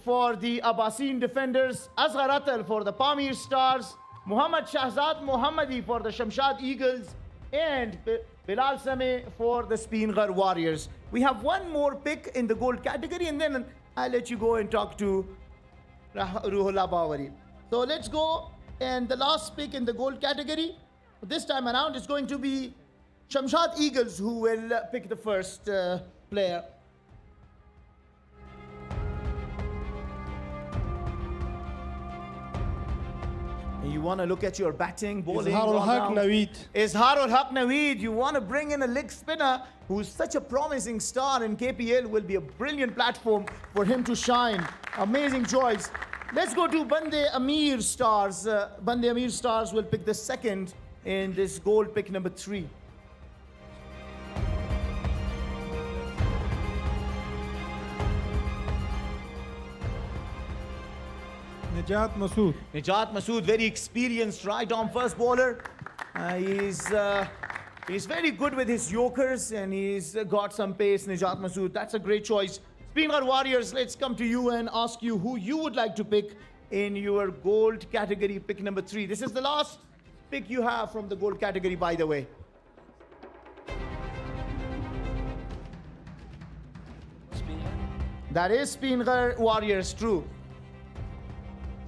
for the Abbasin defenders, Asghar Atal for the Pamir Stars, Muhammad Shahzad Mohammadi for the Shamshad Eagles, and Bilal Sameh for the Speenghar Warriors. We have one more pick in the gold category, and then I'll let you go and talk to Ruhollah Bawari. So let's go, and the last pick in the gold category this time around is going to be Shamshad Eagles, who will pick the first player. You want to look at your batting, bowling. Izharul Haq Naweed. You want to bring in a leg spinner who's such a promising star in KPL. Will be a brilliant platform for him to shine. Amazing choice. Let's go to Bande Amir Stars. Bande Amir Stars will pick the second in this gold pick number 3. Najat Masood, very experienced right-arm first bowler. He's very good with his yokers, and he's got some pace. Najat Masood, that's a great choice. Speenghar Warriors, let's come to you and ask you who you would like to pick in your gold category pick number 3. This is the last pick you have from the gold category, by the way. That is Speenghar Warriors, true.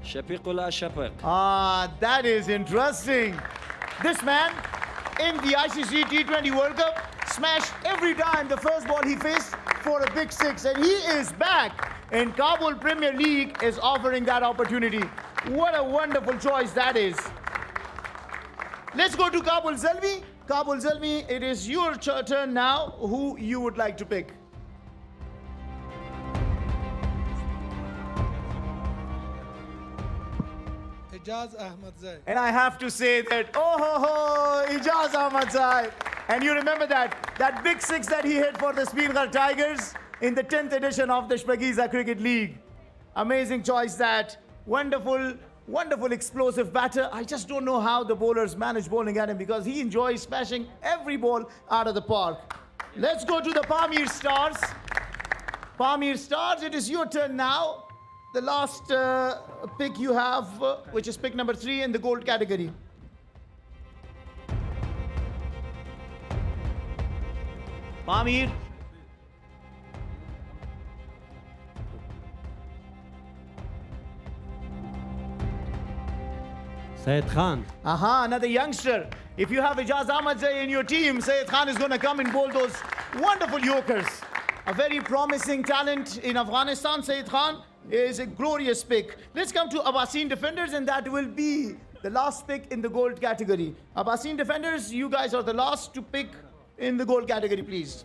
Shafiqullah Shafiq. Ah, that is interesting. This man in the ICC T20 World Cup smashed every time the first ball he faced for a big 6, and he is back. And Kabul Premier League is offering that opportunity. What a wonderful choice that is. Let's go to Kabul Zalmi. Kabul Zalmi, it is your turn now. Who you would like to pick? And I have to say that, Ijaz Ahmad Zai. And you remember that big 6 that he hit for the Speenghar Tigers in the 10th edition of the Shpagiza Cricket League. Amazing choice that. Wonderful, wonderful explosive batter. I just don't know how the bowlers manage bowling at him, because he enjoys smashing every ball out of the park. Let's go to the Pamir Stars. Pamir Stars, it is your turn now. The last pick you have, which is pick number 3 in the gold category. Pamir. Syed Khan. Aha, another youngster. If you have Ijaz Ahmad Zai in your team, Syed Khan is going to come and bowl those wonderful yokers. A very promising talent in Afghanistan, Syed Khan is a glorious pick. Let's come to Abbasin defenders, and that will be the last pick in the gold category. Abbasin defenders, you guys are the last to pick in the gold category, please.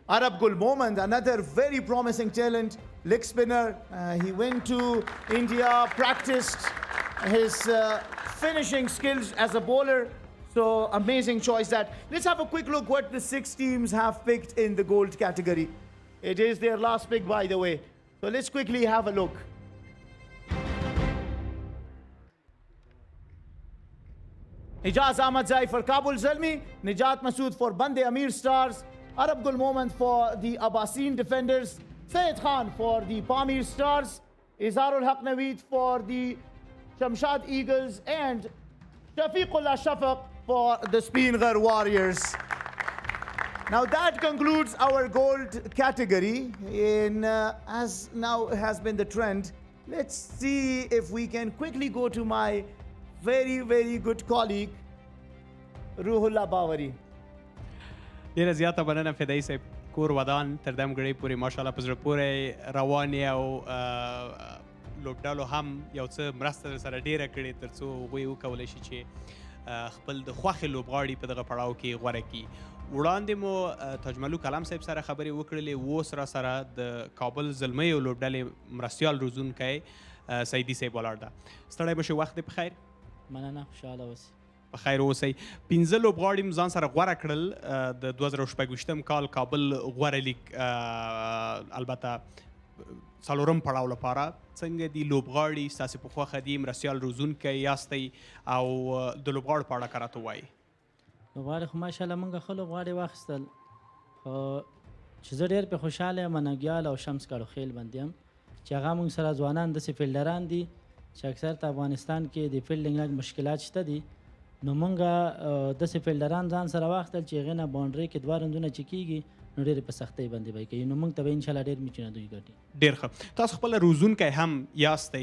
Arab Gul Momand, another very promising talent, leg spinner. He went to India, practiced his finishing skills as a bowler. So amazing choice that. Let's have a quick look what the 6 teams have picked in the gold category. It is their last pick, by the way. So let's quickly have a look. Ijaz Ahmad Zai for Kabul Zalmi, Najat Masood for Bande Amir Stars, Arab Gul Momand for the Abbasin defenders, Syed Khan for the Pamir Stars, Izharul Haq Naweed for the Shamshad Eagles, and Shafiqullah Shafiq for the Speenghar Warriors. Now that concludes our gold category. As now has been the trend, let's see if we can quickly go to my very, very good colleague, Ruhollah Bawari. ډیره زیاته مننه فدایي صاحب. کور ودان تر دمګړۍ پورې ماشاءالله په زړه پورې روان یې او لوبډالو هم یو څه مرسته سره ډیره کړې تر څو هغوی وکولی شي چې خپل د خوښې لوبغاړي په دغه پړاو کې غوره کړي. وړاندې مو تاجملو کلام صاحب سره خبرې وکړلې، اوس را سره د کابل زلمیو لوبډلې مرستیال روزونکی سیدي صاحب ولاړ ده. ستړی مه شئ، وخت دې په خیر. مننه، خوشحاله اوسئ. په خیر اوسئ. 15 لوبغاړي م ځان سره غوره کړل د 2016 کال کابل غوره لیګ البته څلورم پړاو لپاره. څنګه دي لوبغاړي ستاسې په خوښه دي؟ مرستیال روزونکی یاستئ او د لوبغاړو په اړه که راته ووایي. لوبغاړي خو ماشاءالله موږ ښه لوبغاړي واخیستل چې زه ډېر پې خوشحاله یم نګیال او شمس کاړو خیل باندې یم چې هغه موږ سره ځوانان داسې فیلډران دي چې اکثر ته افغانستان کې د فیلډینګ لږ مشکلات شته دي نو موږ داسې فیلډران ځان سره واخیستل چې هغې نه باونډرۍ کې 2 رنزونه چې کېږي نو ډېرې په سختۍ باندې به یې کوي نو موږ ته به انشاءالله ډېر میچونه دوی ګټي ډېر ښه تاسو خپله روزونکی هم یاستئ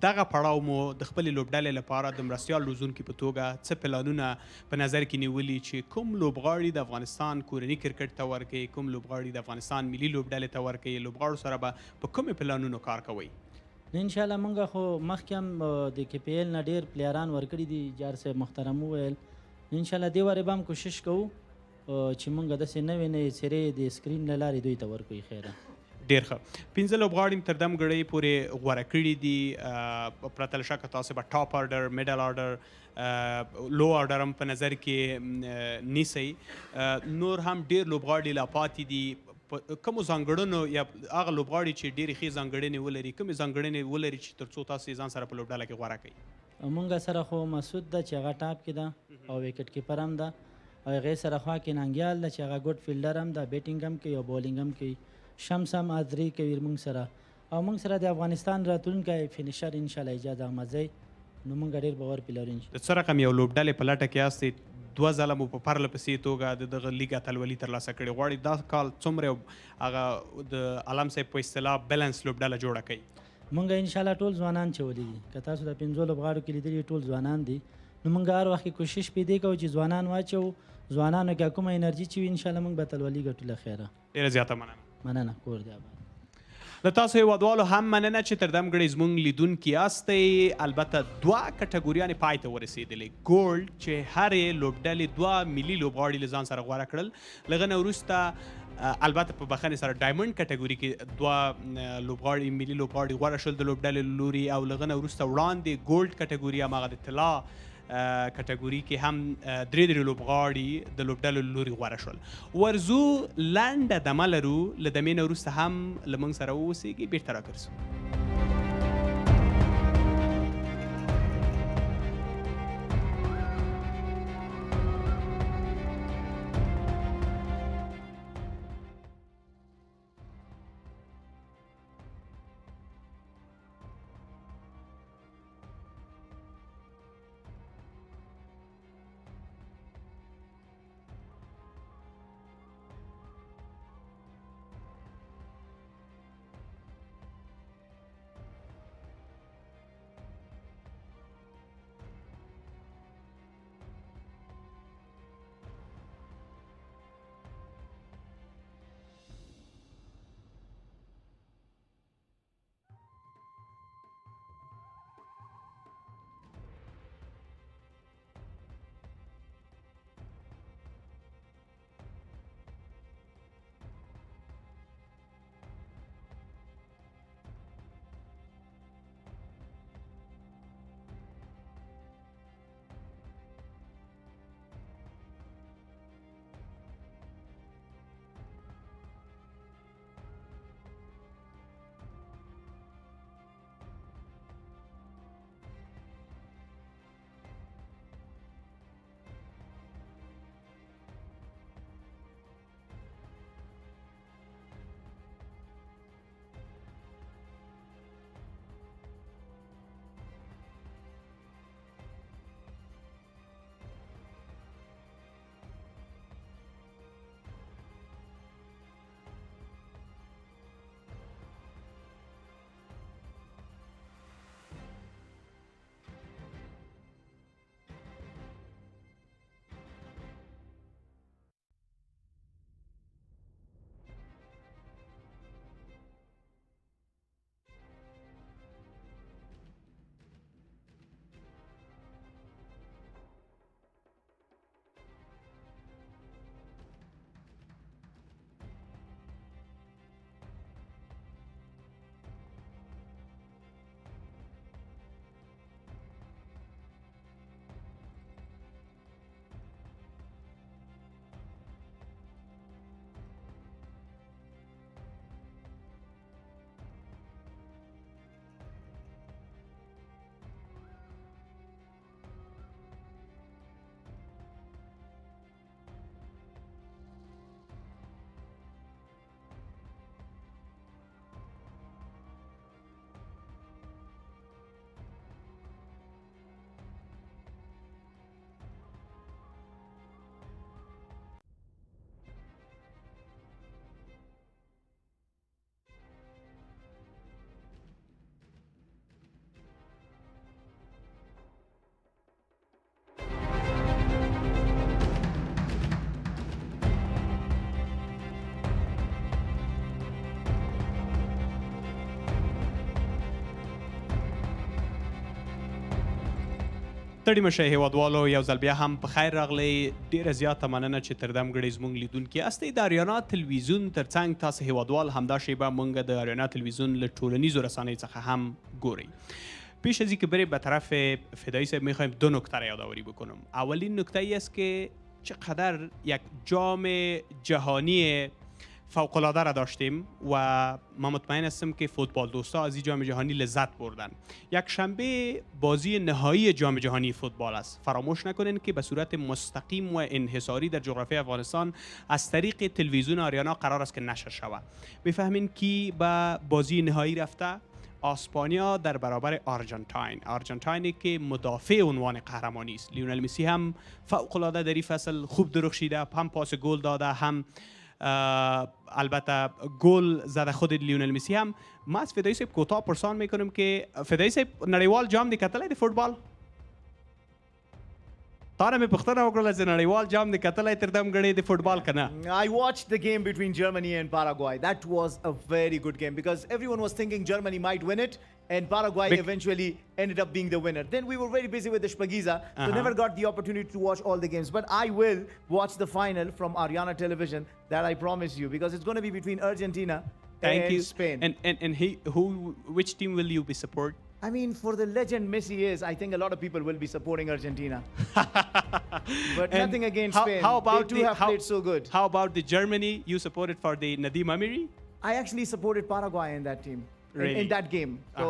دغه پړاو مو د خپلې لوبډلې لپاره د مرستیال روزونکي په توګه څه پلانونه په نظر کې نیولي چې کوم لوبغاړي د افغانستان کورني کرکټ ته ورکوي کوم لوبغاړي د افغانستان ملي لوبډلې ته ورکوي لوبغاړو سره به په کومې پلانونو کار کوئ نو انشاءالله موږ خو مخکې هم د KPL نه ډېر پلیران ورکړي دي جار صاحب محترم وویل انشاءالله دې وارې به هم کوشش کوو چې موږ داسې نوې نوې څیرې د سکرین له لارې دوی ته ورکوي خیره ډېر ښه 15 لوبغاړي تر دم ګړۍ پورې غوره کړي دي پرته له شکه تاسو به ټاپ آرډر میډل آرډر لو آرډر هم په نظر کې نیسئ نور هم ډېر لوبغاړي لا پاتې دي کومو ځانګړنو یا هغه لوبغاړي چې ډېرې ښې ځانګړنې ولري کومې ځانګړنې ولري چې تر څو تاسو یې ځان سره په لوبډله کې غوره کړئ موږ سره خو مسعود ده چې هغه ټاپ کې ده او ویکټ کیپر هم ده او هغې سره خوا کې ننګیال ده چې هغه ګډ فیلډر هم ده بیټینګ هم کوي او بولینګ هم کوي شمس هم ادري کوي موږ سره او موږ سره د افغانستان راتلونکی فینیشر انشاءالله اجازه احمدزی نو موږ ډېر باور پې لرو د څه رقم یو لوبډلې په لټه کې یاستئ 2 ځله مو په پرله پسې توګه د دغه لیګ اتلولي ترلاسه کړې غواړئ دا کال څومره هغه د علم صاحب په اصطلاح بیلنس لوبډله جوړه کړئ مونږ انشاءالله ټول ځوانان چې ولیږي که تاسو د 15 لوبغاړو کې لیدلي ټول ځوانان دي نو مونږ هر وخت کې کوشش پې دې کوو چې ځوانان واچوو ځوانانو کې کومه انرژي چې وي انشاءالله مونږ به اتلولي ګټو له خیره ډېره زیاته مننه کور دی آباد له تاسو هیوادوالو هم مننه چې تر دم ګړۍ زموږ لیدونکي یاستئ البته 2 کټګوریانې پای ته ورسېدلې ګولډ چې هرې لوبډلې 2 ملي لوبغاړي له ځان سره غوره کړل له هغه نه وروسته البته په بخښنې سره ډایمنډ کټګوري کې 2 لوبغاړي ملي لوبغاړي غوره شول د لوبډلې له لوري او له هغه نه وروسته وړاندې ګولډ کټګوري هماغه د طلا کټګوري کې هم 3 لوبغاړي د لوبډلو له لوري غوره شول ورزو لنډه دمه لرو له دمې نه وروسته هم له موږ سره واوسېږي بېرته راګرځو ستړي مشه هیوادوالو یو ځل بیا هم په خیر راغلی. ډېره زیاته مننه چې تر دم ګړی زموږ لیدونکي یاستئ. د اریانا تلویزیون تر څنګ تاسو هیوادوال همدا شیبه موږ د اریانا تلویزیون له ټولنیزو رسانیو څخه هم ګورئ. پیش از اینکه بریم به طرف فدایی صاحب میخوایم 2 نکته را یادآوری بکنم. اولین نکته ای است که چقدر یک جام جهانی فوق‌العاده را داشتیم و ما مطمئن هستم که فوتبال دوستا از این جام جهانی لذت بردن. یک شنبه بازی نهایی جام جهانی فوتبال است. فراموش نکنین که به صورت مستقیم و انحصاری در جغرافیای افغانستان از طریق تلویزیون آریانا قرار است که نشر شود. بفهمین کی به بازی نهایی رفته؟ اسپانیا در برابر آرژانتینی که مدافع عنوان قهرمانی است. لیونل مسی هم فوق‌العاده در این فصل خوب درخشیده، هم پاس گل داده، هم البته گل زده خود لیونل مسی هم. ما از فدایی صاحب کوتاه پرسان میکنم که فدایی صاحب نړیوال جام دی کتلی د فوتبال؟ تا نه مې پوښتنه وکړله چې نړیوال جام دی کتلی تر دم ګړی د فوتبال که نه؟ I watched the game between Germany and Paraguay. That was a very good game because everyone was thinking Germany might win it and Paraguay eventually ended up being the winner. Then we were very busy with the Spagiza, so never got the opportunity to watch all the games. But I will watch the final from Ariana Television, that I promise you, because it's going to be between Argentina and Spain. And which team will you be support? I mean, for the legend Messi is, I think a lot of people will be supporting Argentina. But nothing against Spain. They too have played so good. How about the Germany you supported for the Nadim Amiri? I actually supported Paraguay in that team. Really? In that game. So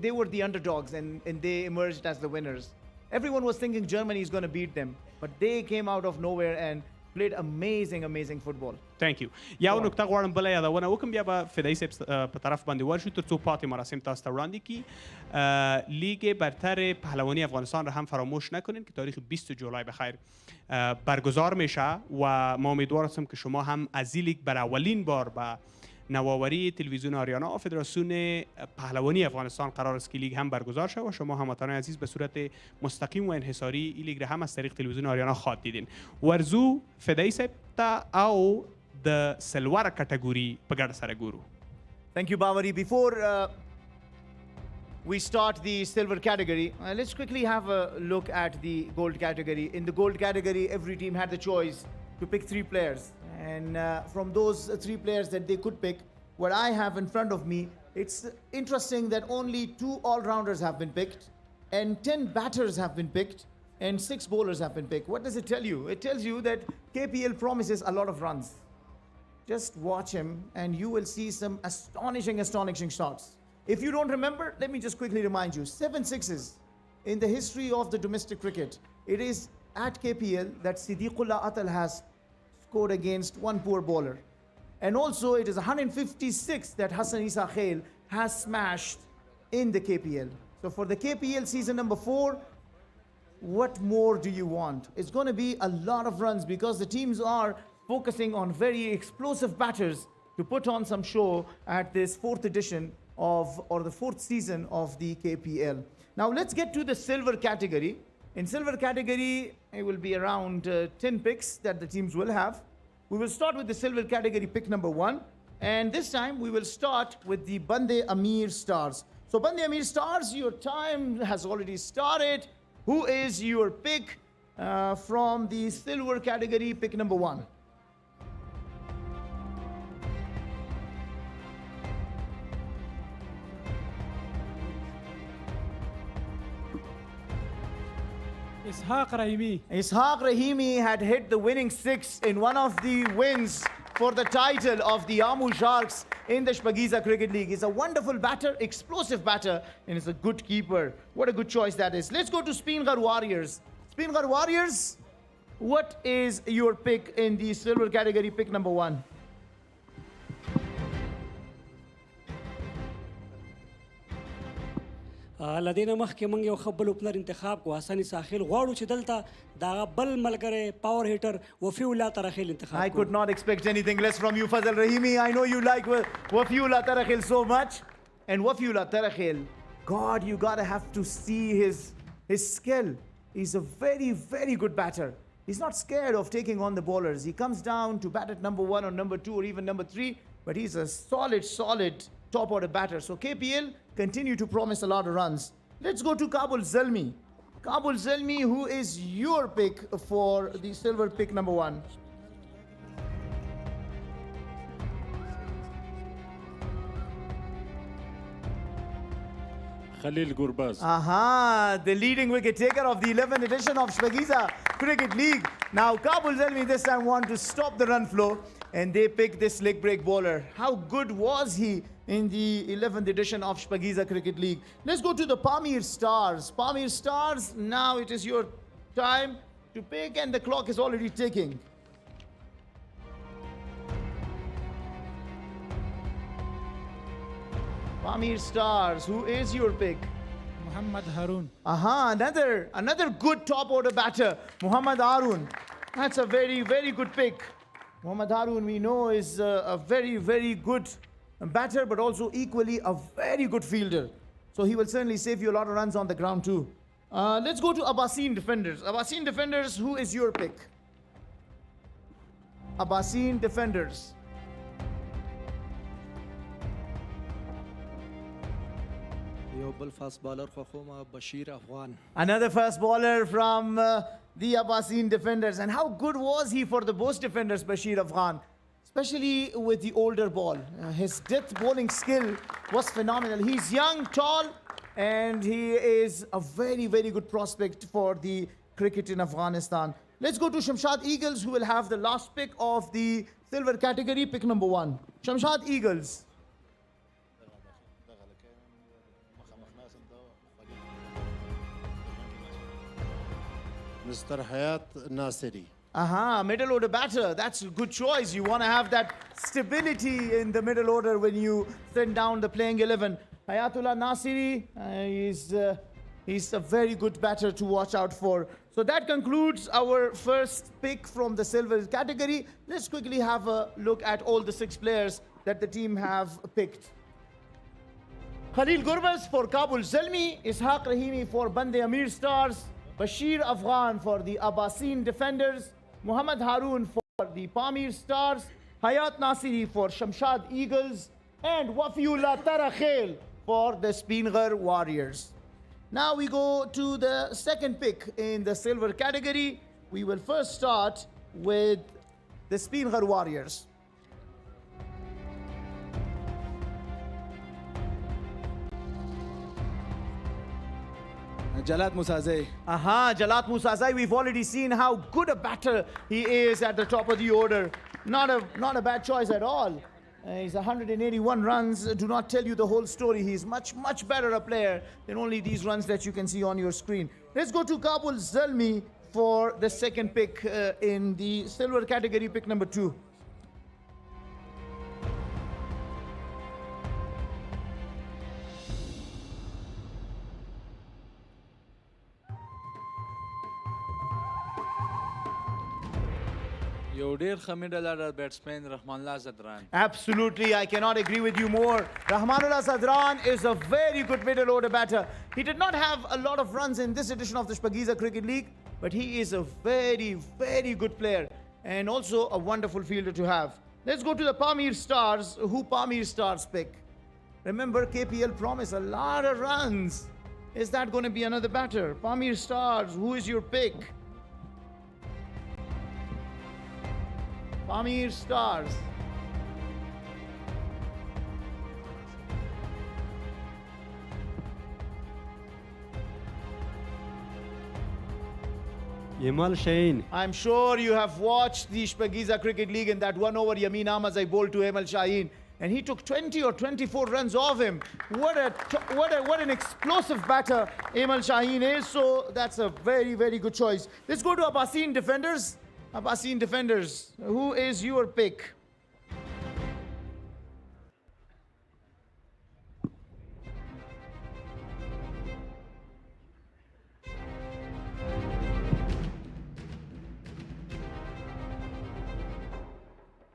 they were the underdogs and they emerged as the winners. Everyone was thinking Germany is going to beat them. But they came out of nowhere and played amazing football. Thank you. یو نکته غواړم بله یادونه وکړم بیا به فدایی صاحب په طرف باندې ورشو تر څو پاتې مراسم تاسو ته وړاندې کړي. لیگ برتر پهلوانی افغانستان را هم فراموش نکنین که تاریخ 20 جولای بخیر برگزار میشه و ما امیدوار هستم که شما هم از این لیگ بر اولین بار به نوآوری تلویزیون آریانا و فدراسیون پهلوانی افغانستان قرار است که لیگ هم برگزار شود و شما هموطنان عزیز به صورت مستقیم و انحصاری این لیگ را هم از طریق تلویزیون آریانا خواهد دیدین. ورزو فدایی صاحب ته او د سلور کټګوري په ګډه سره ګورو. Thank you, Bawari. Before we start the silver category, let's quickly have a look at the gold category. In the gold category, every team had the choice to pick 3 players. And from those 3 players that they could pick, what I have in front of me, it's interesting that only 2 all-rounders have been picked, and 10 batters have been picked, and 6 bowlers have been picked. What does it tell you? It tells you that KPL promises a lot of runs. Just watch him, and you will see some astonishing shots. If you don't remember, let me just quickly remind you, 7 sixes in the history of the domestic cricket. It is at KPL that Siddiqullah Atal has scored against one poor bowler. And also it is 156 that Hassan Isa Khail has smashed in the KPL. So for the KPL season number 4, what more do you want? It's going to be a lot of runs because the teams are focusing on very explosive batters to put on some show at this 4th edition or the 4th season of the KPL. Now let's get to the silver category. In silver category, it will be around 10 picks that the teams will have. We will start with the silver category pick number 1. And this time we will start with the Bande Amir Stars. So Bande Amir Stars, your time has already started. Who is your pick from the silver category pick number 1? Ishaq Rahimi. Ishaq Rahimi had hit the winning 6 in one of the wins for the title of the Amul Sharks in the Spagiza Cricket League. He's a wonderful batter, explosive batter, and he's a good keeper. What a good choice that is. Let's go to Spingar Warriors. Spingar Warriors, what is your pick in the silver category, pick number 1? لدينا مخکې موږ یو ښه بل اوپنر انتخاب کو حسن ساحل غواړو چې دلته دا بل ملګری پاور هیټر وفیولا ترخیل انتخاب I could not expect anything less from you, Fazal Rahimi. I know you like Wafiula Tarakhil so much. And Wafiula Tarakhil, God, you gotta have to see his skill. He's a very good batter. He's not scared of taking on the bowlers. He comes down to bat at number 1 or number 2 or even number 3, but he's a solid top order batter. So KPL continue to promise a lot of runs. Let's go to Kabul Zalmi. Kabul Zalmi, who is your pick for the silver pick number 1? Khalil Gurbaz. Aha, the leading wicket taker of the 11th edition of Shpagiza Cricket League. Now, Kabul Zalmi this time want to stop the run flow, and they pick this leg break bowler. How good was he in the 11th edition of Shpagiza Cricket League? Let's go to the Pamir Stars. Pamir Stars, now it is your time to pick, and the clock is already ticking. Pamir Stars, who is your pick? Muhammad Haroon. Aha, another good top order batter, Muhammad Haroon. That's a very, very good pick. Muhammad Haroon, we know, is a very, very good batter, but also equally a very good fielder. So he will certainly save you a lot of runs on the ground too. Let's go to Abbasin Defenders. Abbasin Defenders, who is your pick? Abbasin Defenders. fast bowler Bashir Afghan. Another fast bowler from the Abbasin Defenders. And how good was he for the Bose Defenders, Bashir Afghan? Especially with the older ball. His death bowling skill was phenomenal. He's young, tall, and he is a very, very good prospect for the cricket in Afghanistan. Let's go to Shamshad Eagles, who will have the last pick of the silver category, pick number 1. Shamshad Eagles. Mr. Hayat Nasiri. Aha, middle order batter. That's a good choice. You want to have that stability in the middle order when you send down the playing 11. Hayatullah Nasiri, he's a very good batter to watch out for. So that concludes our first pick from the silver category. Let's quickly have a look at all the 6 players that the team have picked. Khalil Gurbaz for Kabul Zalmi, Ishaq Rahimi for Bande Amir Stars, Bashir Afghan for the Abbasin Defenders, Muhammad Haroon for the Pamir Stars, Hayat Nasiri for Shamshad Eagles, and Wafiullah Tarakhel for the Spinghar Warriors. Now we go to the second pick in the silver category. We will first start with the Spinghar Warriors. Jalat Musazai. Aha, Jalat Musazai, we've already seen how good a batter he is at the top of the order. Not a bad choice at all. He's 181 runs. Do not tell you the whole story. He's much, much better a player than only these runs that you can see on your screen. Let's go to Kabul Zalmi for the second pick in the silver category, pick number 2. batsman Rahmanullah Zadran. Absolutely, I cannot agree with you more. Rahmanullah Zadran is a very good middle order batter. He did not have a lot of runs in this edition of the Shpagiza Cricket League, but he is a very, very good player and also a wonderful fielder to have. Let's go to the Pamir Stars. Who Pamir Stars pick? Remember, KPL promised a lot of runs. Is that going to be another batter? Pamir Stars, who is your pick? Pamir Stars. Yamal Shaheen. I'm sure you have watched the Shpagiza Cricket League in that 1 over Yameen Ahmad I bowled to Yamal Shaheen, and he took 20 or 24 runs off him. What an explosive batter Yamal Shaheen is. So that's a very, very good choice. Let's go to Abbasin Defenders. Abbasin Defenders, who is your pick?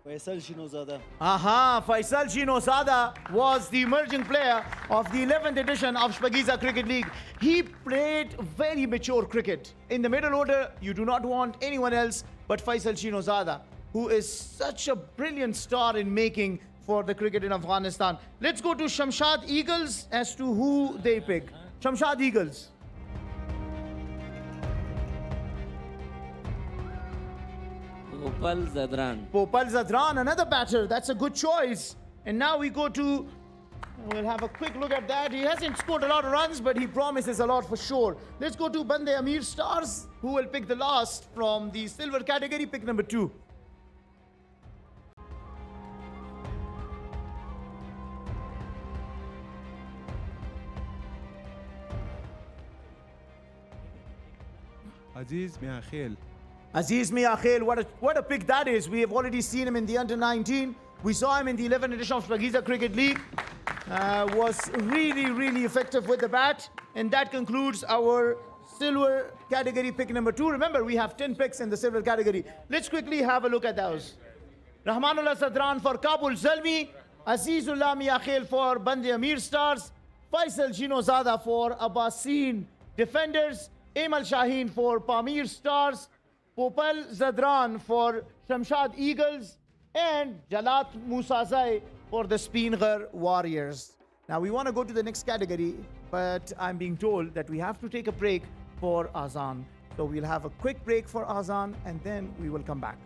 Faisal Shinozada. Aha, Faisal Shinozada was the emerging player of the 11th edition of Shpagiza Cricket League. He played very mature cricket. In the middle order, you do not want anyone else but Faisal Shinozada, who is such a brilliant star in making for the cricket in Afghanistan. Let's go to Shamshad Eagles as to who they pick. Shamshad Eagles. Popal Zadran. Popal Zadran, another batter. That's a good choice. And now we go to, we'll have a quick look at that. He hasn't scored a lot of runs, but he promises a lot for sure. Let's go to Bande Amir Stars, who will pick the last from the silver category, pick number 2. Aziz Miakhel. Aziz Mia Khail, what a pick that is. We have already seen him in the under-19. We saw him in the 11th edition of Spagiza Cricket League. Was really effective with the bat. And that concludes our silver category pick number 2. Remember, we have 10 picks in the silver category. Let's quickly have a look at those. Rahmanullah Sadran for Kabul Zalmi, Azizullah Mia Khail for Bande Amir Stars, Faisal Jinozada for Abbasin Defenders, Emal Shaheen for Pamir Stars, Popal Zadran for Shamshad Eagles, and Jalat Musazai for the Spinghar Warriors. Now we want to go to the next category, but I'm being told that we have to take a break for Azan. So we'll have a quick break for Azan and then we will come back.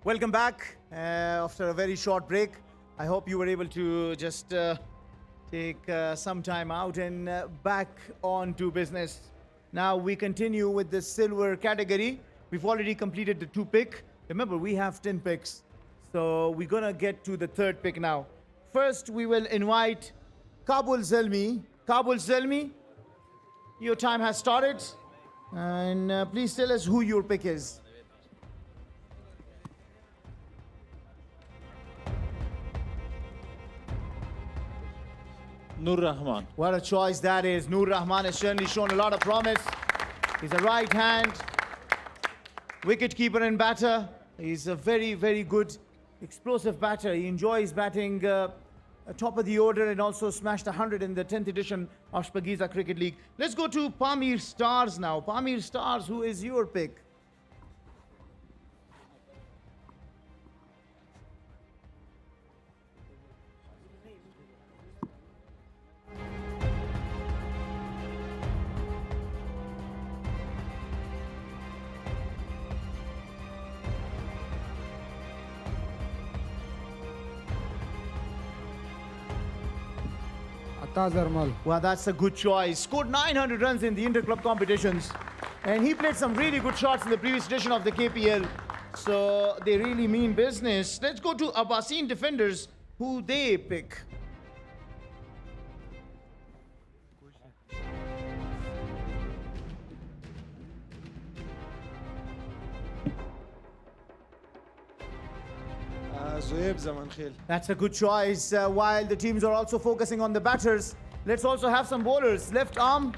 Welcome back after a very short break. I hope you were able to just take some time out and back on to business. Now we continue with the silver category. We've already completed the 2 pick. Remember, we have 10 picks. So we're gonna get to the 3rd pick now. First, we will invite Kabul Zelmi. Kabul Zelmi, your time has started. And please tell us who your pick is. Nur Rahman. What a choice that is. Nur Rahman has certainly shown a lot of promise. He's a right hand wicket keeper and batter. He's a very, very good explosive batter. He enjoys batting top of the order and also smashed 100 in the 10th edition of Shpagiza Cricket League. Let's go to Pamir Stars now. Pamir Stars, who is your pick? Well, that's a good choice. Scored 900 runs in the inter-club competitions. And he played some really good shots in the previous edition of the KPL. So they really mean business. Let's go to Abbasin defenders, who they pick. زهيب زمان خيل. That's a good choice. While the teams are also focusing on the batters, let's also have some bowlers. Left arm,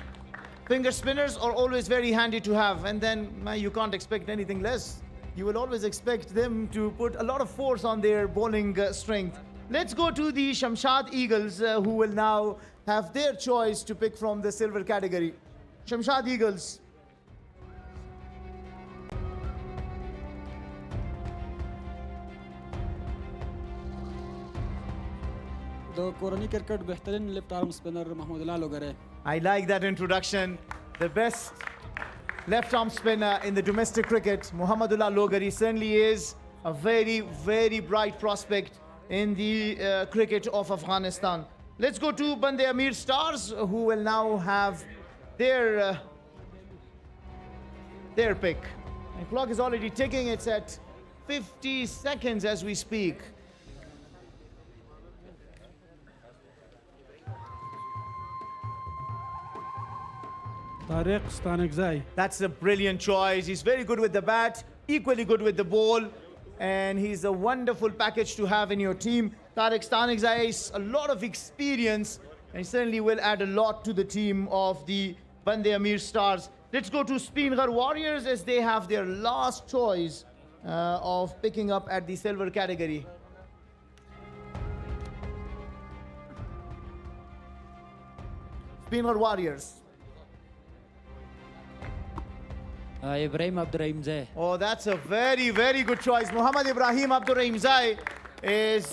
finger spinners are always very handy to have. And then you can't expect anything less. You will always expect them to put a lot of force on their bowling strength. Let's go to the Shamshad Eagles, who will now have their choice to pick from the silver category. Shamshad Eagles. د کورنۍ کرکټ بهترین لیفت آرم سپینر محمود الله لوګری. I like that introduction. The best left arm spinner in the domestic cricket, Muhammadullah Logari, certainly is a very, very bright prospect in the cricket of Afghanistan. Let's go to Bande Amir Stars, who will now have their pick. The clock is already ticking. It's at 50 seconds as we speak. طارق ستانکزی. That's a brilliant choice. He's very good with the bat, equally good with the ball, and he's a wonderful package to have in your team. Tariq Stanekzai is a lot of experience, and he certainly will add a lot to the team of the Bande Amir Stars. Let's go to Spinghar Warriors as they have their last choice of picking up at the silver category. Spinghar Warriors. Ibrahim Abdurrahim Zai. Oh, that's a very, very good choice. Muhammad Ibrahim Abdurrahim Zai is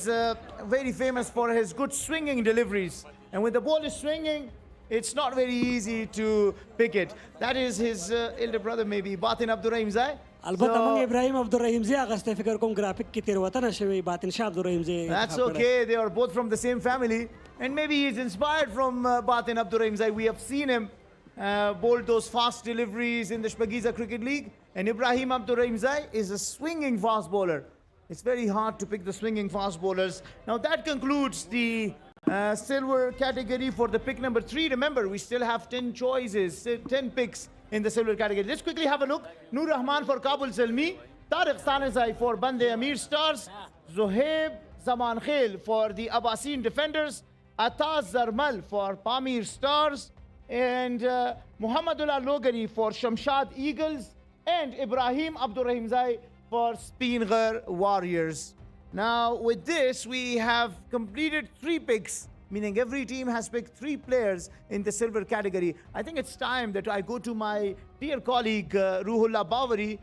very famous for his good swinging deliveries. And when the ball is swinging, it's not very easy to pick it. That is his elder brother, maybe, Batin Abdurrahim Zai. البته موږ ابراهیم عبدالرحیم زی اغسته فکر کوم گرافیک کې تیروتنه شوی باطن شاه عبدالرحیم زی. That's okay. They are both from the same family. And maybe he's inspired from Batin Abdurrahim Zai. We have seen him bowl those fast deliveries in the Shpagiza Cricket League. And Ibrahim Abdurrahim Zai is a swinging fast bowler. It's very hard to pick the swinging fast bowlers. Now that concludes the silver category for the pick number 3. Remember, we still have 10 choices, 10 picks in the silver category. Let's quickly have a look. Nur Rahman for Kabul Zalmi, Tariq Stanezai for Bande Amir Stars, Zohaib Zaman Khail for the Abbasin Defenders, Ataz Zarmal for Pamir Stars, and Muhammadullah Logari for Shamshad Eagles, and Ibrahim Abdurrahim Zai for Spinghar Warriors. Now, with this, we have completed 3 picks, meaning every team has picked 3 players in the silver category. I think it's time that I go to my dear colleague, Ruhullah Bawari,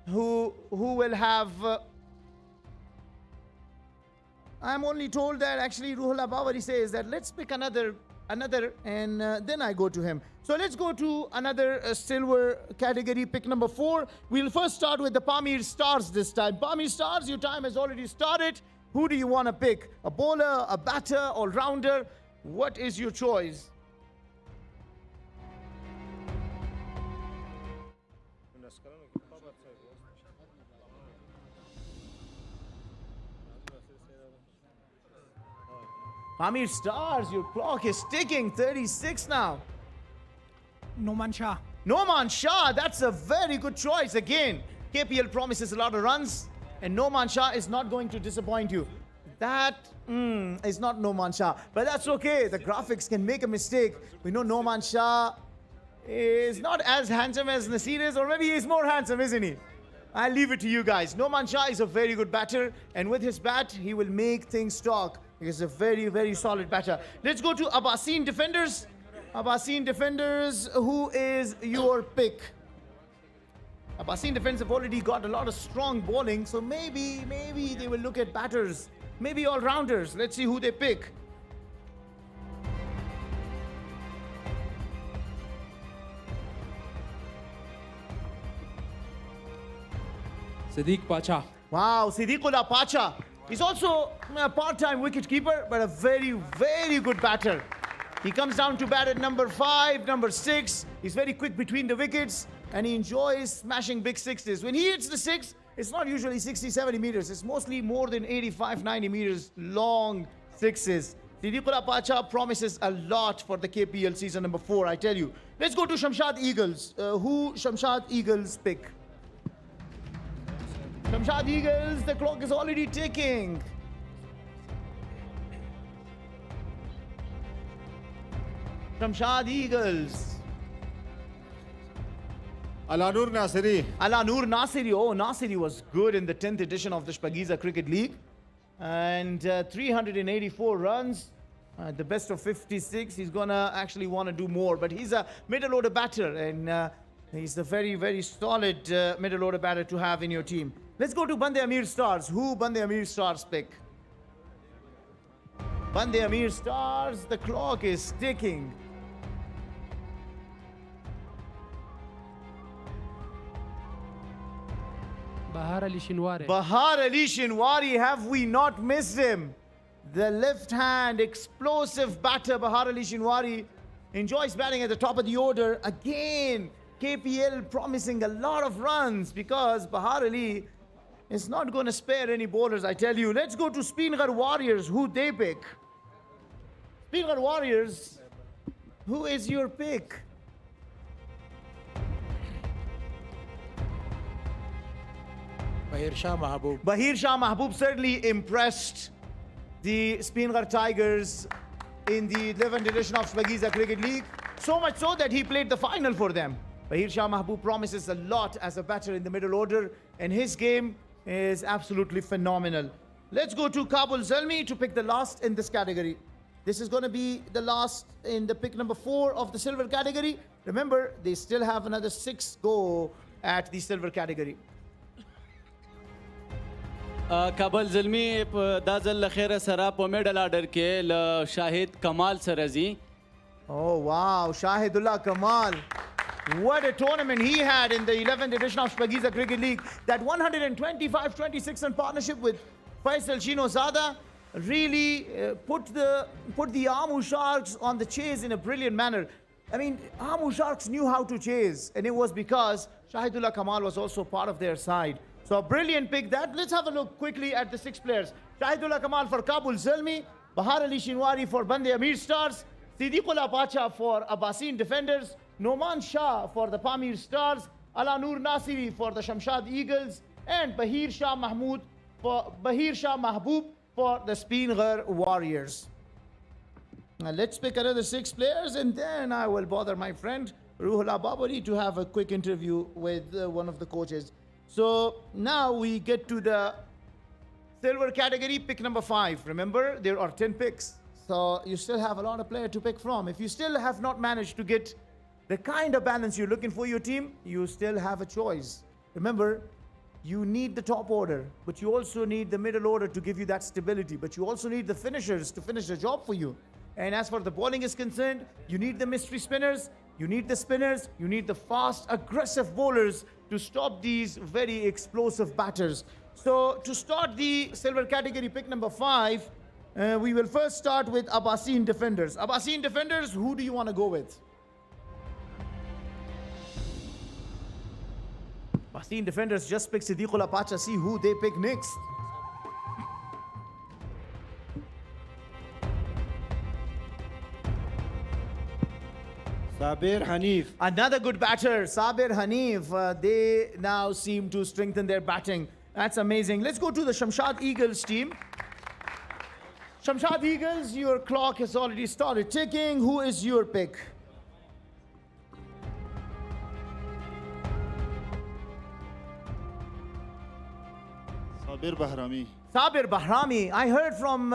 who will have... I'm only told that actually Ruhullah Bawari says that let's pick another another, and then I go to him. So let's go to another silver category, pick number 4. We'll first start with the Pamir Stars this time. Pamir Stars, your time has already started. Who do you want to pick? A bowler, a batter, all-rounder? What is your choice? Pamir Stars, your clock is ticking. 36 now. Noman Shah. Noman Shah, that's a very good choice. Again, KPL promises a lot of runs, and Noman Shah is not going to disappoint you. That is not Noman Shah, but that's okay. The graphics can make a mistake. We know Noman Shah is not as handsome as Nasir is, or maybe he's more handsome, isn't he? I'll leave it to you guys. Noman Shah is a very good batter, and with his bat, he will make things talk. He's a very, very solid batter. Let's go to Abbasine Defenders. Abbasine Defenders, who is your pick? Abbasine Defenders have already got a lot of strong bowling, so maybe they will look at batters, maybe all-rounders. Let's see who they pick. Siddiq Pacha. Wow, Siddiqullah Pacha. He's also a part-time wicket-keeper, but a very, very good batter. He comes down to bat at number 5, number 6. He's very quick between the wickets, and he enjoys smashing big sixes. When he hits the 6, it's not usually 60, 70 meters. It's mostly more than 85, 90 meters long sixes. Siddiqullah Pacha promises a lot for the KPL season number 4, I tell you. Let's go to Shamshad Eagles. Who Shamshad Eagles pick? Shamshad Eagles, the clock is already ticking. Shamshad Eagles. Alanur Nasiri. Alanur Nasiri. Oh, Nasiri was good in the 10th edition of the Shpagiza Cricket League. And 384 runs. The best of 56. He's going to actually want to do more. But he's a middle order batter. And he's a very, very solid middle order batter to have in your team. Let's go to Bande Amir Stars. Who Bande Amir Stars pick? Bande Amir Stars, the clock is ticking. Bahar Ali Shinwari. Bahar Ali Shinwari, have we not missed him? The left-hand explosive batter Bahar Ali Shinwari enjoys batting at the top of the order. Again, KPL promising a lot of runs because Bahar Ali is not going to spare any bowlers, I tell you. Let's go to Spingar Warriors. Who they pick? Spingar Warriors, who is your pick? Bahir Shah Mahbub. Bahir Shah Mahbub certainly impressed the Spingar Tigers in the 11th edition of Shpagiza Cricket League. So much so that he played the final for them. Bahir Shah Mahbub promises a lot as a batter in the middle order, and his game is absolutely phenomenal. Let's go to Kabul Zalmi to pick the last in this category. This is going to be the last in the pick number 4 of the silver category. Remember, they still have another 6 go at the silver category. کابل زلمی دا ځل له خیره سره په میډل آرډر کې له شاهد کمال سره ځي. Oh wow, Shahidullah Kamal. What a tournament he had in the 11th edition of Shpagiza Cricket League. That 125-26 in partnership with Faisal Shinozada really put the Amu Sharks on the chase in a brilliant manner. I mean, Amu Sharks knew how to chase, and it was because Shahidullah Kamal was also part of their side. So a brilliant pick that. Let's have a look quickly at the 6 players. Shahidullah Kamal for Kabul Zalmi, Bahar Ali Shinwari for Bande Amir Stars, Siddiqullah Pacha for Abbasine Defenders, Noman Shah for the Pamir Stars, Alanur Nasiri for the Shamshad Eagles, and Bahir Shah Mahbub for the Spingar Warriors. Now let's pick another 6 players, and then I will bother my friend Ruhullah Babari to have a quick interview with one of the coaches. So now we get to the silver category, pick number 5. Remember, there are 10 picks. So you still have a lot of players to pick from. If you still have not managed to get the kind of balance you're looking for your team, you still have a choice. Remember, you need the top order, but you also need the middle order to give you that stability. But you also need the finishers to finish the job for you. And as for the bowling is concerned, you need the mystery spinners, you need the spinners, you need the fast, aggressive bowlers to stop these very explosive batters. So to start the silver category pick number 5, we will first start with Abbasin defenders. Abbasin defenders, who do you want to go with? Abbasin defenders just pick Siddiqullah Pacha. See who they pick next. Sabir Hanif. Another good batter, Sabir Hanif. They now seem to strengthen their batting. That's amazing. Let's go to the Shamshad Eagles team. Shamshad Eagles, your clock has already started ticking. Who is your pick? Sabir Bahrami. Sabir Bahrami. I heard from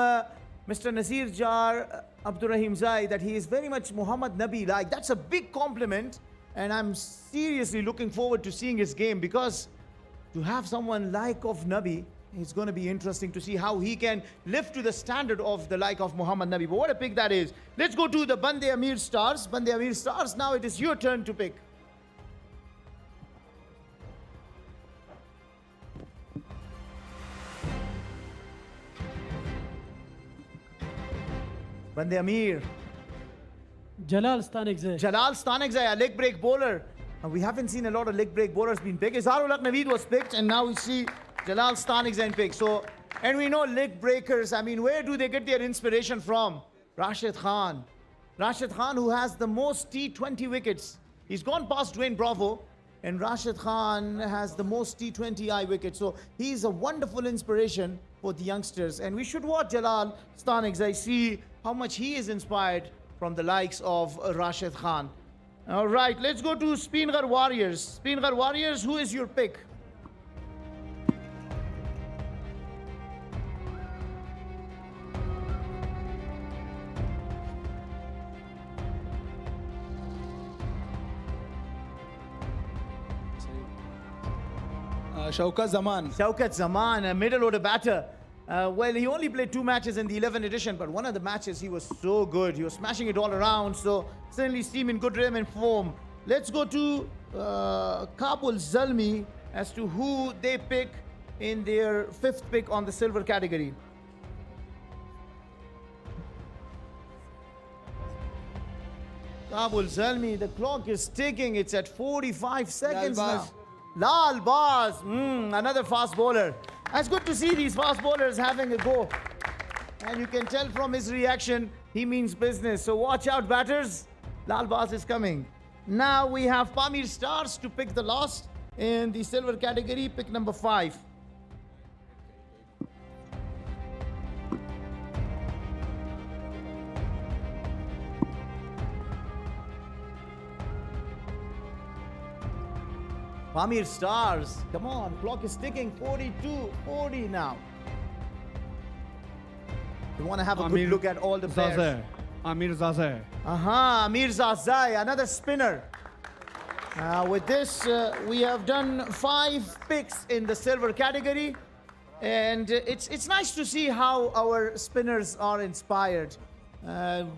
Mr. Nasir Jar Abdurrahim Zai that he is very much Muhammad Nabi like. That's a big compliment, and I'm seriously looking forward to seeing his game, because to have someone like of Nabi, it's going to be interesting to see how he can live to the standard of the like of Muhammad Nabi. But what a pick that is. Let's go to the Bande Amir Stars. Bande Amir Stars, now it is your turn to pick. Bande Amir. Jalal Stanekzai. Jalal Stanekzai, a leg break bowler. We haven't seen a lot of leg break bowlers being picked. Izharul Haq Naveed was picked, and now we see Jalal Stanekzai picked. So, and we know leg breakers. I mean, where do they get their inspiration from? Rashid Khan. Rashid Khan, who has the most T20 wickets. He's gone past Dwayne Bravo, and Rashid Khan has the most T20I wickets. So he's a wonderful inspiration for the youngsters. And we should watch Jalal Stanekzai, see how much he is inspired from the likes of Rashid Khan. All right, let's go to Spingar Warriors. Spingar Warriors, who is your pick? Shaukat Zaman. Shaukat Zaman, a middle order batter. Well, he only played 2 matches in the 11th edition, but one of the matches he was so good. He was smashing it all around, so certainly seemed in good rhythm and form. Let's go to Kabul Zalmi as to who they pick in their 5th pick on the silver category. Kabul Zalmi, the clock is ticking. It's at 45 seconds now. Lal Baz, another fast bowler. It's good to see these fast bowlers having a go. And you can tell from his reaction, he means business. So watch out, batters. Lal Baz is coming. Now we have Pamir Stars to pick the last in the silver category, pick number 5. Pamir Stars, come on, clock is ticking, 42-40 now. You want to have a good look at all the players. Amir Zazai. Amir Zazai, another spinner. With this, we have done 5 picks in the silver category. And it's nice to see how our spinners are inspired.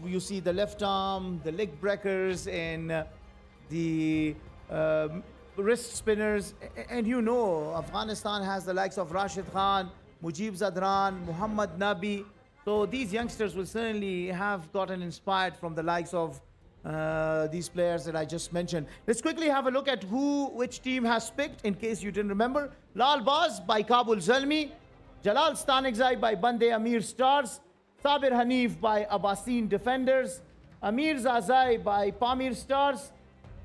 You see the left arm, the leg breakers, and the wrist spinners. And you know, Afghanistan has the likes of Rashid Khan, Mujib Zadran, Muhammad Nabi. So these youngsters will certainly have gotten inspired from the likes of these players that I just mentioned. Let's quickly have a look at which team has picked, in case you didn't remember. Lal Baz by Kabul Zalmi, Jalal Stanekzai by Bande Amir Stars, Sabir Hanif by Abbasin Defenders, Amir Zazai by Pamir Stars,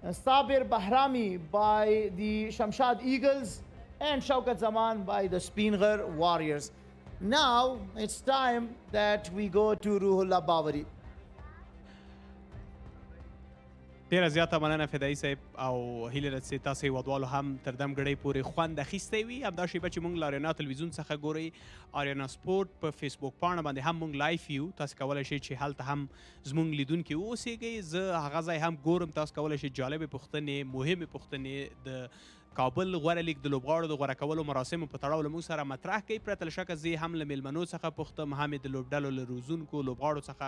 Sabir Bahrami by the Shamshad Eagles, and Shaukat Zaman by the Spingar Warriors. Now it's time that we go to Ruhullah Bawari. ډیره زیاته مننه فدایي صاحب او هیله ده چې تاسو هیوادوالو هم تر دم ګړۍ پورې خوند اخیستی وي. همدا شیبه چې موږ له اریانا تلویزیون څخه ګورئ، اریانا سپورټ په فیسبوک پاڼه باندې هم موږ لایف یو. تاسو کولی شئ چې هلته هم زموږ لیدونکي واوسیږئ. زه هغه ځای هم ګورم. تاسو کولی شئ جالبې پوښتنې، مهمې پوښتنې د کابل غوره لیګ د لوبغاړو د غوره کولو مراسمو په تړاو له موږ سره مطرح کوي. پرته له شکه زه هم له میلمنو څخه پوښتم، هم یې د لوبډلو له روزونکو لوبغاړو څخه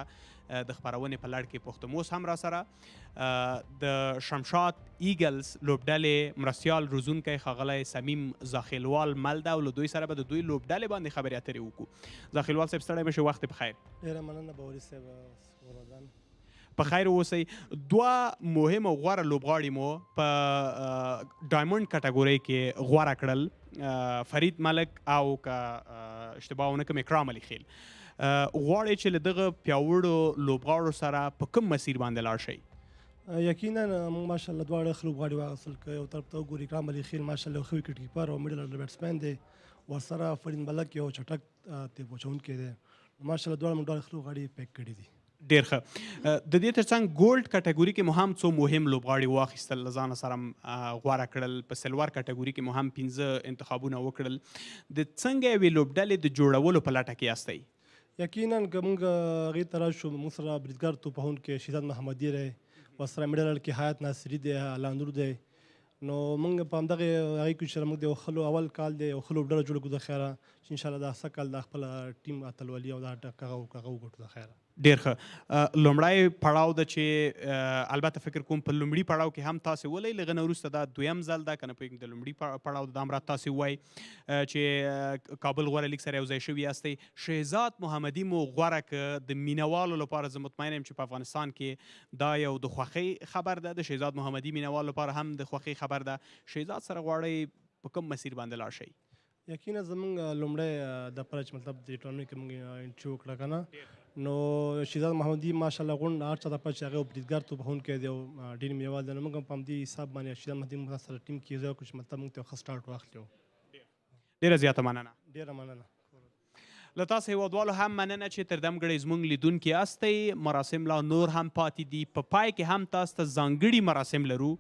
د خپرونې په لړ کې پوښتم. اوس هم راسره د شمشاد ایګلز لوبډلې مرستیال روزونکی ښاغلی صمیم زاخیلوال مل ده او له دوی سره به د دوی لوبډلې باندې خبرې اترې وکړو. زاخیلوال صاحب ستړی مه شئ، وخت په خیر. ډېره مننه باوري صاحب. په خیر اوسئ. دوه مهم او غوره لوبغاړي مو په ډایمونډ کټګورۍ کې غوره کړل، فرید ملک او که اشتباه ونه کړم اکرام علي خیل. غواړئ چې له دغه پیاوړو لوبغاړو سره په کوم مسیر باندې لاړ شئ؟ یقینا موږ ماشاءالله دواړه ښه لوبغاړي واخیستل. که یو طرف ته وګورو اکرام علي خیل ماشاءالله یو ښه وکټ کیپر او میډل آرډر بیټسمین دی، ورسره فرید ملک یو چټک تیپ اچوونکی دی. ماشاءالله دواړه موږ ډېر ښه لوبغاړي پیک کړي دي. ډېر ښه. د دې ترڅنګ ګولډ کټګوري کې مو هم څو مهم لوبغاړي واخیستل، له ځانه سره غوره کړل. په سلور کټګوري کې مو هم 15 انتخابونه وکړل. د څنګه یوې لوبډلې د جوړولو په لټه کې یاستئ؟ یقینا که موږ هغې ته راشو، موږ سره بریدګر توپوهونکی شهزاد محمدي دی، ورسره میډل آرډر کې حیات ناصري دی، الله دی. نو موږ په همدغې هغې کې چې موږ د یو ښه اول کال دی یو ښه لوبډله جوړه کړو د خیره، چې انشاءالله دا ښه کال دا خپله ټیم اتلولي او دا هغه وګټو د خیره. ډېر ښه. لومړی پړاو ده چې البته فکر کوم په لومړي پړاو کې هم تاسې ولئ، له هغه نه وروسته دا دویم ځل ده، که نه پوهېږم د لومړي پړاو ده، دا هم راته تاسې ووایئ چې کابل غوره لیګ سره یو ځای شوي یاستئ. شهزاد محمدي مو غوره که د مینوالو لپاره زه مطمئن یم چې په افغانستان کې دا یو د خوښۍ خبر ده، د شهزاد محمدي مینوالو لپاره هم د خوښۍ خبر ده. شهزاد سره غواړئ په کوم مسیر باندې لاړ شئ؟ یقینا زموږ لومړی دپاره چې مطلب د ټورنمنټ کې موږ انټرویو وکړه که نه، نو شهزاد محمدي ماشاءالله غونډ هر چا دپاره چې هغه یو بریدګر توپوهونکی دی او ډېر مینوال دی، نو موږ هم په همدې حساب باندې شهزاد محمدي موږ سره ټیم کې یو ځای وکړو چې مطلب موږ ته یو ښه سټارټ واخلي. ډېره زیاته مننه. ډېره مننه. له تاسو هیوادوالو هم مننه چې تر دم ګړی زموږ لیدونکي یاستئ. مراسم لا نور هم پاتې دي. په پای کې هم تاسو ته ځانګړي مراسم لرو.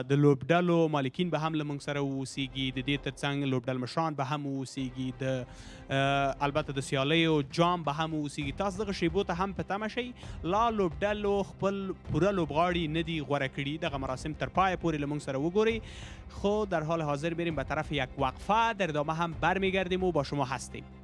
د لوبډلو مالکین به هم له موږ سره واوسیږي، د دې ترڅنګ لوبډل مشران به هم واوسیږي، د البته د سیالیو جام به هم واوسیږي. تاسو دغه شیبو ته هم په تمه شئ. لا لوبډلو خپل پوره لوبغاړي نه دي غوره کړي. دغه مراسم تر پایه پورې له موږ سره وګورئ. خو در حال حاضر بریم به طرف یک وقفه. در ادامه هم برمیگردیم و با شما هستیم.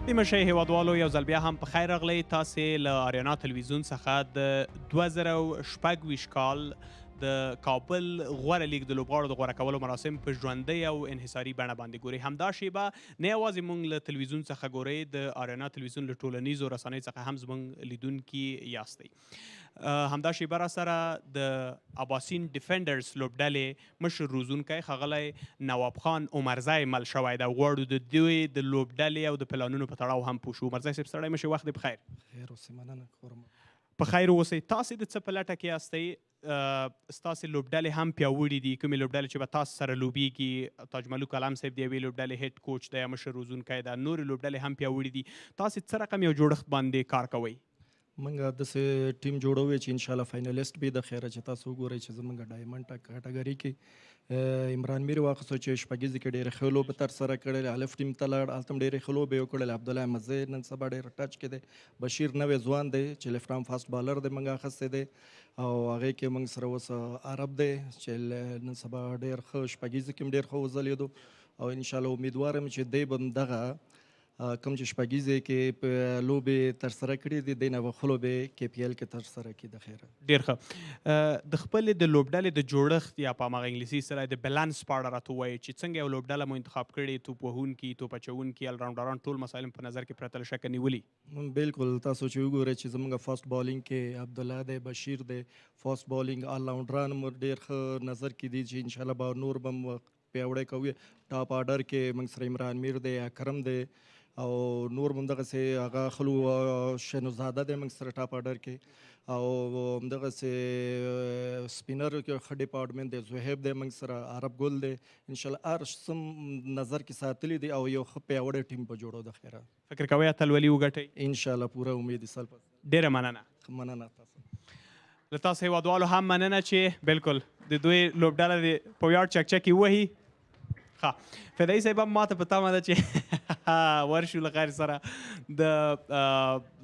نیمه شی هیوادوالو یو ځل بیا هم په خیر راغلی. تاسې له آریانا تلویزیون څخه د 2026 کال د کابل غوره لیګ د لوبغاړو د غوره کولو مراسم په ژوندۍ او انحصاري بڼه باندې ګورئ. همدا شیبه نه یوازې موږ له تلویزیون څخه ګورئ، د آریانا تلویزیون له ټولنیزو رسنیو څخه هم زموږ لیدونکي یاستئ. همدا شیبه را سره د اباسین ډیفنډرز لوبډلې مشر روزونکی ښاغلی نواب خان عمرزی مل شوی دی. غواړو د دوی د لوبډلې او د پلانونو په تړاو هم پوه شو. عمرزی صاحب ستړی مه شئ، وخت دې بخیر. په خیر اوسئ. تاسې د څه په لټه کې یاستئ؟ ستاسې لوبډلې هم پیاوړي دي، کومې لوبډلې چې به تاسو سره لوبیږي؟ تاج ملک علم صاحب د یوې لوبډلې هیډ کوچ دی، مشر روزونکی ده، نورې لوبډلې هم پیاوړي دي. تاسې څه رقم یو جوړښت باندې کار کوئ؟ موږ داسې ټیم جوړوو چې انشاءالله فاینلیسټ به د خیره چې تاسو وګورئ چې زموږ ډایمنډ کټګري کې عمران میر واخیستو چې شپږیزې کې ډېرې ښه لوبې ترسره کړلې. الف ټیم ته لاړ، هلته هم ډېرې ښه لوبې وکړلې. عبدالله احمدزی نن سبا ډېر ټچ کې دی. بشیر نوی ځوان دی چې لیفټ آرم فاسټ بالر دی، موږ اخیستی دی. او هغې کې موږ سره اوس عرب دی چې نن سبا ډېر ښه شپږیزې کې هم ډېر ښه وځلېدو. او انشاءالله امیدوار یم چې دی به هم دغه کوم چې شپږیزې کې په لوبې ترسره کړي دي، دی نه به ښه لوبې KPL کې ترسره کړي د خیره. ډېر ښه. د خپلې د لوبډلې د جوړښت یا په هماغه انګلیسي سره د بیلانس په اړه راته ووایئ چې څنګه یو لوبډله مو انتخاب کړې، توپ وهونکي، توپ اچوونکي، الراونډران، ټول مسایل په نظر کې پرته له شکه نیولي؟ بالکل. تاسو چې وګورئ چې زموږ فاسټ بالینګ کې عبدالله دی، بشیر دی، فاسټ بالینګ الراونډران هم ډېر ښه نظر کې دي چې انشاءالله به نور به هم پیاوړی کوي. ټاپ آرډر کې موږ سره عمران میر دی، اکرم دی، او نور هم همدغسې هغه خلو شنوزاده دی موږ سره ټاپ آرډر کې. او همدغسې سپینر کې ښه ډپارټمنټ دی، زهیب دی موږ سره، عرب ګل دی. انشاءالله هر قسم نظر کې ساتلی دی او یو ښه پیاوړی ټیم به جوړو د خیره. فکر کوئ اتلولي وګټئ؟ انشاءالله پوره امید یې سل پرسنټ. ډېره مننه. تاسو له تاسو هیوادوالو هم مننه چې بالکل د دوی لوبډله د په ویاړ چکچکې وهي. ښه، فدایي صاحب هم ماته په تمه ده چې ورشو له خیر سره د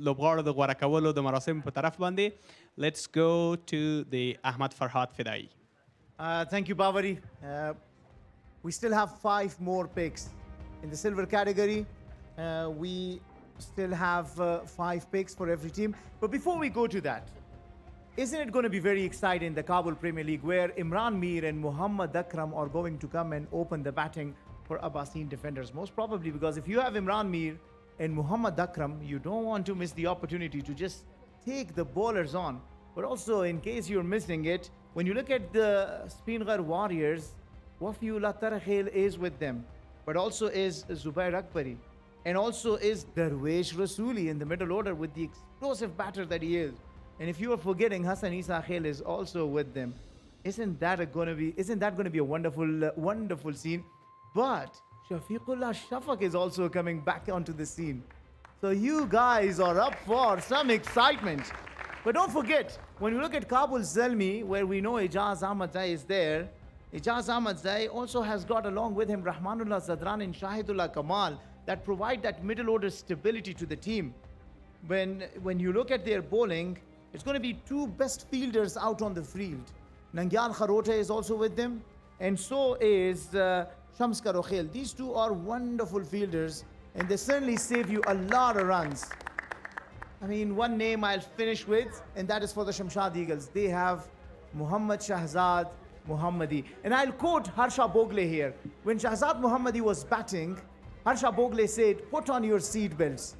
لوبغاړو د غوره کولو د مراسمو په طرف باندې. Let's go to the Ahmad Farhad Fidai. Thank you, Bavari. We still have 5 more picks in the silver category. We still have 5 picks for every team. But before we go to that, isn't it going to be very exciting, the Kabul Premier League, where Imran Mir and Muhammad Akram are going to come and open the batting for Abbasin defenders? Most probably, because if you have Imran Mir and Muhammad Akram, you don't want to miss the opportunity to just take the bowlers on. But also, in case you're missing it, when you look at the Spinghar Warriors, Wafiullah Tarakhil is with them, but also is Zubair Akbari, and also is Darwesh Rasuli in the middle order with the explosive batter that he is. And if you are forgetting, Hassan Isa Khail is also with them. Isn't that going to be a wonderful scene? But Shafiqullah Shafaq is also coming back onto the scene. So you guys are up for some excitement. But don't forget, when you look at Kabul Zalmi, where we know Ijaz Ahmadzai is there, Ijaz Ahmadzai also has got along with him Rahmanullah Zadran and Shahidullah Kamal that provide that middle order stability to the team. When you look at their bowling, it's going to be 2 best fielders out on the field. Nangyal Kharote is also with them, and so is Shams Karokhel. These 2 are wonderful fielders, and they certainly save you a lot of runs. I mean, one name I'll finish with, and that is for the Shamshad Eagles. They have Muhammad Shahzad Muhammadi. And I'll quote Harsha Bogle here. When Shahzad Muhammadi was batting, Harsha Bogle said, "Put on your seat belts."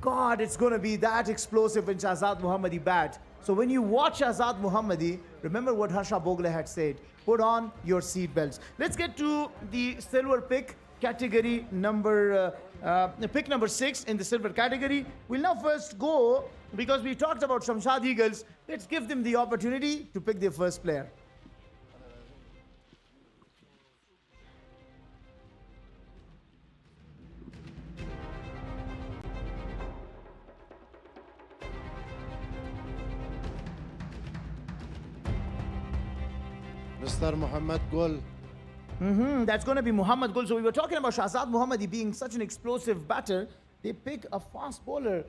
God, it's going to be that explosive when Shahzad Muhammadi bat. So when you watch Shahzad Muhammadi, remember what Harsha Bogle had said. Put on your seat belts. Let's get to the silver pick category pick number 6 in the silver category. We'll now first go, because we talked about Shamshad Eagles, let's give them the opportunity to pick their first player. Mr. Muhammad Gul. That's going to be Muhammad Gul. So we were talking about Shahzad Muhammadi being such an explosive batter. They pick a fast bowler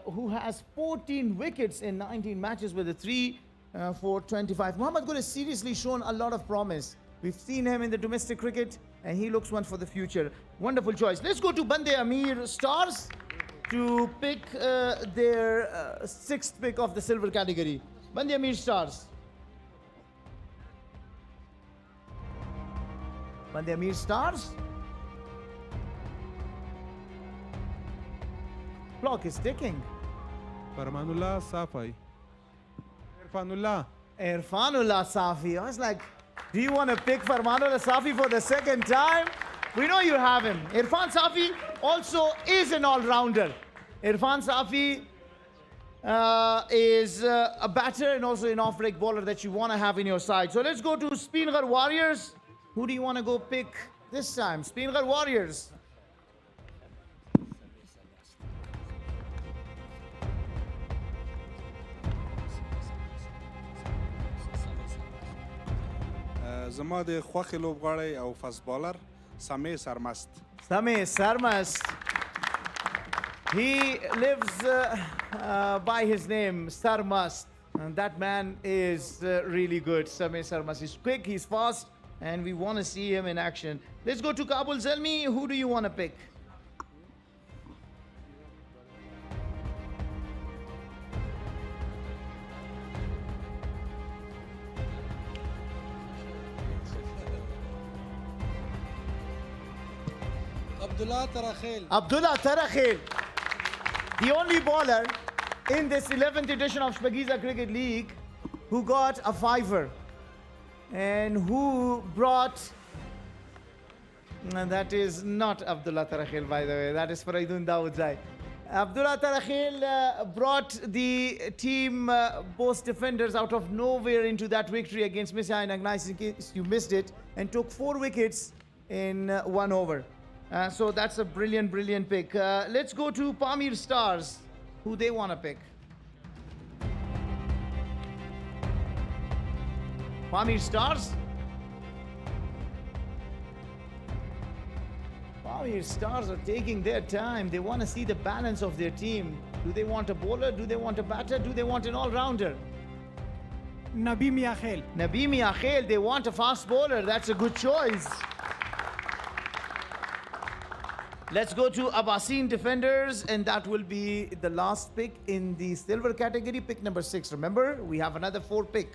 who has 14 wickets in 19 matches with a 3 for 25. Muhammad Gul has seriously shown a lot of promise. We've seen him in the domestic cricket, and he looks one for the future. Wonderful choice. Let's go to Bande Amir Stars. to pick their sixth pick of the silver category. Bande Amir Stars. Bande Amir Stars. Clock is ticking. Farmanullah Safai. Irfanullah. Irfanullah Safi. I was like, do you want to pick Farmanullah Safi for the second time? We know you have him. Irfan Safi also is an all-rounder. Irfan Safi is a batter and also an off-break bowler that you want to have in your side. So let's go to Spinghar Warriors. Who do you want to go pick this time? Spinghar Warriors. زما د خوښې لوبغاړی او فاست بالر سمې سرمست. Same Sarmast. He lives by his name, Sarmast. And that man is really good. Same Sarmast. He's quick, he's fast, and we want to see him in action. Let's go to Kabul Zelmi. Who do you want to pick? Abdullah Tarakhel. Abdullah Tarakhel, the only bowler in this 11th edition of Shpagiza Cricket League who got a fiver and who brought, and that is not Abdullah Tarakhel, by the way, that is Faraidun Dawodzai. Abdullah Tarakhel brought the team both defenders out of nowhere into that victory against Misia and Agnice, in case you missed it, and took 4 wickets in 1 over. So that's a brilliant, brilliant pick. Let's go to Pamir Stars, who they want to pick. Pamir Stars? Pamir Stars are taking their time. They want to see the balance of their team. Do they want a bowler? Do they want a batter? Do they want an all-rounder? Nabi Miakhel. Nabi Miakhel, they want a fast bowler. That's a good choice. Let's go to Abbasin Defenders, and that will be the last pick in the silver category, pick number 6. Remember, we have another 4 pick.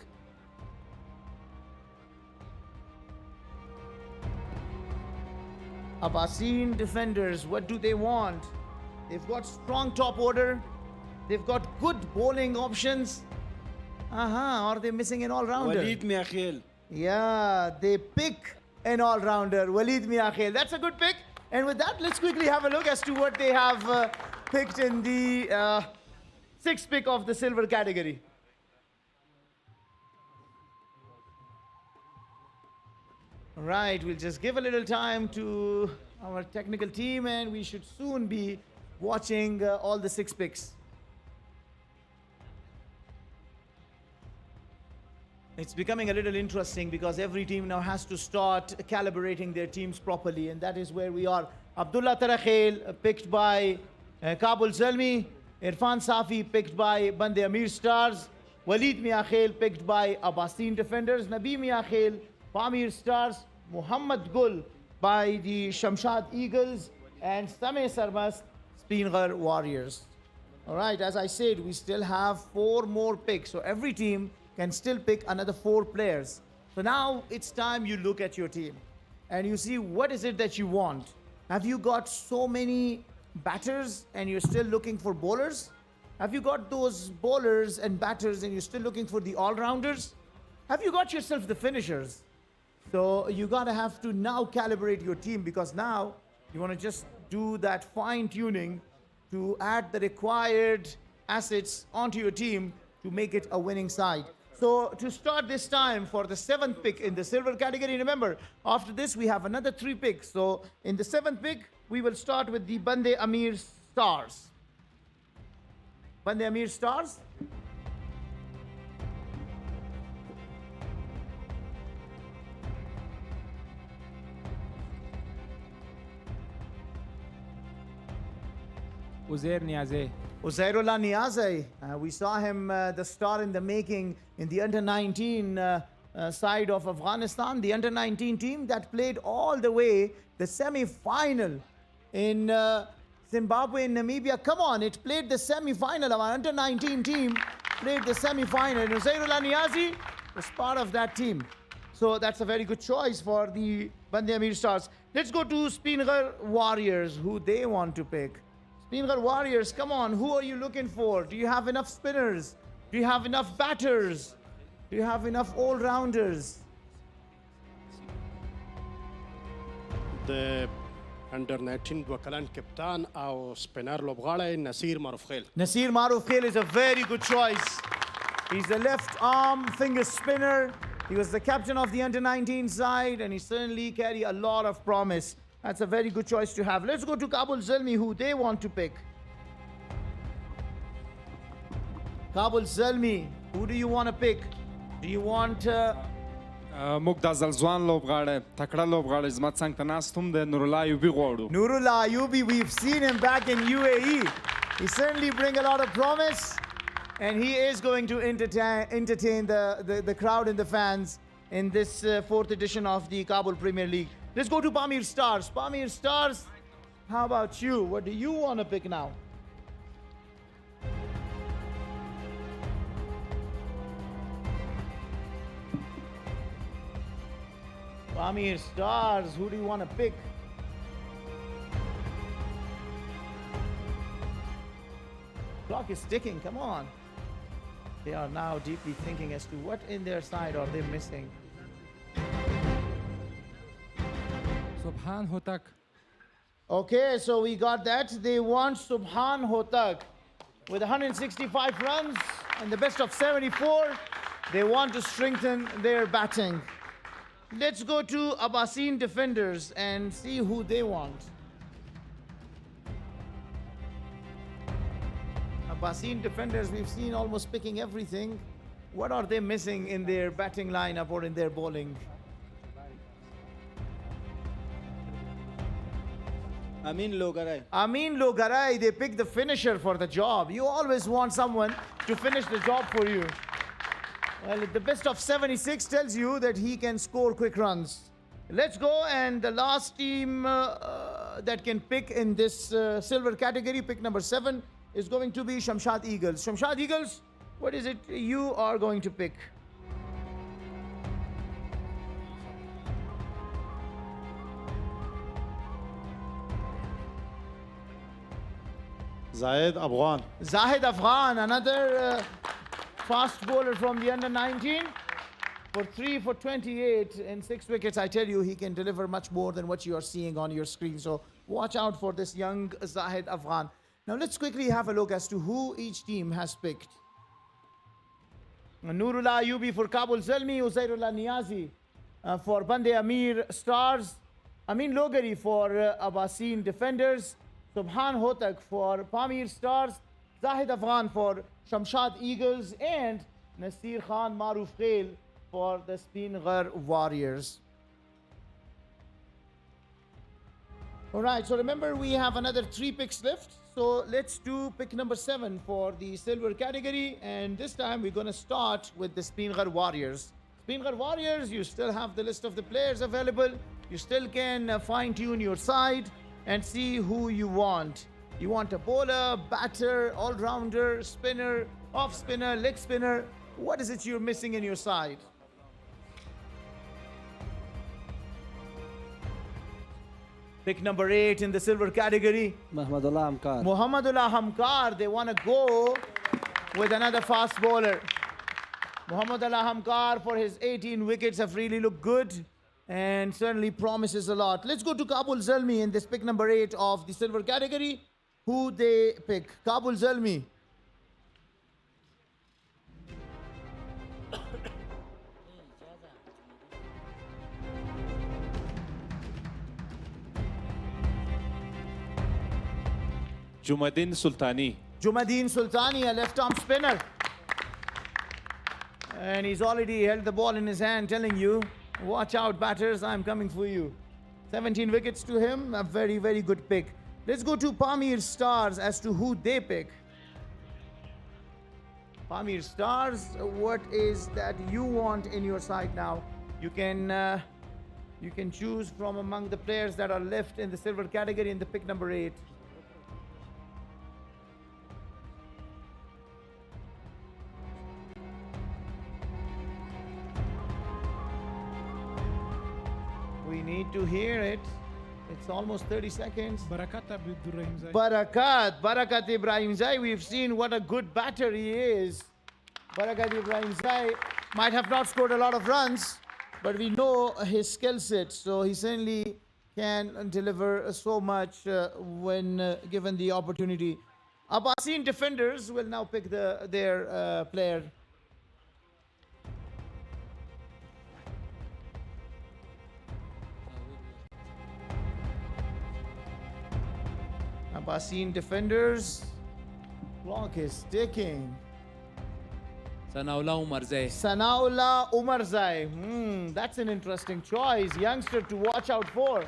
Abbasin Defenders, what do they want? They've got strong top order. They've got good bowling options. Are they missing an all-rounder? Walid Miakhel. Yeah, they pick an all-rounder, Walid Miakhel. That's a good pick. And with that, let's quickly have a look as to what they have picked in the 6th pick of the silver category. Right, we'll just give a little time to our technical team, and we should soon be watching all the 6 picks. It's becoming a little interesting because every team now has to start calibrating their teams properly, and that is where we are. Abdullah Tarakhel picked by Kabul Zelmi, Irfan Safi picked by Bande Amir Stars, Walid Miakhel picked by Abbasin Defenders, Nabi Miakhel, Pamir Stars, Muhammad Gul by the Shamshad Eagles, and Same Sarmas, Spinghar Warriors. All right, as I said, we still have 4 more picks, so every team can still pick another 4 players. So now it's time you look at your team and you see what is it that you want. Have you got so many batters and you're still looking for bowlers? Have you got those bowlers and batters and you're still looking for the all-rounders? Have you got yourself the finishers? So you gotta have to now calibrate your team, because now you wanna just do that fine-tuning to add the required assets onto your team to make it a winning side. So to start this time for the 7th pick in the silver category, remember, after this we have another 3 picks. So in the 7th pick, we will start with the Bande Amir Stars. Bande Amir Stars. Uzair Niaze. Uzairullah Niaze, we saw him the star in the making in the under-19 side of Afghanistan, the under-19 team that played all the way the semi-final in Zimbabwe and Namibia. Come on, it played the semi-final. Our under-19 team played the semi-final. Nusairullah Niazi was part of that team. So that's a very good choice for the Bande Amir Stars. Let's go to Spingar Warriors, who they want to pick. Spingar Warriors, come on, who are you looking for? Do you have enough spinners? Do you have enough batters? Do you have enough all-rounders? The under-19 وکلن کپتان او سپینر لوبغاړی نصیر معروف خیل. Nasir Maruf Khail is a very good choice. He's the left arm finger spinner. He was the captain of the under-19 side and he certainly carry a lot of promise. That's a very good choice to have. Let's go to Kabul Zalmi, who they want to pick. Kabul Zalmi, who do you want to pick? Do you want... موږ د زلزوان لوبغاړی تکړه لوبغاړی زما څنګ ته ناست هم د نورالله ایوبي غواړو. Nurullah Ayubi, we've seen him back in UAE. He certainly brings a lot of promise and he is going to entertain the crowd and the fans in this fourth edition of the Kabul Premier League. Let's go to Pamir Stars. Pamir Stars, how about you? What do you want to pick now? Pamir Stars, who do you want to pick? Clock is ticking, come on. They are now deeply thinking as to what in their side are they missing. Subhan Hotak. Okay, so we got that. They want Subhan Hotak with 165 runs and the best of 74. They want to strengthen their batting. Let's go to Abbasin defenders and see who they want. Abbasin defenders, we've seen almost picking everything. What are they missing in their batting lineup or in their bowling? Amin Logaray. Amin Logaray, they picked the finisher for the job. You always want someone to finish the job for you. Well, the best of 76 tells you that he can score quick runs. Let's go, and the last team that can pick in this silver category, pick number 7, is going to be Shamshad Eagles. Shamshad Eagles, what is it you are going to pick? Zahid Afghan. Zahid Afghan, another fast bowler from the under-19. For 3 for 28 and 6 wickets, I tell you, he can deliver much more than what you are seeing on your screen. So watch out for this young Zahid Afghan. Now let's quickly have a look as to who each team has picked. Nurullah Ayubi for Kabul Zalmi, Uzairullah Niazi for Bande Amir Stars, Amin Logari for Abbasin Defenders, Subhan Hotak for Pamir Stars, Zahid Afghan for Shamshad Eagles, and Nasir Khan Maruf Khail for the Spingar Warriors. All right, so remember we have another 3 picks left. So let's do pick number 7 for the silver category. And this time we're going to start with the Spingar Warriors. Spingar Warriors, you still have the list of the players available. You still can fine-tune your side and see who you want. You want a bowler, batter, all-rounder, spinner, off-spinner, leg spinner. What is it you're missing in your side? Pick number 8 in the silver category. Muhammadullah Hamkar. Muhammadullah Hamkar. They want to go with another fast bowler. Muhammadullah Hamkar for his 18 wickets have really looked good and certainly promises a lot. Let's go to Kabul Zalmi in this pick number 8 of the silver category. Who they pick? Kabul Zalmi. Jumadin Sultani. Jumadin Sultani, a left-arm spinner. And he's already held the ball in his hand, telling you, watch out, batters, I'm coming for you. 17 wickets to him, a very, very good pick. Let's go to Pamir Stars as to who they pick. Pamir Stars, what is that you want in your side now? You can choose from among the players that are left in the silver category in the pick number 8. We need to hear it. It's almost 30 seconds. Barakat Abdurrahim Zai. Barakat Ibrahim Zai. We've seen what a good batter he is. Barakat Ibrahim Zai might have not scored a lot of runs, but we know his skill set. So he certainly can deliver so much when given the opportunity. Abbasin defenders will now pick their player. Abbasin defenders. Clock is ticking. Sanaullah Umarzai. Sanaullah Umarzai. That's an interesting choice. Youngster to watch out for.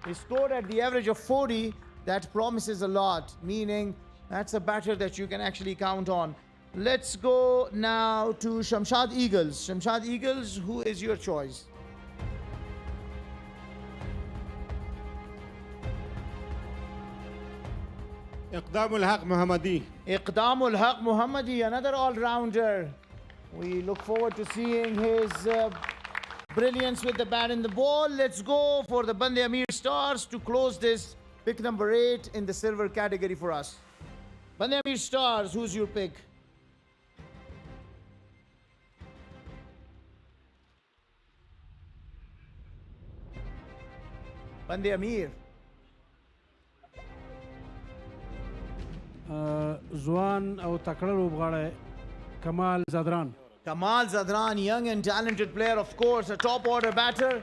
He scored at the average of 40. That promises a lot, meaning that's a batter that you can actually count on. Let's go now to Shamshad Eagles. Shamshad Eagles, who is your choice? Iqdamul Haq Muhammadi. Iqdamul Haq Muhammadi, another all-rounder. We look forward to seeing his brilliance with the bat and the ball. Let's go for the Bande Amir Stars to close this pick number 8 in the silver category for us. Bande Amir Stars, who's your pick? Bande Amir. Zuan او تکړه لوبغاړی Kamal Zadran. Kamal Zadran, young and talented player, of course, a top order batter.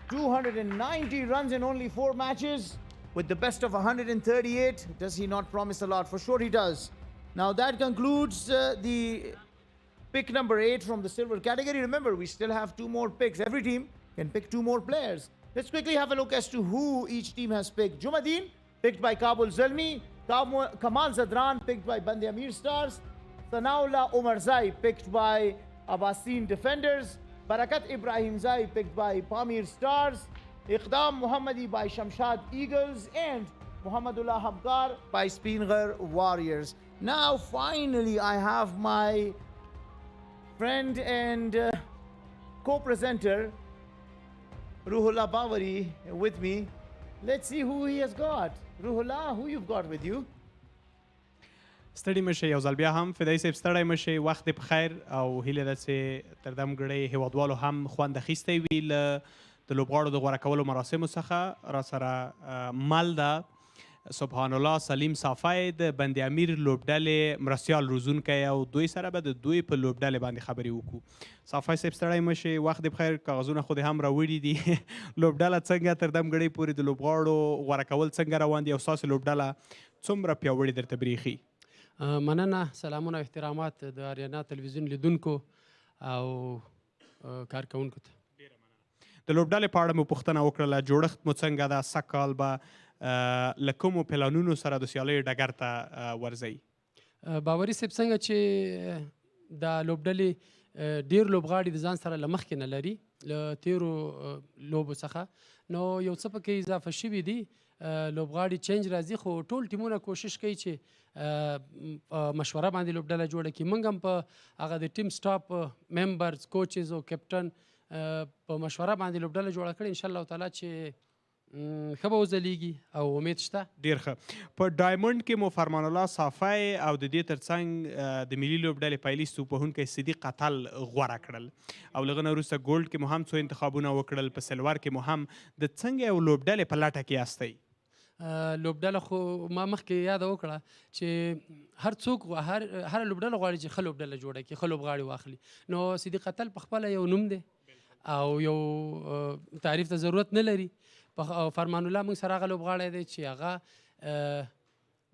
290 runs in only 4 matches with the best of 138. Does he not promise a lot? For sure he does. Now that concludes the pick number 8 from the silver category. Remember, we still have 2 more picks. Every team can pick 2 more players. Let's quickly have a look as to who each team has picked. Jumadeen, picked by Kabul Zalmi. Kamal Zadran, picked by Bande Amir Stars. Sanaullah Umarzai, picked by Abbasin Defenders. Barakat Ibrahim Zai, picked by Pamir Stars. Iqdam Muhammadi by Shamshad Eagles. And Muhammadullah Hamkar by Spinghar Warriors. Now, finally, I have my friend and co-presenter, Ruhullah Bawari, with me. Let's see who he has got. Ruhullah, who you've got with you? ستړي مشه یو ځل بیا هم فدایي صاحب ستړی مشه وخت دې په خیر او هیله ده چې تر دمګړی هیوادوالو هم خوند اخیستی وي له د لوبغاړو د غوره کولو مراسمو څخه راسره مل ده سبحان الله سلیم صافی د بند امیر لوبډلې مرستیال روزونکی او دوی سره به د دوی په لوبډلې باندې خبرې وکړو صافی صاحب ستړی مشه وخت دې په خیر کاغذونه خو دې هم راوړي دي لوبډله څنګه تر دمګړی پورې د لوبغاړو غوره کول څنګه روان دي او ستاسو لوبډله څومره پیاوړې درته بریښي مننه سلامونه او احترامات د آریانا تلویزیون لیدونکو او کارکونکو ته د لوبډلې په اړه مو پوښتنه وکړله جوړښت مو څنګه ده سږ کال به له کومو پلانونو سره د سیالیو ډګر ته ورځئ باوري صاحب څنګه چې دا لوبډلې ډېر لوبغاړي د ځان سره له مخکې نه لري له تیرو لوبو څخه نو یو څه پکې اضافه شوي دي لوبغاړي چینج راځي خو ټول ټیمونه کوشش کوي چې مشوره باندې لوبډله جوړه کړي موږ هم په هغه د ټیم سټاپ ممبرز کوچز او کپټن په مشوره باندې لوبډله جوړه کړې انشاءالله تعالی چې ښه به وځلیږي او امید شته ډېر ښه په ډایمنډ کې مو فرمان الله صافی او د دې ترڅنګ د ملي لوبډلې پایلیست توپوهونکی صدیق اتل غوره کړل او له هغه نه وروسته ګولډ کې مو هم څو انتخابونه وکړل په سلور کې مو هم د څنګه یو لوبډلې په لټه کې یاستئ لوبډله خو ما مخکې یاده وکړه چې هر څوک هر لوبډله غواړي چې ښه لوبډله جوړه کړي ښه لوبغاړي واخلي نو صدیق اتل پخپله یو نوم دی او یو تعریف ته ضرورت نه لري فرمان الله موږ سره هغه لوبغاړی دی چې هغه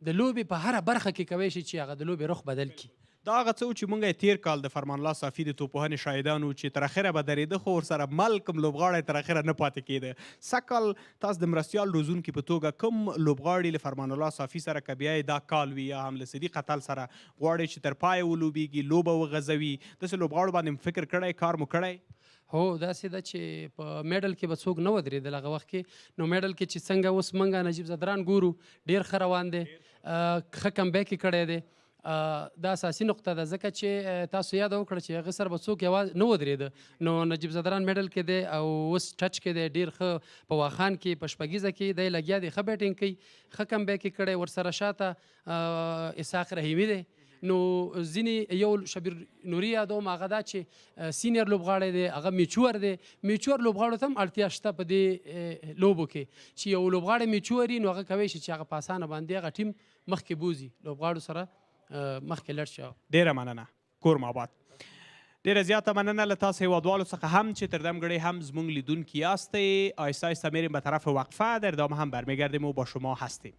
د لوبې په هره برخه کې کوی شي چې هغه د لوبې رخ بدل کړي دا هغه څه و چې موږ یې تیر کال د فرمان الله صافي د توپوهنې شاهدان وو چې تر اخره به درېده خو ورسره مل کوم لوبغاړی تر اخره نه پاتې کېده سږ کال تاسو د مرستیال روزونکي په توګه کوم لوبغاړي له فرمان الله صافي سره که بیا دا کال وي یا هم له صدیق اتل سره غواړئ چې تر پایه ولوبېږي لوبه وغځوي داسې لوبغاړو باندې فکر کړی کار مو کړی هو داسې ده چې په میډل کې به څوک نه ودرېدل هغه وخت کې نو میډل کې چې څنګه اوس موږ نجیب زدران ګورو ډېر ښه روان دی ښه کمبیک یې کړی دی دا اساسي نقطه ده ځکه چې تاسو یاد وکړه چې هغه سره به څوک یوازې نه ودرېده نو نجیب زدران میډل کې دی او اوس ټچ کې دی ډېر ښه په واخان کې په شپږیزه کې دی لګیا دی ښه بیټینګ کوي ښه کم بیک یې کړی ورسره شاته اسحاق رحیمي دی نو ځینې یو شبیر نوري یادوم هغه دا چې سینیر لوبغاړی دی هغه میچور دی میچور لوبغاړو ته هم اړتیا شته په دې لوبو کې چې یو لوبغاړی میچور وي نو هغه کولی شي چې هغه په اسانه باندې هغه ټیم مخکې بوځي لوبغاړو سره مخکې لړ شي. ډیره مننه کور ماباد. ډیره زیاته مننه له تاسو هیوادوالو څخه هم چې تر دم گړی هم زموږ لیدونکي یاستید. آهسته آهسته میریم به طرف وقفه، در ادامه هم برمیگردیم و با شما هستیم.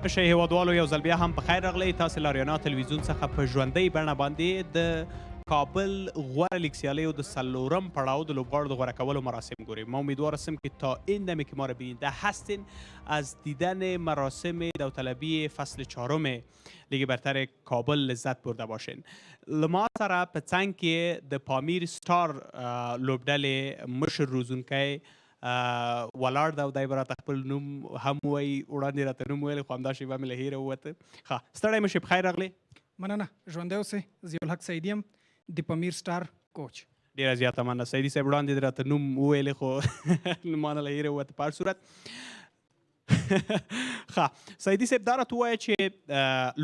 ښه هیوادوالو یو ځل بیا هم په خیر راغلی. تاسې له اریانا تلویزیون څخه په ژوندۍ بڼه باندې د کابل غوره لیگ سیالیو د 4م پړاو د لوبغاړو د غوره کولو مراسم گوییم. ما امیدوار هستم که تا این دمی که ما را بیننده هستین از دیدن مراسم داوطلبی فصل 4 لیگ برتر کابل لذت برده باشین. لما سره په څنګ کې د پامیر ستار لوبډلې مشر روزونکی ولاړ ده او دی به راته خپل نوم هم وایي. وړاندې راته نوم ویلی خو همدا شیبه مې له هیره ووته. ښه ستړی مه شئ، په خیر راغلی. مننه. ژوندی اوسئ. ضیاءالحق سعیدي یم، د پامیر ستار کوچ. ډېره زیاته مننه سعیدي صاحب. وړاندې راته نوم وویلی خو مانه له هیره ووته. په هر صورت ښه سعیدي صاحب دا راته ووایه چې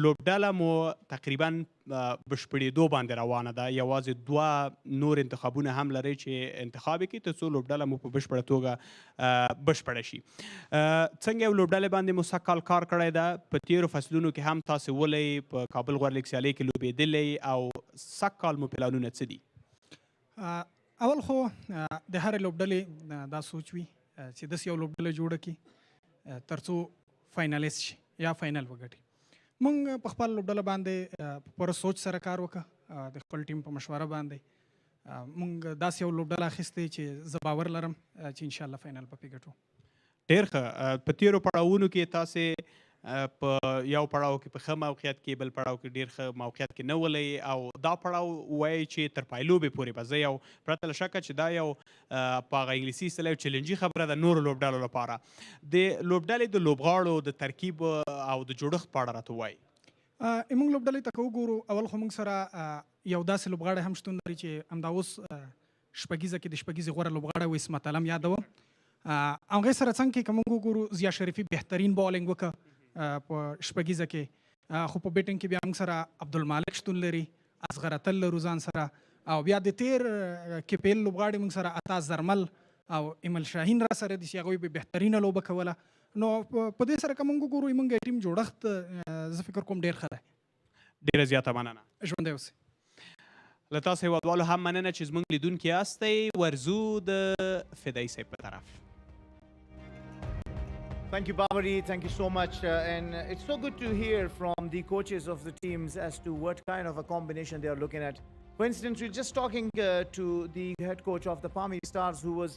لوبډله مو تقریبا بشپړېدو باندې روانه ده. یوازې 2 نور انتخابونه هم لرئ چې انتخاب یې کړي تر څو لوبډله مو په بشپړه توګه بشپړه شي. څنګه یو لوبډلې باندې مو سږ کال کار کړی ده؟ په تېرو فصلونو کې هم تاسې ولئ په کابل غوره لیګ سیالۍ کې لوبېدلی او سږ کال مو پلانونه څه دي؟ اول خو د هرې لوبډلې دا سوچ وي چې داسې یو لوبډله جوړه کړي تر څو فاینالیست شي یا فاینل وګټي. موږ په خپل لوبډله باندې په پوره سوچ سره کار وکړه، د خپل ټیم په مشوره باندې موږ داسې یو لوبډله اخیستې چې زه باور لرم چې انشاءالله فاینل به پرې ګټو. ډېر ښه. په تېرو پړاوونو کې تاسې په یو پړاو کې په ښه موقعیت کې، بل پړاو کې ډېر ښه موقعیت کې نه ولئ او دا پړاو وایي چې تر پایلوبې پورې به زه یو پرته له شکه چې دا یو په هغه انګلیسي اصطلاح یو چیلنجي خبره ده نورو لوبډلو لپاره. د لوبډلې د لوبغاړو د ترکیب او د جوړښت په اړه راته ووایي. موږ لوبډلې ته که وګورو، اول خو موږ سره یو داسې لوبغاړی هم شتون لري چې همدا اوس شپږیزه کې د شپږیزې غوره لوبغاړی و عصمت علم یادوم. هغې سره څنګ کې که موږ وګورو ضیا شریفي بهترین بالینګ وکړه په شپږیزه کې، خو په بیټینګ کې بیا موږ سره عبدالمالک شتون لري، اصغر اتل لرو ځان سره، او بیا د تیر KPL لوبغاړي موږ سره عطا زرمل او ایمل شاهین را سره دي چې هغوی به بهترینه لوبه کوله. نو په دې سره که موږ وګورو موږ ټیم جوړښت زه فکر کوم ډېر ښه دی. ډېره زیاته مننه. ژوندی اوسئ. له تاسو هیوادوالو هم مننه چې زموږ لیدونکي یاستئ. ورزو د فدایي صاحب په طرف. Thank you, Babari. Thank you so much. And it's so good to hear from the coaches of the teams as to what kind of a combination they are looking at. For instance, we're just talking to the head coach of the Pamir Stars, who was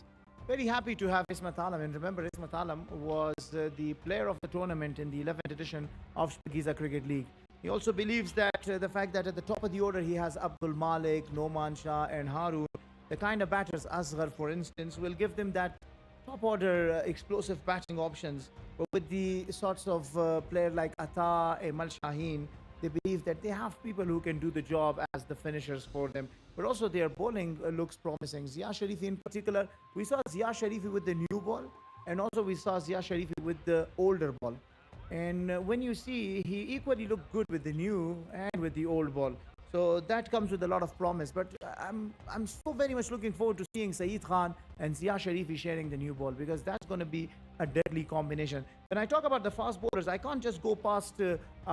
very happy to have Ismat Alam. And remember, Ismat Alam was the player of the tournament in the 11th edition of Giza Cricket League. He also believes that the fact that at the top of the order he has Abdul Malik, Noman Shah and Harun, the kind of batters, Asghar for instance, will give them that top order explosive batting options. But with the sorts of player like Ata, Emal Shaheen, they believe that they have people who can do the job as the finishers for them. But also their bowling looks promising. Zia Sharifi in particular, we saw Zia Sharifi with the new ball, and also we saw Zia Sharifi with the older ball. And when you see, he equally looked good with the new and with the old ball. So that comes with a lot of promise. But I'm so very much looking forward to seeing Saeed Khan and Zia Sharifi sharing the new ball, because that's going to be a deadly combination. When I talk about the fast bowlers, I can't just go past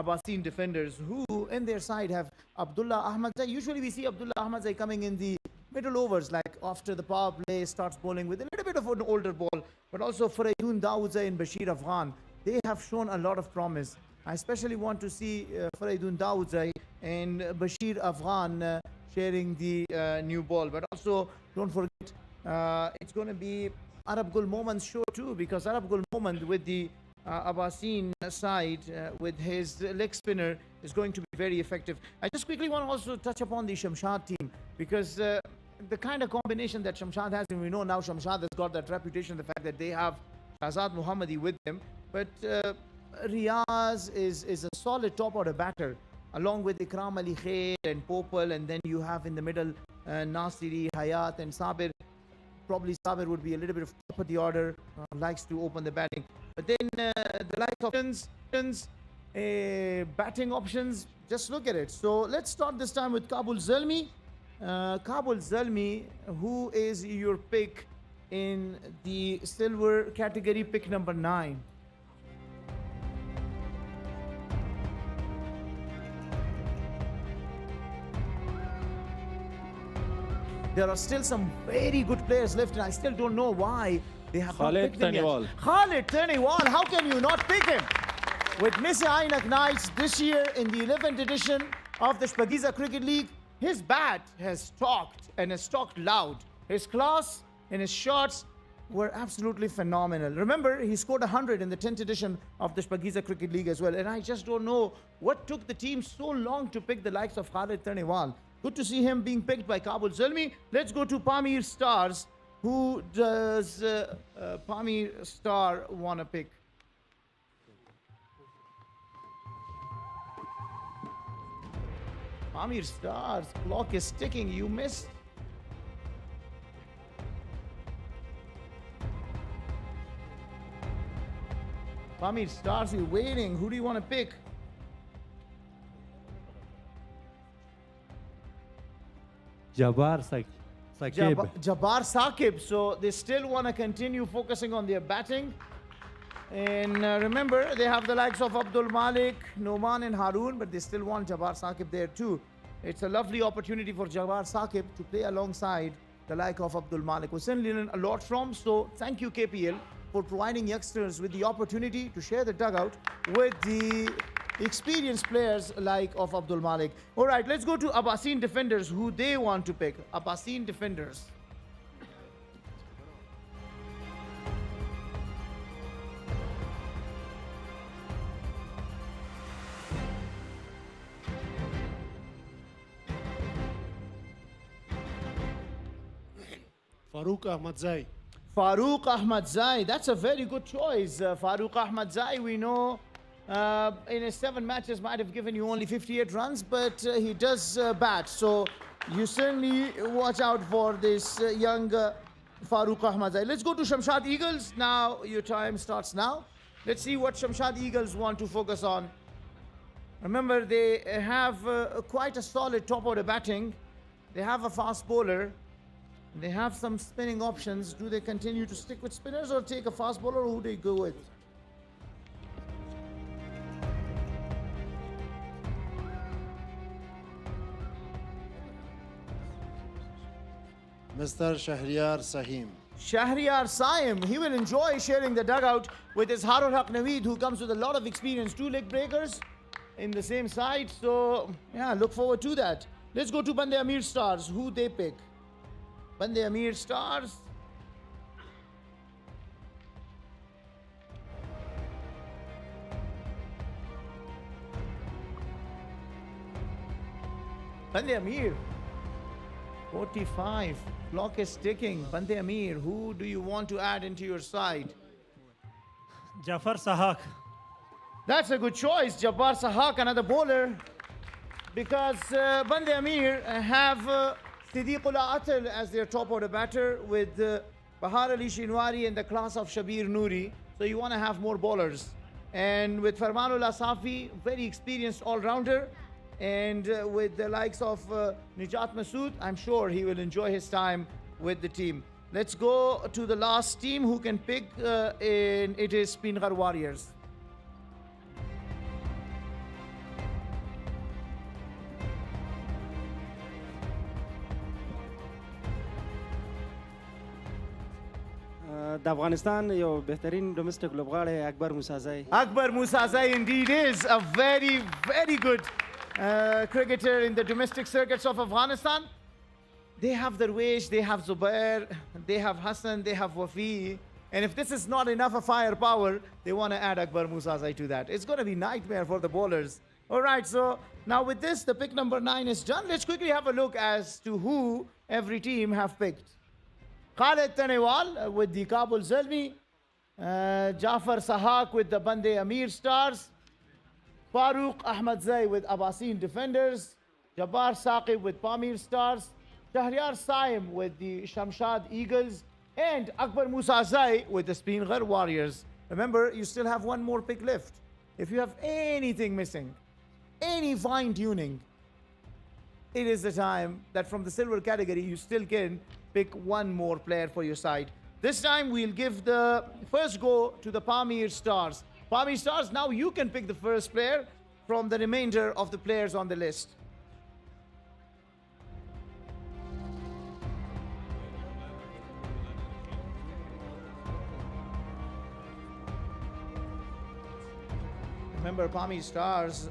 Abbasin defenders who in their side have Abdullah Ahmadzai. Usually we see Abdullah Ahmadzai coming in the middle overs, like after the power play, starts bowling with a little bit of an older ball. But also Faraidoon Dawoodzai and Bashir Afghan, they have shown a lot of promise. I especially want to see Faraidoon Dawoodzai and Bashir Afghan sharing the new ball. But also, don't forget, it's going to be Arab Gul Momin's show too, because Arab Gul Momin with the Abbasin side with his leg spinner is going to be very effective. I just quickly want to also touch upon the Shamshad team, because the kind of combination that Shamshad has, and we know now Shamshad has got that reputation, the fact that they have Shahzad Mohammadi with them, but Riaz is a solid top order batter, along with Ikram Ali Khair and Popal, and then you have in the middle Nasiri, Hayat and Sabir. Probably Sabir would be a little bit of top of the order, likes to open the batting. But then the likes of batting options, just look at it. So let's start this time with Kabul Zalmi. Kabul Zalmi, who is your pick in the silver category, pick number 9. There are still some very good players left, and I still don't know why they have not picked him yet. Khalid Taniwal, how can you not pick him? with Missy Ainak Knights this year in the 11th edition of the Shpagiza Cricket League. His bat has talked and has talked loud. His class and his shots were absolutely phenomenal. Remember, he scored 100 in the 10th edition of the Shpagiza Cricket League as well. And I just don't know what took the team so long to pick the likes of Khalid Tanewal. Good to see him being picked by Kabul Zulmi. Let's go to Pamir Stars. Who does Pamir Star want to pick? Pamir Stars, clock is ticking. You missed. Pamir Stars, you're waiting. Who do you want to pick? Jabbar Saqib. Jabbar Saqib. So they still want to continue focusing on their batting. And remember, they have the likes of Abdul Malik, Noman and Haroon, but they still want Jabbar Saqib there too. It's a lovely opportunity for Jabbar Saqib to play alongside the like of Abdul Malik. We certainly learn a lot from. So thank you, KPL, for providing youngsters with the opportunity to share the dugout with the experienced players like of Abdul Malik. All right, let's go to Abbasin defenders, who they want to pick. Abbasin defenders. Farooq Ahmadzai. Farooq Ahmadzai, that's a very good choice. Farooq Ahmadzai, we know in his 7 matches might have given you only 58 runs, but he does bat. So you certainly watch out for this young Farooq Ahmadzai. Let's go to Shamshad Eagles. Now your time starts now. Let's see what Shamshad Eagles want to focus on. Remember, they have quite a solid top order batting. They have a fast bowler. They have some spinning options. Do they continue to stick with spinners or take a fast bowler, or who do they go with? Mr. Shahryar Sahim. Shahryar Saim, he will enjoy sharing the dugout with his Harul Haq Naveed, who comes with a lot of experience. 2 leg breakers in the same side. So, yeah, look forward to that. Let's go to Bande Amir Stars. Who they pick? Bande Amir Stars. Bande Amir. 45. Clock is ticking. Bande Amir, who do you want to add into your side? Jafar Sahak. That's a good choice. Jabbar Sahak, another bowler. Because Bande Amir have Siddiqullah Atal as their top order batter, with Bahar Ali Shinwari in the class of Shabir Noori. So you want to have more bowlers. And with Farmanullah Safi, very experienced all-rounder. And with the likes of Nijat Masood, I'm sure he will enjoy his time with the team. Let's go to the last team who can pick, and it is Spinghar Warriors. د افغانستان یو بهترین ډومسټک لوبغاړی اکبر موسازی. Akbar Musazai indeed is a very, very good cricketer in the domestic circuits of Afghanistan. They have Darwish, they have Zubair, they have Hassan, they have Wafi. And if this is not enough of firepower, they want to add Akbar Musazai to that. It's going to be nightmare for the bowlers. All right, so now with this, the pick number 9 is done. Let's quickly have a look as to who every team have picked. Khalid Tanewal with the Kabul Zulmi, Jafar Sahak with the Bande Amir Stars, Farooq Ahmadzai with Abbasin Defenders, Jabbar Saqib with Pamir Stars, Shahryar Saim with the Shamshad Eagles, and Akbar Musazai with the Spinghar Warriors. Remember, you still have one more pick left. If you have anything missing, any fine tuning, it is the time that from the silver category you still can pick one more player for your side. This time we'll give the first go to the Pamir Stars. Pamir Stars, now you can pick the first player from the remainder of the players on the list. Remember, Palmy Stars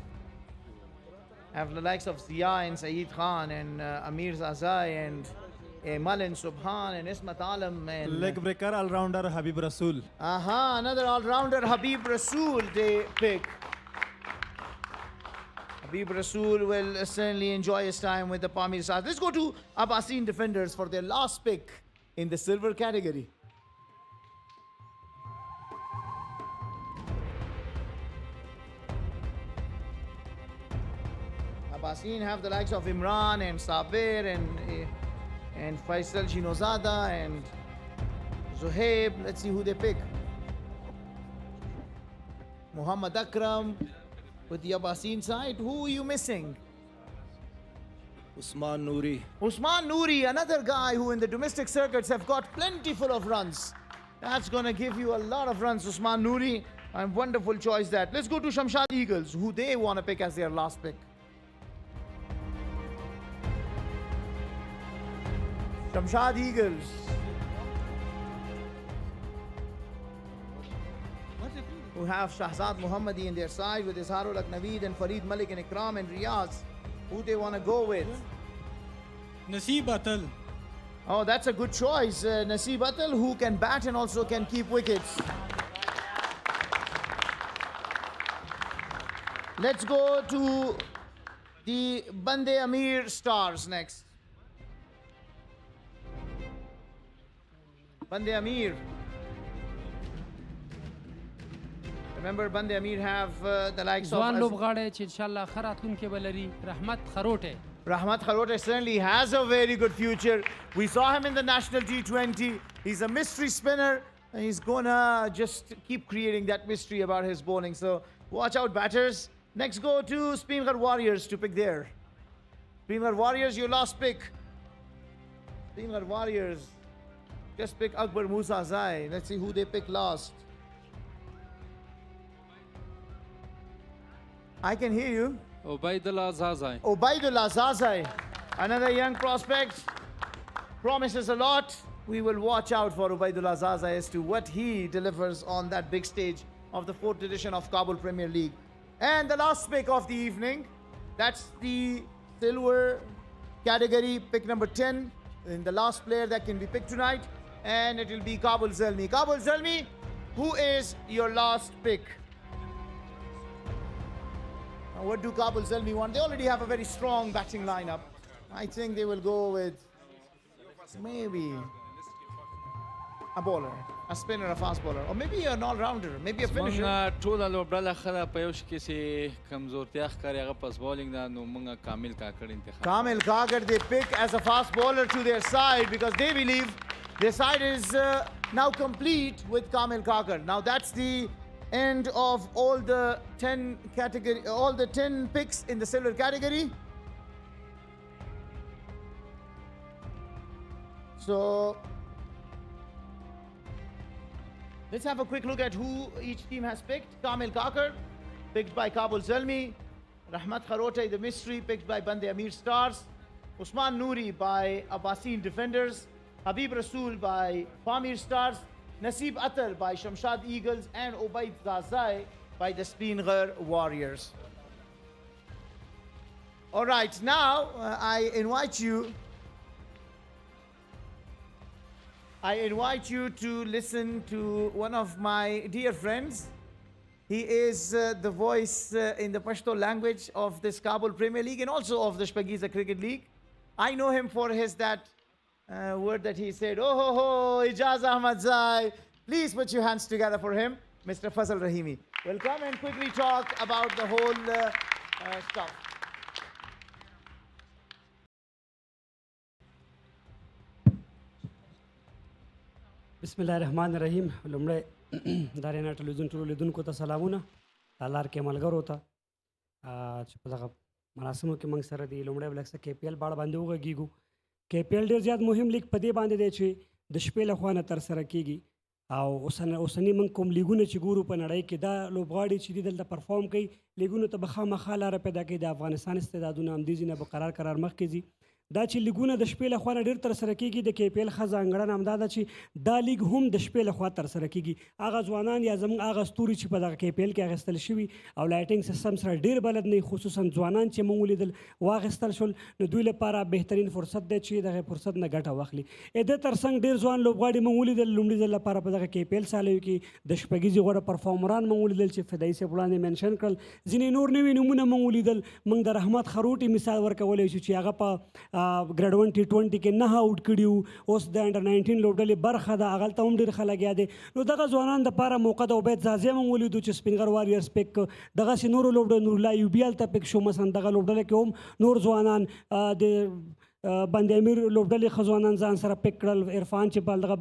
have the likes of Zia and Saeed Khan and Amir Zazai and Malin Subhan and Ismat Alam and leg breaker all-rounder Habib Rasool. Another all-rounder Habib Rasool they pick. Habib Rasool will certainly enjoy his time with the Palmy Stars. Let's go to Abbasin defenders for their last pick in the silver category. Abbasin have the likes of Imran and Sabir and Faisal Shinozada and Zuhaib. Let's see who they pick. Muhammad Akram with the Abbasin side. Who are you missing? Usman Noori. Usman Noori, another guy who in the domestic circuits have got plentiful of runs. That's going to give you a lot of runs, Usman Noori. A wonderful choice that. Let's go to Shamshad Eagles, who they want to pick as their last pick. Shamshad Eagles. Who have Shahzad Muhammadi in their side with Izharul Naveed and Fareed Malik and Ikram and Riyaz. Who they want to go with? Naseeb Atal. Oh, that's a good choice. Naseeb Atal, who can bat and also can keep wickets. Let's go to the Bande Amir Stars next. Bande Amir. Remember, Bande Amir have the likes of... ځوان لوبغاړی چې انشاءالله ښه راتلونکی به لري رحمت خروټی. Rahmat Kharote certainly has a very good future. We saw him in the national T20. He's a mystery spinner and he's gonna just keep creating that mystery about his bowling. So watch out, batters. Next go to Spinghar Warriors to pick there. Spinghar Warriors, your last pick. Spinghar Warriors just pick Akbar Musa Zai. Let's see who they pick last. I can hear you. Ubaidullah Zazai. Ubaidullah Zazai, another young prospect, promises a lot. We will watch out for Ubaidullah Zazai as to what he delivers on that big stage of the 4th edition of Kabul Premier League. And the last pick of the evening, that's the silver category, pick number 10, in the last player that can be picked tonight, and it will be Kabul Zalmi. Kabul Zalmi, who is your last pick? What do Kabul Zalmi want? They already have a very strong batting lineup. I think they will go with maybe a bowler, a spinner, a fast bowler, or maybe an all-rounder, maybe a finisher. ټوله لوبډله ښه ده په یو شي کې چې کمزورتیا ښکاري هغه پس بولینګ ده نو موږ کامل کاکړ انتخاب Kamil Kakar they pick as a fast bowler to their side because they believe their side is now complete with Kamil Kakar. Now that's the end of all the 10 picks in the silver category. So let's have a quick look at who each team has picked. Kamil Kakar, picked by Kabul Zalmi. Rahmat Kharote, the mystery, picked by Bande Amir Stars. Usman Noori by Abbasin Defenders. Habib Rasool by Pamir Stars. Naseeb Atal by Shamshad Eagles. And Ubaid Zazai by the Spinghar Warriors. All right, now I invite you to listen to one of my dear friends. He is the voice in the Pashto language of this Kabul Premier League and also of the Shpagiza Cricket League. I know him for his word that he said, oh ho ho, Ijaz Ahmad Zai. Please put your hands together for him, Mr. Fazal Rahimi. We'll come and quickly talk about the whole stuff. بسم الله الرحمن الرحیم لومړی د ارینا ټلویزیون ټولو لیدونکو ته سلامونه د لار کې ملګرو ته چې په دغه مراسمو کې موږ سره دی لومړی بلکسه KPL باړه باندې وغږیږو KPL ډېر زیات مهم لیګ په دې باندې دی چې د شپې لخوا نه ترسره کیږي او اوسني موږ کوم لیګونه چې ګورو په نړۍ کې دا لوبغاړي چې دي دلته پرفارم کوي لیګونو ته به خامخا لاره پیدا کوي د افغانستان استعدادونه همدې ځای نه به قرار مخکې ځي دا چې لیګونه د شپې لخوا نه ډېر ترسره کېږي د KPL ښه ځانګړنه همدا ده چې دا لیګ هم د شپې لخوا ترسره کېږي هغه ځوانان یا زموږ هغه ستوري چې په دغه KPL کې اخیستل شوي او لایټینګ سیستم سره ډېر بلد نه خصوصا ځوانان چې موږ ولیدل واخیستل شول نو دوی لپاره بهترین فرصت دی چې دغه فرصت نه ګټه واخلي د ترڅنګ ډېر ځوان لوبغاړي موږ ولیدل لومړي ځل لپاره په دغه KPL سالیو کې د شپږیزې غوره پرفارمران موږ ولیدل چې فدایي صاحب وړاندې منشن کړل ځینې نور نوي نومونه موږ ولیدل موږ د رحمت خروټي مثال ورکولی شو چې هغه په ګریډ 1 T20 کې 9 آوټ کړي وو اوس د انډر 19 لوبډلې برخه ده هغلته هم ډېر ښه لګیا دی نو دغه ځوانان دپاره موقع ده عبید زازی موږ ولیدو چې سپینغر واریرز پک دغسې نورو لوبډلو نورالله ایوبي هلته پک شو مثلا دغه لوبډله کې هم نور ځوانان د بند امیر لوبډلې ښه ځوانان ځان سره پک کړل عرفان چې په دغه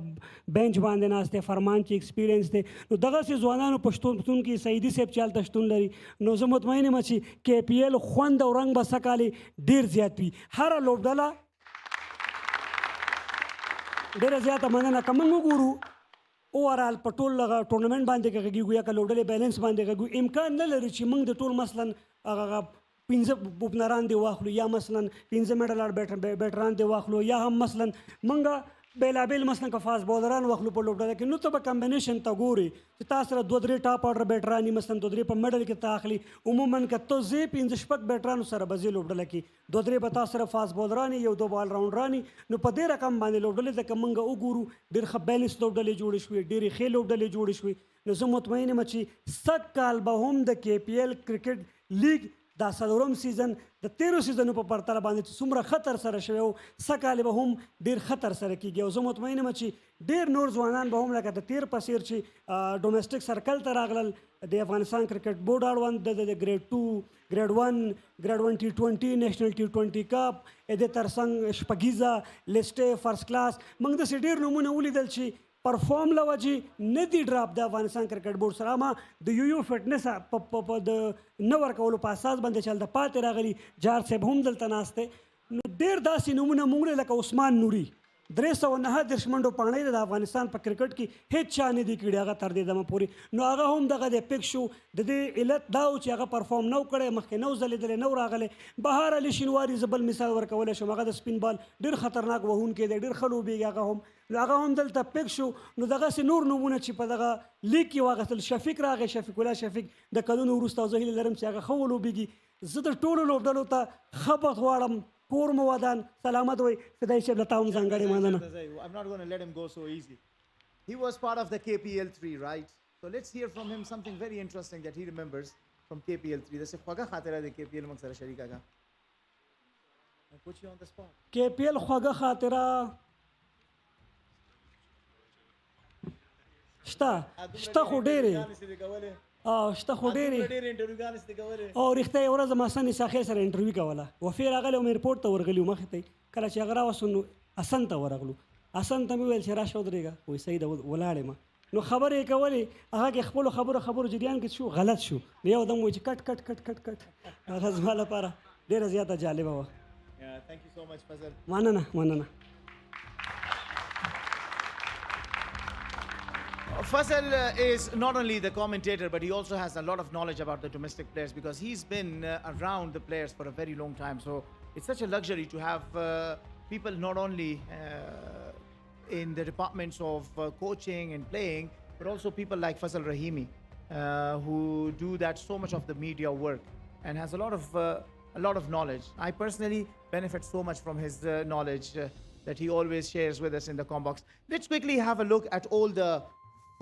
بینچ باندې ناست دی فرمان چې ایکسپیرینس دی نو دغسې ځوانانو په شتون کې سعیدي صاحب چې هلته شتون لري نو زه مطمئن یم چې KPL خوند او رنګ به سږکال ډېر زیات وي هره لوبډله ډېره زیاته مننه که موږ وګورو اوورال په ټول هغه ټورنمنټ باندې که غږیږو یا که لوبډلې بیلنس باندې غږو امکان نه لري چې موږ د ټول مثلا هغه 15 اوپنران دی واخلو یا مثلا 15 میډل بیټران دی واخلو یا هم مثلا موږ بیلابیل مثلا که فاست بولران واخلو په لوبډله کې نو ته به کمبینیشن ته ګوري چې تا سره 2-3 ټاپ آرډر بیټران دي مثلا 2-3 په میډل کې ته اخلي عموما که ته ځې 15 بیټرانو سره به ځې لوبډله کې 2-3 به تا سره فاست بولران یو 2 بال راونډران نو په دې رقم باندې لوبډلې ته که موږ وګورو ډېر ښه بیلنس لوبډلې جوړې شوې ډېرې ښې لوبډلې جوړې شوې نو زه مطمئن یم چې سږکال به هم د KPL کرکټ لیګ دا څلورم سیزن د تیرو سیزنو په پرتله باندې چې څومره ښه ترسره شوی و سږکال به هم ډېر ښه ترسره کېږي او زه مطمئن یم چې ډېر نور ځوانان به هم لکه د تیر په څېر چې ډومسټک سرکل ته راغلل د افغانستان کرکټ بورډ اړوند د ګریډ 2 ګریډ 1 T20 نیشنل T20 کپ د ترڅنګ شپږیزه لیسټې فرست کلاس موږ داسې ډېر نومونه ولیدل چې پرفارم له وجې نه دي ډراپ د افغانستان کرکټ بورډ سره ما د یو فټنس په د نه ورکولو په اساس باندې چې هلته پاتې راغلي جار صاحب هم دلته ناست دی نو ډېر داسې نومونه موږ لکه عثمان نوري 339 منډو پاڼۍ د افغانستان په کرکټ کې هیڅ چا نه دي کړي هغه تر دې دمه پورې نو هغه هم دغه د پک شو د دې علت دا و چې هغه پرفارم نه کړی مخکې نه ځلېدلی نه راغلی بهار علي شینواري زه بل مثال ورکولی شم هغه د سپین بال ډېر خطرناک وهونکی دی ډېر ښه لوبېږي هغه هم نو هغه هم دلته پک شو نو دغسې نور نومونه چې په دغه لیګ کې واخیستل شفیق راغی شفیق الله شفیق د کلونو وروسته او زه هیله لرم چې هغه ښه ولوبېږي زه د ټولو لوبډلو ته ښه بخت غواړم کور مو ودان سلامت وئ فدایي صاحب له تا هم ځانګړې مننه I'm not going to let him go so easy. He was part of the KPL 3, right? So let's hear from him something very interesting that he remembers from KPL 3. That's a خوږه خاطره د KPL موږ سره شریکه ده. I put you on the spot. KPL خوږه خاطره شته خو ډېرې شته خو ډېرې او رښتیا یوه ورځ ما حسن ساخیل سره انټرویو کوله وفې راغلی وم ایرپورټ ته ورغلي وو مخې ته کله چې هغه راوستو نو حسن ته ورغلو حسن ته مې وویل چې راشه ودرېږه وایي صحیح ده ولاړ یم نو خبرې یې کولې هغه کې خپلو خبرو جریان کې شو غلط شو نو یو دم وایي چې کټ کټ کټ کټ کټ هغه زما لپاره ډېره زیاته جالبه وه Thank you so much, Fazal. مننه Fazal is not only the commentator, but he also has a lot of knowledge about the domestic players because he's been around the players for a very long time. So it's such a luxury to have people not only in the departments of coaching and playing, but also people like Fazal Rahimi, who do that so much of the media work and has a lot of knowledge. I personally benefit so much from his knowledge that he always shares with us in the com box. Let's quickly have a look at all the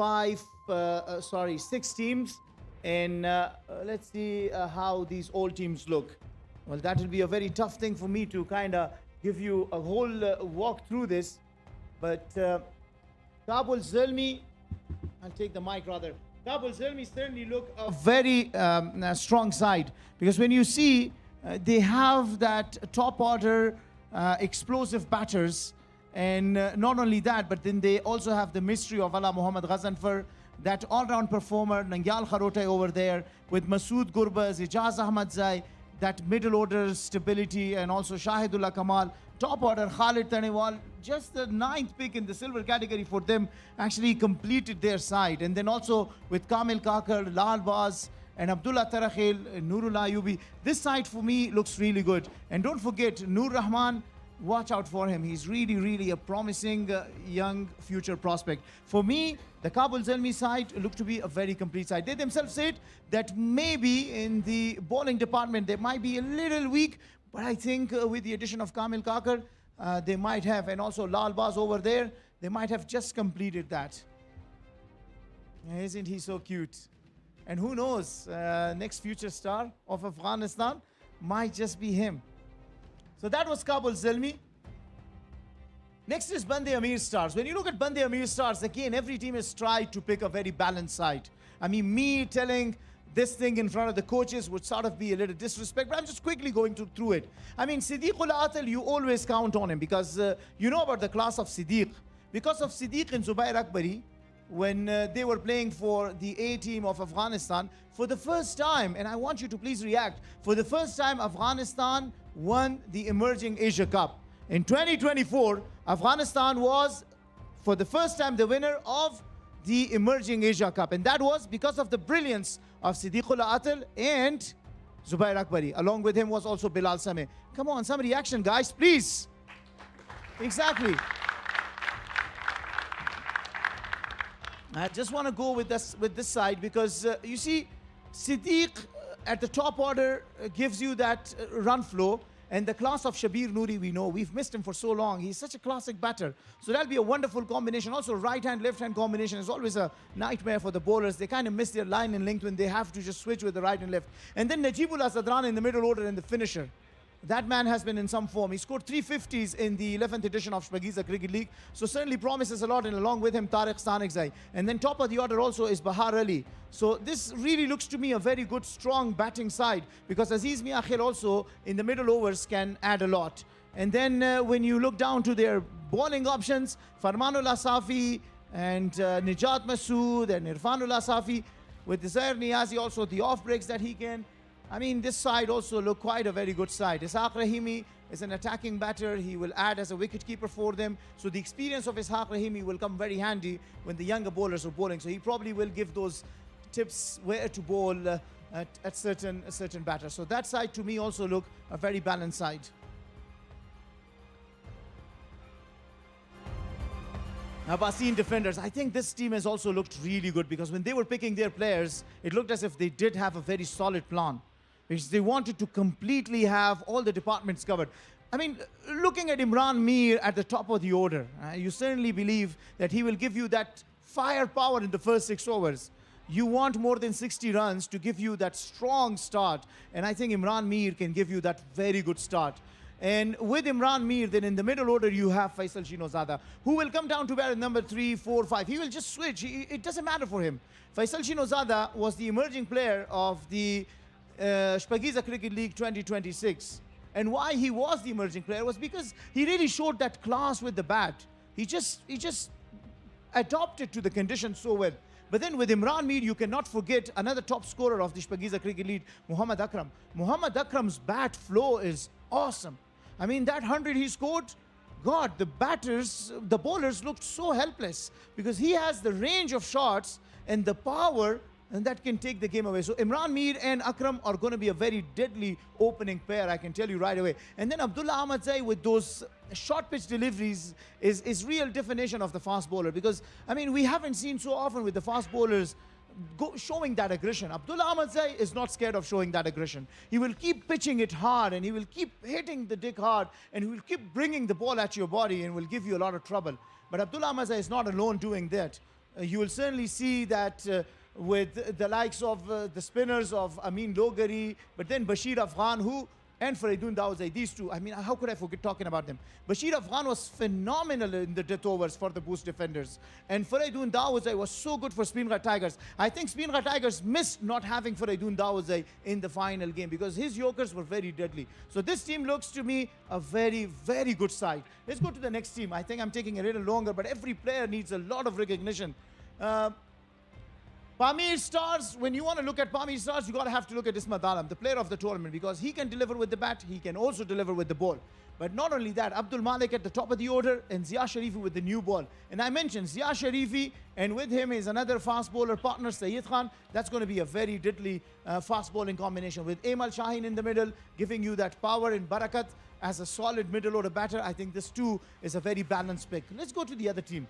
6 teams and let's see how these all teams look. Well, that will be a very tough thing for me to kind of give you a whole walk through this, but Kabul Zalmi, I'll take the mic rather. Kabul Zalmi certainly look a very strong side because when you see they have that top order explosive batters. And not only that, but then they also have the mystery of Ala Muhammad Ghazanfar, that all-round performer, Nangyal Kharotai over there, with Masood Gurbaz, Ijaz Ahmad Zai, that middle order stability, and also Shahidullah Kamal, top order Khalid Tanewal, just the 9th pick in the silver category for them, actually completed their side. And then also with Kamil Kakar, Lal Baz, and Abdullah Tarakhil, Nurullah Ayubi, this side for me looks really good. And don't forget, Nur Rahman, watch out for him. He's really, really a promising young future prospect. For me, the Kabul Zalmi side look to be a very complete side. They themselves said that maybe in the bowling department they might be a little weak, but I think with the addition of Kamil Kakar, they might have, and also Lal Baz over there, they might have just completed that. Isn't he so cute? And who knows, next future star of Afghanistan might just be him. So that was Kabul Zalmi. Next is Bande Amir Stars. When you look at Bande Amir Stars, again, every team has tried to pick a very balanced side. I mean, me telling this thing in front of the coaches would sort of be a little disrespect, but I'm just quickly going through it. I mean, Siddiqullah Atal, you always count on him because you know about the class of Siddiq. Because of Siddiq and Zubair Akbari, when they were playing for the A team of Afghanistan, for the first time, and I want you to please react, for the first time Afghanistan won the Emerging Asia Cup. In 2024, Afghanistan was, for the first time, the winner of the Emerging Asia Cup. And that was because of the brilliance of Siddiqullah Atal and Zubair Akbari. Along with him was also Bilal Sameh. Come on, some reaction, guys, please. Exactly. I just want to go with this side because, you see, Siddiq at the top order gives you that run flow. And the class of Shabir Noori, we know. We've missed him for so long. He's such a classic batter. So that'll be a wonderful combination. Also, right-hand, left-hand combination is always a nightmare for the bowlers. They kind of miss their line and length when they have to just switch with the right and left. And then Najibullah Sadran in the middle order and the finisher. That man has been in some form. He scored 350s in the 11th edition of Shpagiza Cricket League. So certainly promises a lot, and along with him, Tariq Stanikzai. And then top of the order also is Bahar Ali. So this really looks to me a very good, strong batting side, because Aziz Mia Khair also in the middle overs can add a lot. And then when you look down to their bowling options, Farmanullah Safi and Nijat Masood and Irfanullah Safi, with Zair Niazi also the off breaks that he can. I mean, this side also look quite a very good side. Ishaq Rahimi is an attacking batter. He will add as a wicketkeeper for them. So the experience of Ishaq Rahimi will come very handy when the younger bowlers are bowling. So he probably will give those tips where to bowl at certain batters. So that side to me also look a very balanced side. Abbasin defenders, I think this team has also looked really good because when they were picking their players, it looked as if they did have a very solid plan. Because they wanted to completely have all the departments covered. I mean, looking at Imran Mir at the top of the order, you certainly believe that he will give you that firepower in the first 6 overs. You want more than 60 runs to give you that strong start. And I think Imran Mir can give you that very good start. And with Imran Mir, then in the middle order, you have Faisal Shinozada, who will come down to bat at number 3, 4, 5. He will just switch. It doesn't matter for him. Faisal Shinozada was the emerging player of the Shpagiza Cricket League 2026. And why he was the emerging player was because he really showed that class with the bat. He just adopted to the conditions so well. But then with Imran Mir, you cannot forget another top scorer of the Shpagiza Cricket League, Muhammad Akram. Muhammad Akram's bat flow is awesome. I mean, that 100 he scored, God, the bowlers looked so helpless because he has the range of shots and the power, and that can take the game away. So Imran Mir and Akram are going to be a very deadly opening pair, I can tell you right away. And then Abdullah Ahmadzai with those short pitch deliveries is real definition of the fast bowler, because, I mean, we haven't seen so often with the fast bowlers showing that aggression. Abdullah Ahmadzai is not scared of showing that aggression. He will keep pitching it hard, and he will keep hitting the dick hard, and he will keep bringing the ball at your body and will give you a lot of trouble. But Abdullah Ahmadzai is not alone doing that. You will certainly see that with the likes of the spinners of Amin Logari, but then Bashir Afghan, and Faridun Dawzai, these two, I mean, how could I forget talking about them? Bashir Afghan was phenomenal in the death overs for the boost defenders. And Faridun Dawzai was so good for Spinra Tigers. I think Spinra Tigers missed not having Faridun Dawzai in the final game because his yokers were very deadly. So this team looks to me a very, very good side. Let's go to the next team. I think I'm taking a little longer, but every player needs a lot of recognition. Pamir Stars, when you want to look at Pamir Stars, you got to have to look at Ismat Alam, the player of the tournament, because he can deliver with the bat, he can also deliver with the ball. But not only that, Abdul Malik at the top of the order and Zia Sharifi with the new ball. And I mentioned Zia Sharifi, and with him is another fast bowler partner, Sayyid Khan. That's going to be a very deadly fast bowling combination with Amal Shaheen in the middle, giving you that power and barakat as a solid middle order batter. I think this too is a very balanced pick. Let's go to the other team.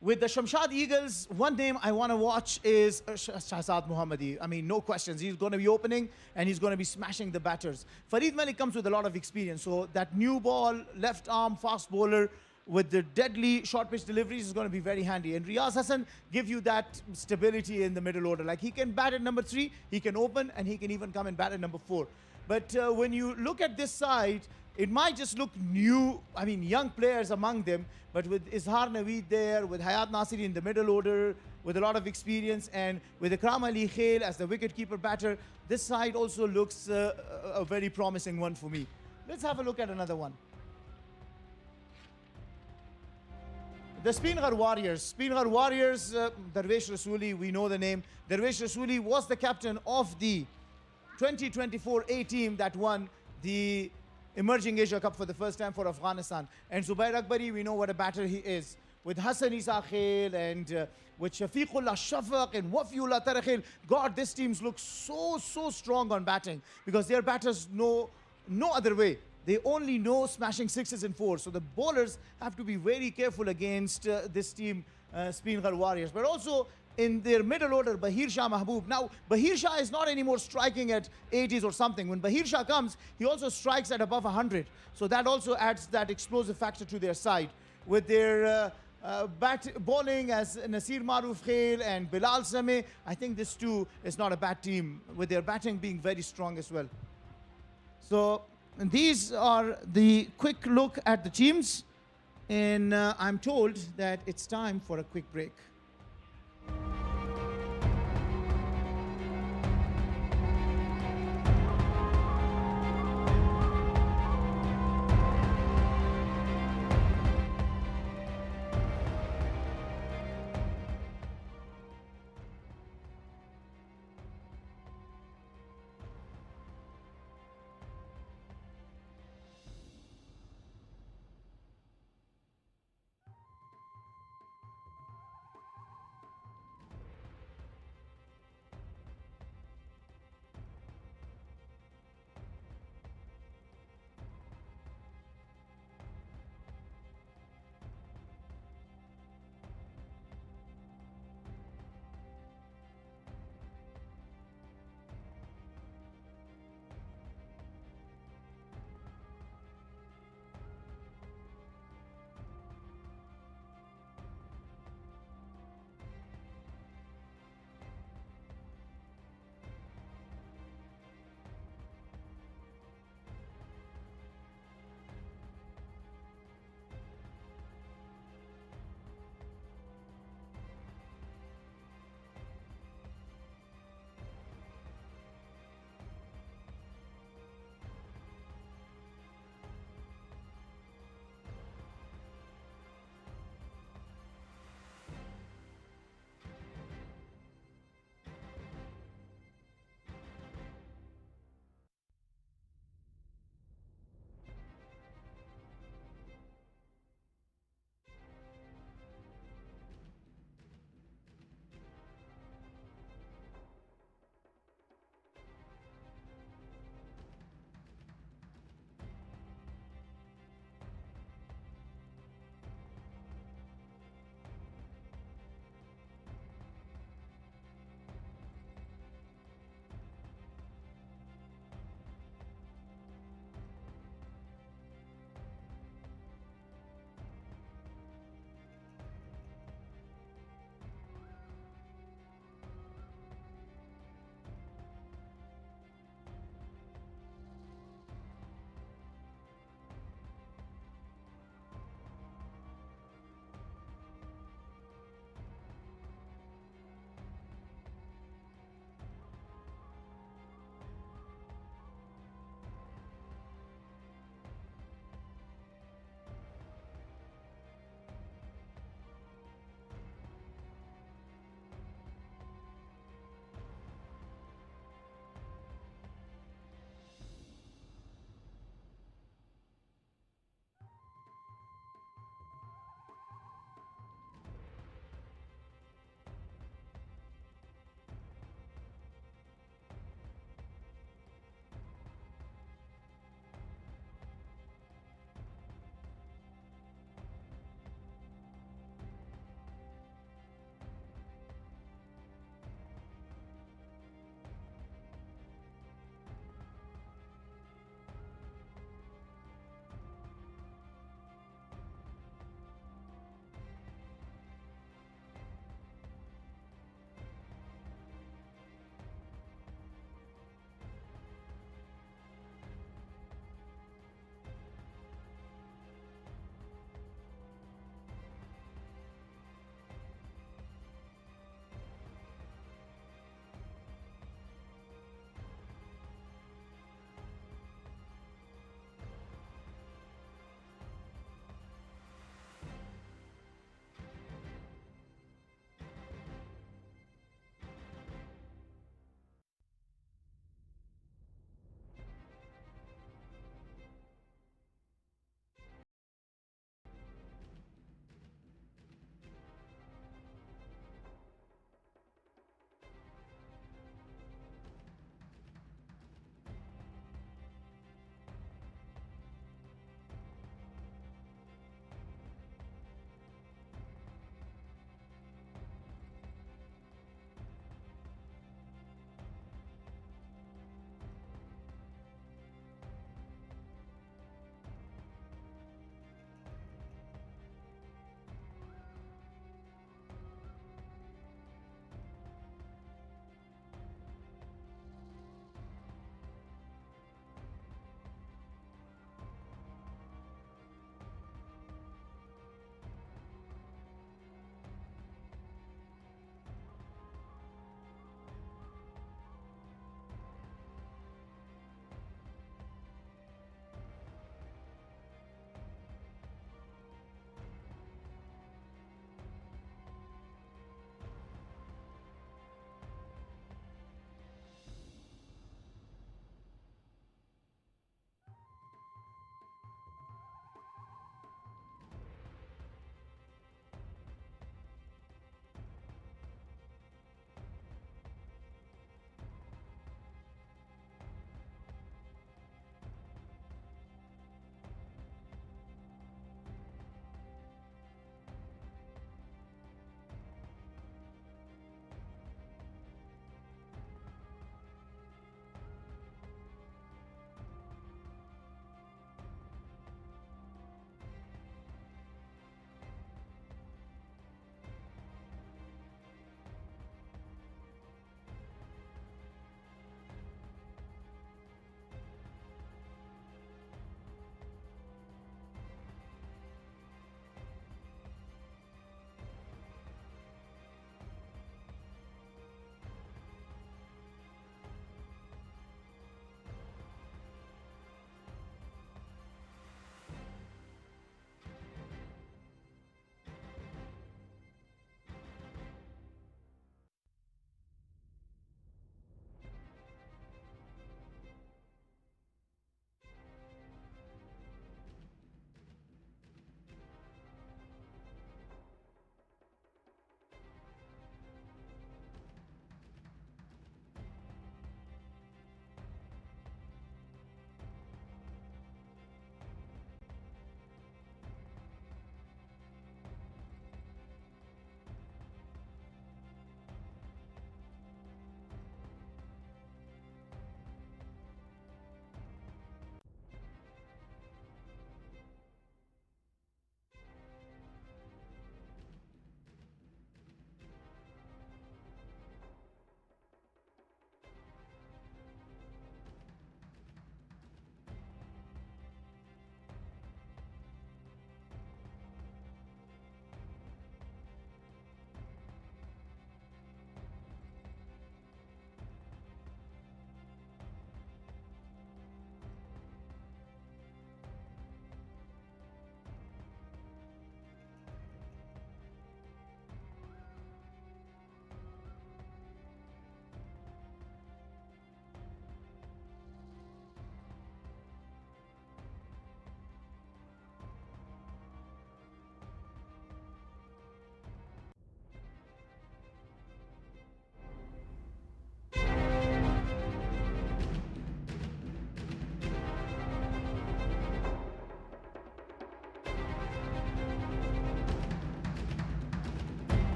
With the Shamshad Eagles, one name I want to watch is Shahzad Mohammadi. I mean, no questions. He's going to be opening and he's going to be smashing the batters. Farid Malik comes with a lot of experience. So that new ball, left arm, fast bowler with the deadly short pitch deliveries is going to be very handy. And Riyaz Hassan give you that stability in the middle order. Like he can bat at number 3, he can open, and he can even come and bat at number 4. But when you look at this side, it might just look new, I mean, young players among them, but with Izhar Naveed there, with Hayat Nasiri in the middle order, with a lot of experience, and with Ikram Ali Khail as the wicketkeeper batter, this side also looks a very promising one for me. Let's have a look at another one. The Spinghar Warriors. Spinghar Warriors, Darvesh Rasooli, we know the name. Darvesh Rasooli was the captain of the 2024 A team that won the Emerging Asia Cup for the first time for Afghanistan. And Zubair Akbari, we know what a batter he is. With Hassan Isa Khail and with Shafiqullah Shafaq and Wafiullah Tarakhil. God, this team looks so strong on batting because their batters know no other way. They only know smashing 6s and 4s. So the bowlers have to be very careful against this team, Spinghar Warriors. But also in their middle order, Bahir Shah Mahboob. Now, Bahir Shah is not anymore striking at 80s or something. When Bahir Shah comes, he also strikes at above 100. So that also adds that explosive factor to their side. With their bowling as Nasir Maruf Khail and Bilal Sameh, I think this too is not a bad team, with their batting being very strong as well. So these are the quick look at the teams. And I'm told that it's time for a quick break.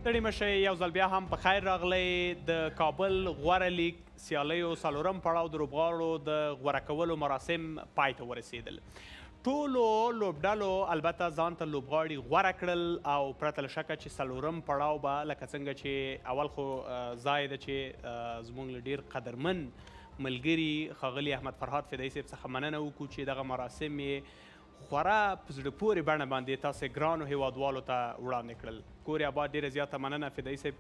ستړي مشئ یو ځل بیا هم په خیر راغلی د کابل غوره لیگ سیالیو څلورم پړاو د لوبغاړو د غوره کولو مراسم پای ته ورسېدل. ټولو لوبډلو البته ځان ته لوبغاړي غوره کړل او پرته له شکه چې څلورم پړاو به لکه څنګه چې اول خو ځای ده چې زموږ له ډېر قدرمن ملګري ښاغلي احمد فرهاد فدایي صاحب څخه مننه وکړو چې دغه مراسم یې خورا په زړه پورې بڼه باندې تاسې ګرانو هیوادوالو ته وړاندې کړل. کور یې آباد ډېره زیاته مننه فدایي صاحب،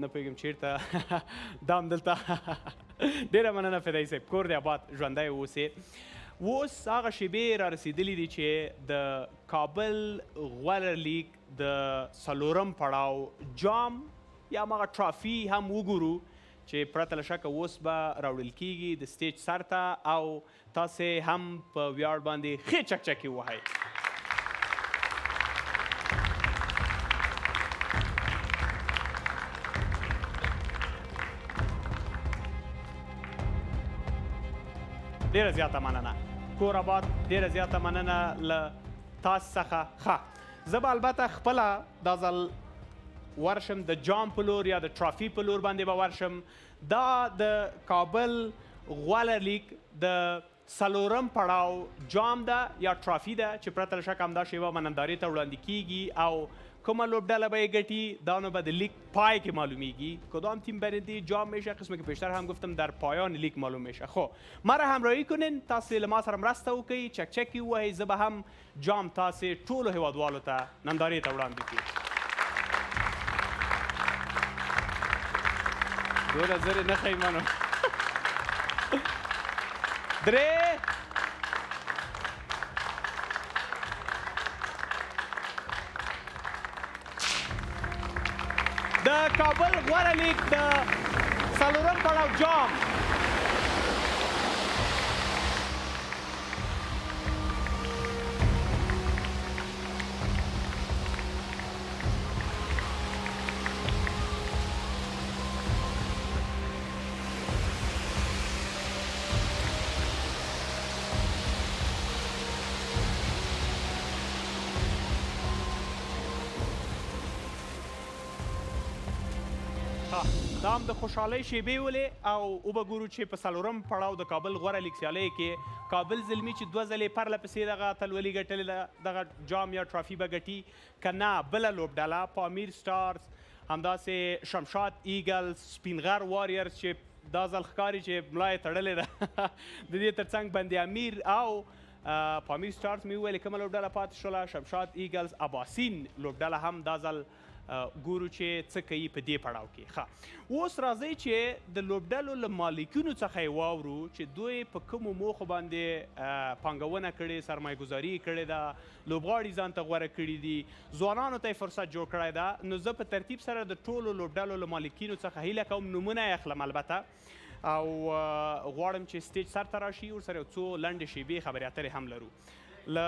نه پوهېږم چېرته دا همدلته ډېره مننه فدایي صاحب، کور دې آباد ژوندی اوسې. اوس هغه شیبې را رسېدلي دي چې د کابل غوره لیگ د څلورم پړاو جام یا هماغه ټرافي هم وګورو چې پرته له شکه اوس به راوړل کېږي د سټیج سر ته او تاسې هم په ویاړ باندې ښې چکچکې ووهئ. ډېره زیاته مننه کور آباد، ډېره زیاته مننه له تاسو څخه. ښه زه به البته خپله دا ځل ورشم د جام په لور یا د ټرافي په لور باندې به ورشم. دا د کابل غوره لیگ د څلورم پړاو جام ده یا ټرافي ده چې پرته له شکه همدا شیبه به نندارې ته وړاندې کیږي او کومه لوبډله به یې ګټي دا نو به د لیگ پای که معلومیږي. کدام تیم برنده جام میشه قسمه که پیشتر هم گفتم در پایان لیگ معلوم میشه. خب مرا همراهی کنین، تاسې له ما سره مرسته وکړئ، چکچکې ووهئ، زه به هم جام تاسې ټولو هیوادوالو ته نندارې ته وړاندې کړو. دوله زر نه ښیي منو درې د کابل غوره لیگ د څلورم پړاو جام دا هم د خوشحالۍ شیبې ولې او وبه چې په څلورم پړاو د کابل غوره لیگ سیالۍ کې کابل زلمي چې دوه ځلې پرله پسې دغه اتلولي ګټلې ده، دغه جام یا ټرافي به ګټي که نه بله لوبډله پامیر سټارز، همداسې شمشاد ایګلز، سپینغر واریرز چې دا ځل ښکاري چې ملا یې تړلې ده د دې تر څنګ بند امیر او پامیر سټارز مې وویلې کومه لوبډله پاتې شوله، شمشاد ایګلز، اباسین لوبډله هم دا ځل ګورو چې څه کوي په دې پړاو کې. ښه اوس راځئ چې د لوبډلو له مالکینو څخه یې واورو چې دوی په کومو موخو باندې پانګونه کړې، سرمایه ګذاري یې کړې ده، لوبغاړي ځان ته غوره کړي دي، ځوانانو ته یې فرصت جوړ کړی ده. نو زه په ترتیب سره د ټولو لوبډلو له مالکینو څخه هیله کوم نومونه یې اخلم البته او غواړم چې سټیج سر ته راشي، ورسره یو څو لنډې شیبې خبرې اترې هم لرو. له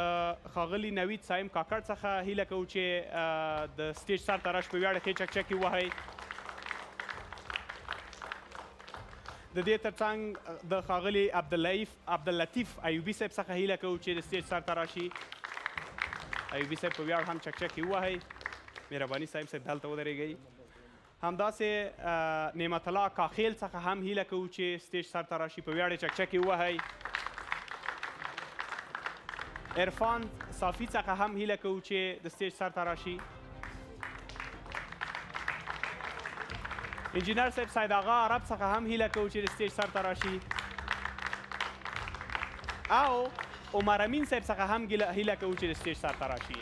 ښاغلي نوید صایم کاکړ څخه هیله کوو چې د سټیج سر ته راشي، په ویاړ ښې چکچکې ووهئ. د دې تر څنګ د ښاغلي عبداللطیف ایوبي صاحب څخه هیله کوو چې د سټیج سر ته راشي. ایوبي صاحب په ویاړ هم چکچکې ووهئ. مهرباني صاحب صاحب دلته ودرېږئ. همداسې نعمت الله کاخیل څخه هم هیله کوو چې سټیج سر ته راشي، په ویاړ یې چکچکې ووهئ. عرفان صافي څخه هم هیله کوو چې د سټیج سر ته راشي. انجینر صاحب سید آغا عرب څخه هم هیله کوو چې د سټیج سر ته راشي او عمر امین صاحب څخه هم هیله کوو چې د سټیج سر ته راشي.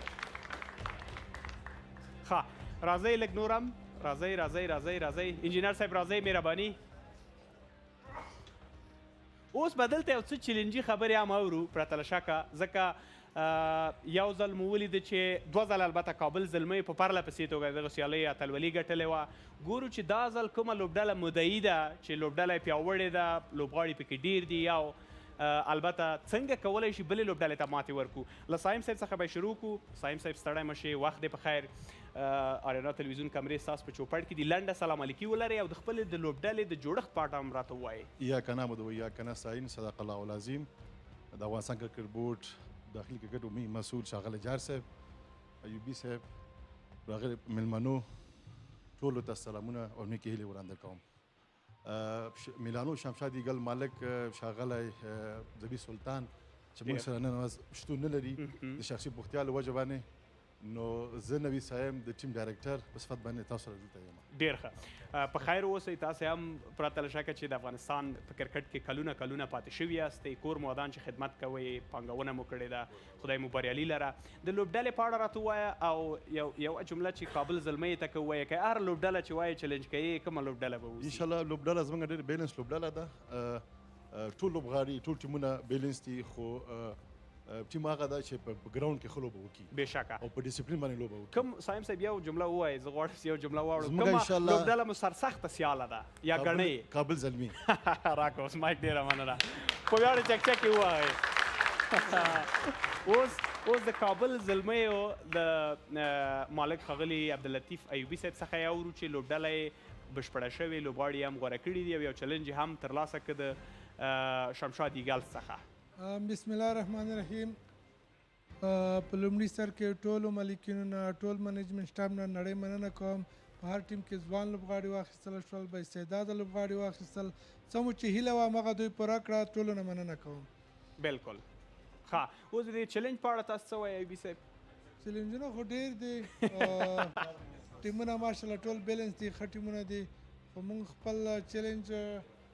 ښه راځئ لږ نور هم راځئ انجینر صاحب راځئ مهرباني. اوس به دلته یو څه چیلنجي خبرې هم اورو پرته له شکه، ځکه یو ځل مو ولیده چې دوه ځله البته کابل زلمیو په پرله پسې توګه دغه سیالۍ اتلولي ګټلې وه. ګورو چې دا ځل کومه لوبډله مدعي ده چې لوبډله یې پیاوړې ده، لوبغاړي پکې ډېر دي او البته څنګه کولی شي بلې لوبډلې ته ماتې ورکړو. له صایم صاحب څخه به شروع کړو. صایم صاحب ستړی مه شئ، وخت دی په خیر. آریانا تلویزیون کمرې ستاسو په چوپړ کې دي، لنډه سلام علیکي ولرئ او د خپلې د لوبډلې د جوړښت په اړه هم راته ووایئ. ایاک نعبد و ایاک نستعین، صدق الله العظیم. د افغانستان کرکټ بورډ داخلي کرکټ مسؤل ښاغلی جار صاحب، ایوبي صاحب، راغلي میلمنو، ټولو ته سلامونه او نیکې هیلې وړاندې کوم میلانو شمشاد ایګل مالک ښاغلی ذبی سلطان چې موږ سره نن ورځ شتون نه لري د شخصي بوختیا له وجې باندې نو زه نوي صاحب د ټیم ډایرکټر په صفت باندې تاسو سره دلته یم. ډېر ښه په خیر اوسئ. تاسې هم پرته له شکه چې د افغانستان په کرکټ کې کلونه پاتې شوي یاستئ، کور مو ودان چې خدمت کوئ، پانګونه مو کړې ده، خدای مو بریالي لره. د لوبډلې په اړه راته ووایه او یوه جمله چې کابل زلمۍ ته که ووایه که هر لوبډله چې وایي چلنج کوي کومه لوبډله به اوسي؟ انشاءالله لوبډله زموږ ډېر بیلنس لوبډله ده. ټول لوبغاړي ټول ټیمونه بیلنس دي، خو ټیم هغه ده چې په ګراوند کې ښه لوبه وکړي بېشکه او په ډیسپلین باندې لوبه وکړي. کوم صاحب صاحب یو جمله ووایي، زه غواړم چې یو جمله واورم. زموږ کومه انشاءالله لوبډله مو سرسخته سیاله ده یا ګڼئ؟ کابل زلمي. راکه اوس مایک ډېره مننه. په ویاړ چکچکې ووایئ. اوس د کابل زلمیو د مالک ښاغلي عبداللطیف ایوبي صاحب څخه یې اورو چې لوبډله یې بشپړه شوې، لوبغاړي هم غوره کړي دي او یو چلنج هم ترلاسه کړ د شمشاد ایګل څخه. بسم الله الرحمن الرحیم. په لومړي سر کې ټولو مالکینو نه، ټول منیجمنټ سټاف نه نړۍ مننه کوم. په هر ټیم کې ځوان لوبغاړي واخیستل شول، با استعداده لوبغاړي واخیستل. څه مو چې هیله وه همغه دوی پوره کړه. ټولو نه مننه کوم. بالکل ښه. اوس د چلنج په اړه تاسو څه وایئ ایوبي صاحب؟ چلنجونه خو ډېر دي، ټیمونه ماشاءالله ټول بیلنس دي، ښه ټیمونه دي. خو موږ خپل چلنج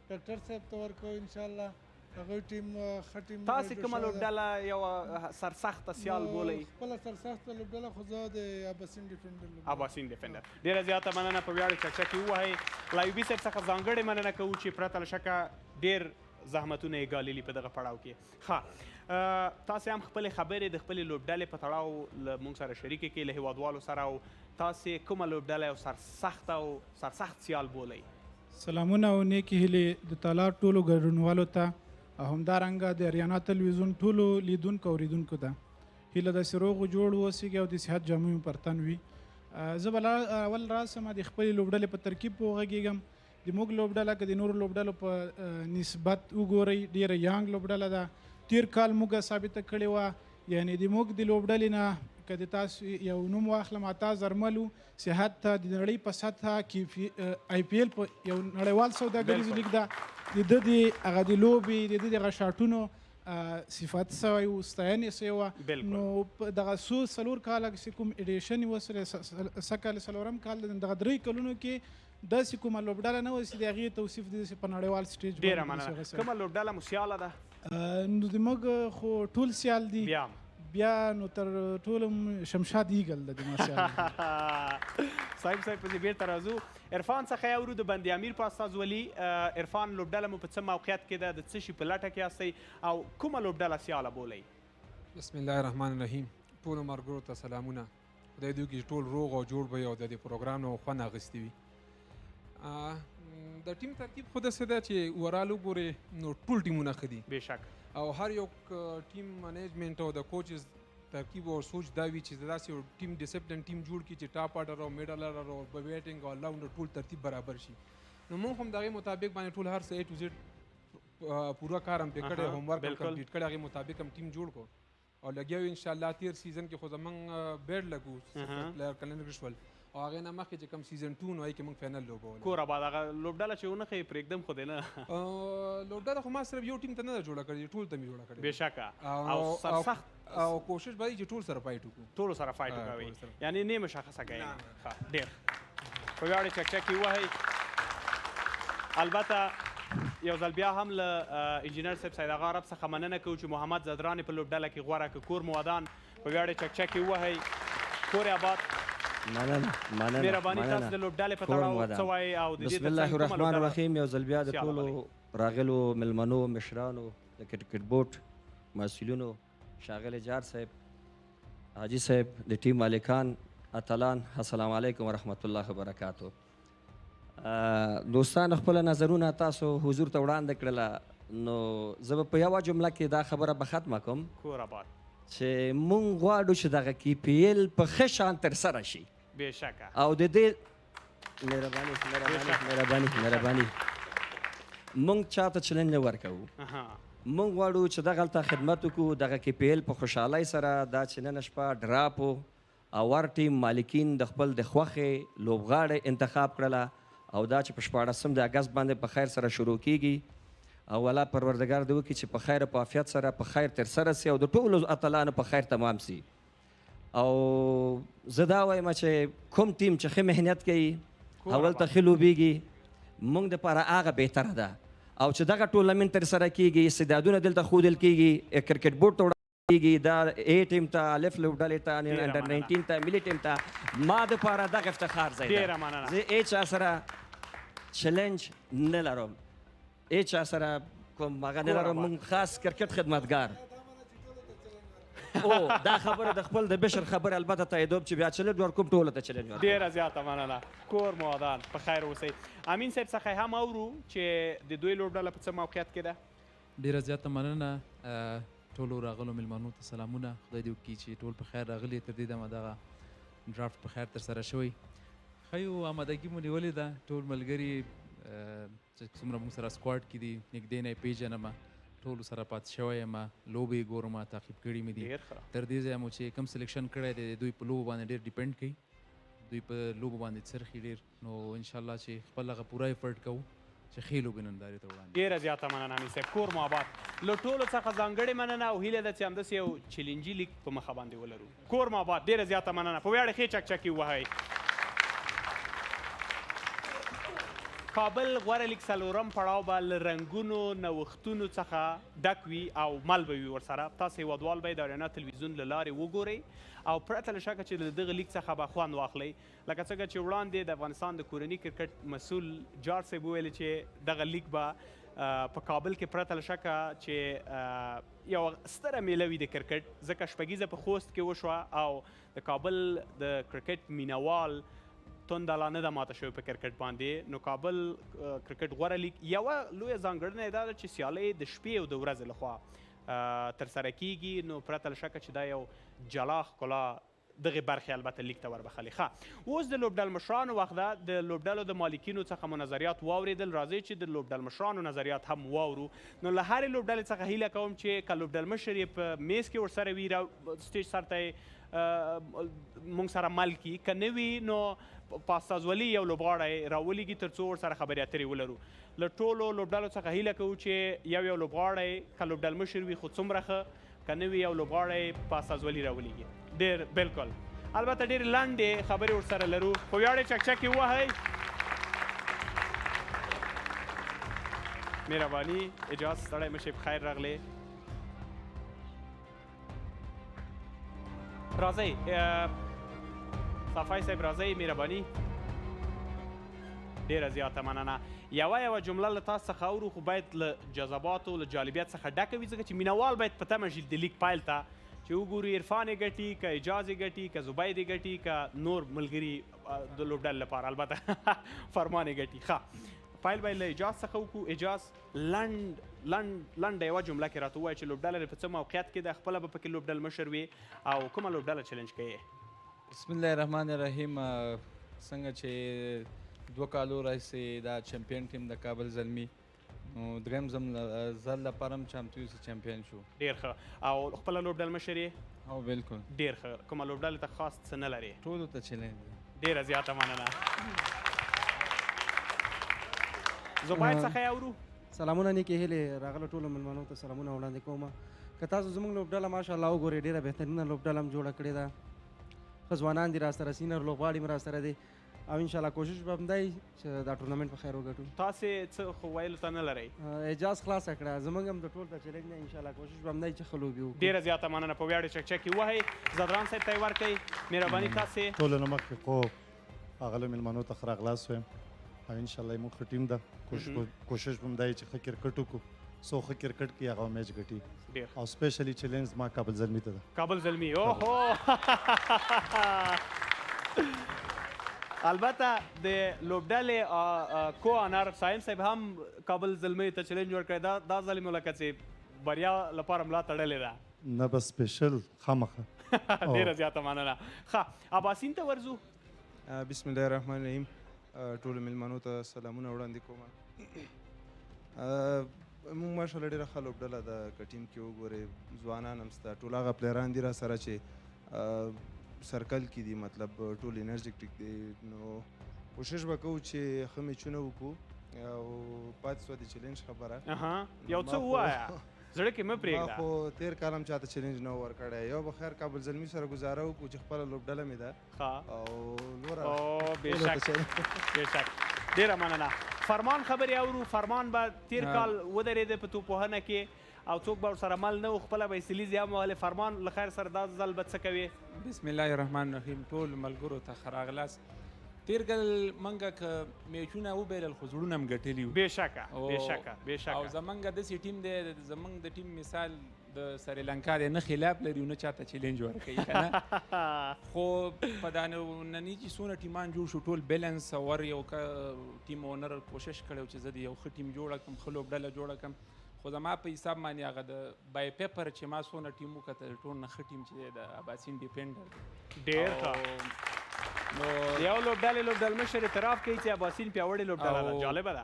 ډاکټر صاحب ته ورکوو انشاءالله. هغوی ټیم ښه ټیم. تاسې کومه لوبډله یوه سرسخته سیال بولئ؟ خپله سرسخته لوبډله خو زه د اباسین ډیفنډر اباسین ډیفنډر. ډېره زیاته مننه. په ویاړ چکچکې ووهئ. له ایوبي صاحب څخه ځانګړې مننه کوو چې پرته له شکه ډېر زحمتونه یې ګاللي په دغه پړاو کې. ښه، تاسې هم خپلې خبرې د خپلې لوبډلې په تړاو له موږ سره شریکې کړئ، له هیوادوالو سره. او تاسې کومه لوبډله یو سرسخته او سرسخت سیال بولئ؟ سلامونه او نیکې هیلې د تالار ټولو ګډونوالو ته او همدارنګه د اریانا تلویزیون ټولو لیدونکو او اوریدونکو ته هیله داسې روغ جوړ واوسیږي او د صحت جامې مو پر تن وي. زه به اول راسم د خپلې لوبډلې په ترکیب وغږېږم. د موږ لوبډله که د نورو لوبډلو په نسبت وګورئ ډېره یانګ لوبډله ده. تیر کال موږ ثابته کړې وه، یعنې د موږ د لوبډلې نه که د تاسو یو نوم واخلم عطا زرملو صحت ته د نړۍ په سطحه کې آی پی ایل په یو نړیوال سوداګریز لیګ ده، د ده د هغه د لوبې د ده دغه شاټونو صفات سوی و، ستاینې سوی وه. نو په دغه څلور کاله چې کوم ایډیشن یې وسره سږ څلورم کال دغه 3 کلونو کې داسې کومه لوبډله نه وه چې د هغې توصیف داسې په نړیوال سټیج باندې. ډېره مننه. کومه لوبډله مو سیاله ده؟ نو زموږ خو ټول سیال دي. بیا نو تر ټولو شمشاد ایګل ده د ما سیال. صاحب پسې بېرته راځو. عرفان څخه یې اورو د بند امیر په استازولي. عرفان لوبډله مو په څه موقعیت کې ده، د څه شي په لټه کې یاستئ او کومه لوبډله سیاله بولئ؟ بسم الله الرحمن الرحیم. ټولو ملګرو ته سلامونه. خدای دې وکړي چې ټول روغ او جوړ به وي او د دې پروګرام نه خوند اخیستي وي. د ټیم ترکیب خو داسې ده چې اوورال وګورې نو ټول ټیمونه ښه دي بېشک، او هر یو ټیم منیجمنټ او د کوچز ترکیب او سوچ دا وي چې داسې یو ټیم ډیسپلن ټیم جوړ کړي چې ټاپ آرډر او میډل آرډر او بیټینګ او آلراونډر ټول ترتیب برابر شي. نو موږ هم د هغې مطابق باندې ټول هر څه اے ټو زیډ پوره کار هم پرې کړی، هوم ورک هم کمپلیټ کړی، هغې مطابق هم ټیم جوړ کړو او لګیا یو انشاءالله. تیر سیزن کې خو زموږ بیډ لګو پلیئر کلنډر شول او هغې نه مخکې چې کوم سیزن 2 نو هغې کې موږ فاینل لوبوله. کور آباد هغه لوبډله چې ونه ښیي پرېږدم خو دی نه. لوبډله خو ما صرف یو ټیم ته نه ده جوړه کړې، ټول ته مې جوړه کړې. بېشکه او سرسخت او کوشش به چې ټول سره فایټ وکړو. ټولو سره فایټ وکوئ، یعنې نه مشخصه کوئ. ډېر په ویاړ چکچکې ووهئ. البته یو ځل بیا هم له انجینر صاحب سید اغا عرب څخه مننه کوو چې محمد زدران په لوبډله کې غوره کړ. کور مو ودان. په ویاړ چکچکې ووهئ. کور آباد. مهرباني تاسو د لوبډلې په تړاو څه وایئ او د دې بسم الله الرحمن الرحیم. یو ځل بیا د ټولو راغلو مېلمنو، مشرانو، د کرکټ بورډ مسؤلینو، ښاغلی جار صاحب، حاجي صاحب، د ټیم مالکان، اتلان، السلام علیکم ورحمت الله وبرکاتو. دوستان خپل نظرونه تاسو حضور ته وړاندې کړله، نو زه به په یوه جمله کې دا خبره به ختمه کوم کور آباد چې مونږ غواړو چې دغه کی پی ایل په ښه شان ترسره شي. بېشکه. او د دې مهرباني مونږ چاته چلنج نه ورکوو. مونږ غواړو چې دغلته خدمت وکړو، دغه کی پی ایل په خوشحالۍ سره دا چې نن شپه ډراپ اور ټیم مالکین د خپل د خوښې لوبغاړی انتخاب کړله او دا چې په 14 د اګست باندې په خیر سره شروع کیږي او الله پروردګار دې وکړي چې په خیر او په عافیت سره په خیر ترسره سي او د ټولو اتلانو په خیر تمام سي. او زه دا وایم چې کوم ټیم چې ښه محنت کوي اول ته ښه لوبیږي موږ دپاره هغه بهتره ده او چې دغه ټورنمنټ ترسره کیږي استعدادونه دلته ښودل کیږي کرکټ بورډ ته کیږي دا A ټیم ته الف لوبډلې ته انډر 19 ته ملي ټیم ته ما دپاره دغه افتخار ځای ده. زه هېچا سره چلنج نه لرم، هېچا سره کوم هغه نه لرم. موږ خاص کرکټ خدمتګار او دا خبره د خپل د بشر خبره البته تاییدوم چې بیا چلنج ورکوم ټولو ته چلنج ورکوم. ډېره زیاته مننه. کور مو ودان په خیر اوسئ. امین صاحب څخه هم اورو چې د دوی لوبډله په څه موقعیت کې ده؟ ډېره زیاته مننه ټولو راغلو مېلمنو ته سلامونه. خدای دې وکړي چې ټول په خیر راغلي. تر دې دمه دغه ډرافټ په خیر ترسره شوی. ښه یو آمادګي مو نیولې ده. ټول ملګري چې څومره موږ سره سکواډ کې دي نږدې نه یې پېژنم، ټولو سره پاتې شوی یم، لوبې ګورم، تعقیب کړي مې دي. تر دې ځایه مو چې کوم سلیکشن کړی دی دوی په لوبو باندې ډېر ډیپینډ کوي، دوی په لوبو باندې څرخي ډېر. نو انشاءالله چې خپل هغه پوره ایفرټ کوو چې ښې لوبې نندارې ته وړاندې. ډېره زیاته مننه امین صاحب. کور مو آباد. له ټولو څخه ځانګړې مننه او هیله ده چې همداسې یو چیلنجي لیګ په مخه باندې ولرو. کور مو آباد. ډېره زیاته مننه. په ویاړ ښې چکچکې ووهئ. کابل غوره لیګ څلورم پړاو به له رنګونو نوښتونو څخه ډک وي او مل به وي ورسره. تاسو هېوادوال به یې د اریانا تلویزیون له لارې وګورئ او پرته له شکه چې له دغه لیګ څخه به خوند واخلئ. لکه څنګه چې وړاندې د افغانستان د کورني کرکټ مسؤل جار صاحب وویل چې دغه لیګ به په کابل کې پرته له شکه چې یو ستره میله وي د کرکټ، ځکه شپږیزه په خوست کې وشوه او د کابل د کرکټ مینوال تونده لا نه ده ماته شوې په کرکټ باندې. نو کابل کرکټ غوره لیګ یوه لویه ځانګړنه یې دا ده چې سیالۍ د شپې او د ورځې لخوا ترسره کیږي. نو پرته له شکه چې دا یو جلا ښکلا دغې برخې البته لیګ ته وربخلي. ښه، اوس د لوبډل مشرانو وخت ده. د لوبډلو د مالکینو څخه مو نظریات واورېدل. راځئ چې د لوبډل مشرانو نظریات هم واورو. نو له هرې لوبډلې څخه هیله کوم چې که لوبډل مشر یې په میز کې ورسره وي سټیج سر ته یې موږ سره مل کي، که نه وي نو په استازولي یو لوبغاړی راولېږي تر څو ورسره خبرې اترې ولرو. له ټولو لوبډلو څخه هیله کوو چې یو لوبغاړی که لوبډل مشر وي خو څومره ښه، که نه وي یو لوبغاړی په استازولي راولېږي. ډېر بالکل البته ډېرې لنډې خبرې ورسره لرو. په ویاړ یې چکچکې ووهئ. مهرباني اجاز ستړی مشئ، په خیر راغلی. راځئ صفای صاحب، راځئ مهرباني. ډېره زیاته مننه. یوه جمله له تاسو څخه اورو خو باید له جذباتو له جالبیت څخه ډکه وي، ځکه چې مینوال باید په تمه شي د لیګ پایل ته چې وګورو عرفان یې ګټي که اجاز یې ګټي که زبید یې ګټي که نور ملګري د لوبډل لپاره البته فرمان یې ګټي. ښه، پایل به یې له اجاز څخه وکړو. اجاز لنډه یوه جمله کې راته ووایه چې لوبډله په څه موقعیت کې ده، خپله به پکې لوبډل مشر وي او کومه لوبډله چلنج کوي؟ بسم الله الرحمن الرحیم. څنګه چې 2 کالو راهیسې دا چمپیون ټیم د کابل زلمي نو درېیم ځل لپاره هم چمتو یو چې چمپیون شو. ډېر ښه. او خپله لوبډل مشر یې؟ او بالکل. ډېر ښه. کومه لوبډلې ته خاص څه نه لرې؟ ټولو ته چلنج. ډېره زیاته مننه. زبید څخه یې اورو. سلامونه نیکې هیلې راغلو ټولو مېلمنو ته سلامونه وړاندې کوم. که تاسو زموږ لوبډله ماشاءالله وګورئ ډېره بهترینه لوبډله هم جوړه کړې ده. ښه ځوانان دي راسره، سینر لوبغاړي هم راسره دي او انشاءالله کوشش به همدا وي چې دا ټورنمنټ په خیر وګټو. تاسې څه خو ویلو ته نه لرئ؟ اجاز خلاصه کړه. زموږ هم د ټول ته چلنج نه انشاءالله کوشش به همدا وي چې ښه لوبې وکړو. ډېره زیاته مننه. په ویاړ یې چکچکې ووهئ. زدران صاحب ته یې ورکئ. مهرباني تاسې. ټولو نه مخکې خو هغه مېلمنو ته ښه راغلاست وایم او انشاءالله موږ ښه ټیم ده. کوشش به همدا وي چې ښه کرکټ وکړو. څو ښه کرکټ کوي هغه میچ ګټي. او سپیشلی چیلنج ما کابل زلمي ته ده. کابل زلمي، اوهو البته د لوبډلې کو آنر سایم صاحب هم کابل زلمي ته چیلنج ورکړی. دا ځل مو لکه چې بریا لپاره ملا تړلې ده. نه بس سپیشل خامخه. ډېره زیاته مننه. ښه، اباسین ته ورځو. بسم الله الرحمن الرحیم. ټولو مېلمنو ته سلامونه وړاندې کوم. موږ ماشاءالله ډېره ښه لوبډله ده. که ټیم کې وګورئ ځوانان هم شته، ټول هغه پلیران دي را سره چې سرکل کې دي مطلب ټول انرژیټیک دي نو کوشش به کوو چې ښه میچونه وکړو او پاتې سوه د چیلنج خبره یو څه ووایه زړه کې مه پرېږده ما خو تېر کال هم چاته چیلنج نه و ورکړی یو به خیر کابل زلمي سره ګزاره وکړو چې خپله لوبډله مې ده او بېشک ډېره مننه فرمان خبرې اورو فرمان به تېر کال ودرېده په توپوهنه کې او څوک به ورسره مل نه و خپله به استلیزې هم وهلې فرمان له خیر سره دا ځل به څه کوې بسم الله الرحمن الرحیم ټول ملګرو ته ښه راغلاست تېر ځل موږ که میچونه وبایلل خو زړونه هم ګټلي وو بېشکه او زموږ داسې ټیم دی زموږ د ټیم مثال د سریلانکا دی نه خلاف لري نه چاته چیلنج ورکوي که نه خو په دا ننني چې څونه ټیمان جوړ شو ټول بیلنس ور یو ټیم اونر کوشش کړی چې زه د یو ښه ټیم جوړه کړم ښه لوبډله جوړه کړم خو زما په حساب باندې هغه د بای پیپر چې ما څونه ټیم وکتل ټول نه ښه ټیم چې دی د اباسین ډیفینډر ډېر ښه نو یو لوبډلې مشر اعتراف کوي چې اباسین پیاوړې لوبډله ده جالبه ده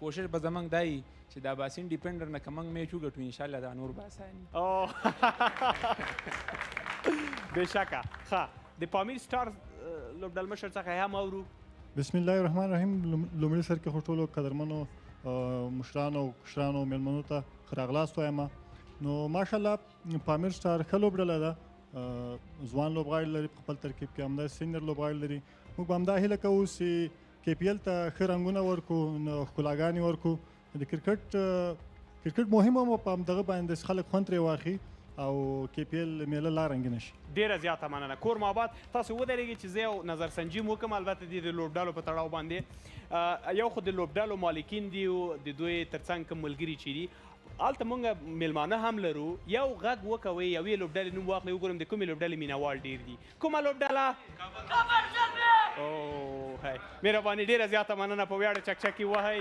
کوشش به زموږ دا وي چې د اباسین ډیپینډر نه که موږ میچ وګټو انشاءالله دا نور به اساني بېشکه ښه د پامیر سټارز لوبډل مشر څخه هم اورو بسم الله الرحمن الرحیم لومړي سر کې خو ټولو قدرمنو مشرانو کشرانو میلمنو ته ښه راغلاست وایم نو ماشاءالله پامیر سټار ښه لوبډله ده ځوان لوبغاړي لري په خپل ترکیب کې همداسې سینیر لوبغاړي لري موږ به همدا هیله کوو چې KPL ته ښه رنګونه ورکړو ښکلاګانې ورکړو د کرکټ مهم هم په همدغه باندې خلک خوند ترې واخلي او KPL میله لا رنګینه شي ډېره زیاته مننه کور ماباد تاسو ودرېږئ چې زه یو نظر سنجیم وکړم البته د لوبډالو په تړاو باندې یو خو د لوبډالو مالکین دي او د دوی ترڅنګ کوم ملګري چې دي هلته مونږ میلمانه هم لرو یو غږ وکوئ یوې لوبډلې نوم واخلئ وګورم د کومې لوبډلې مینهوال ډېر دي کومه لوبډله مهرباني ډېره زیاته مننه په ویاړ چکچکې وهئ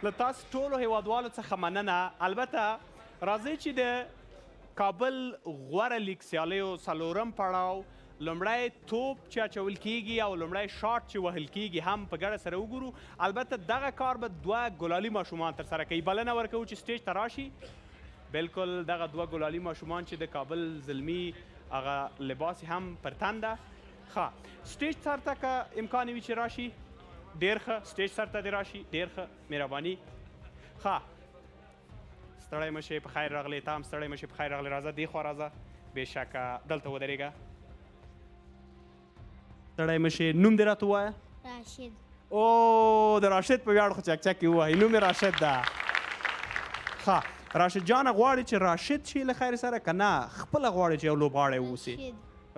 له تاسو ټولو هیوادوالو څخه مننه البته راځئ چې د کابل غوره لیګ سیالیو څلورم پړاو لومړی توپ چې اچول کیږي او لومړی شاټ چې وهل کیږي هم په ګډه سره وګورو البته دغه کار به دوه ګلالي ماشومان ترسره کوي بلنه ورکوو چې سټیج ته راشي بلکل دغه دوه ګلالي ماشومان چې د کابل زلمي هغه لباس هم پر تن ده ښه سټیج سر ته که امکان وي چې راشي ډېر ښه سټیج سر ته دې راشي ډېر ښه مهرباني ښه ستړی مه شې په خیر راغلی تا هم ستړی مه شې په خیر راغلی راځه دې خوا راځه بېشکه دلته ودرېږه ستړی مه شې نوم دې راته ووایه راشد او د راشد په ویاړ خو چکچکې ووایي نوم یې راشد ده ښه راشد جانه غواړي چې راشد شي له خیر سره که نه خپله غواړي چې یو لوبغاړی واوسي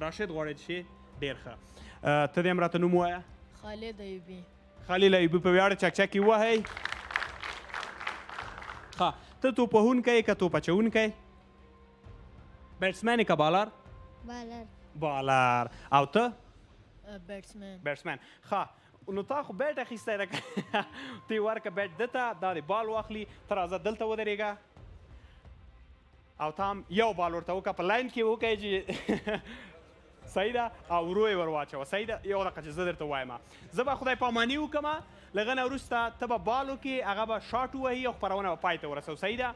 راشد غواړي چې شي ډېر ښه ته دې هم راته نوم ووایه خالد ایوبي خلیل ایوبي په ویاړ چکچکې ووهئ ښه ته توپ وهونکی که توپ اچوونکی بیټسمین که بالر بالر او ته بیټسمین ښه نو تا خو بیټ اخیستی ده ته یې ورکه بیټ ده ته دا د بال واخلي ته راځه دلته ودرېږه او تا هم یو بال ورته وکړه په لاین کې وکړئ چې صحیح ده او ورو یې ور واچوه صحیح ده یو دقیقه چې زه درته وایم زه به خدای پاماني وکړم له هغه نه وروسته ته به بال وکړې هغه به شاټ ووهي او خپرونه به پای ته ورسوو صحیح ده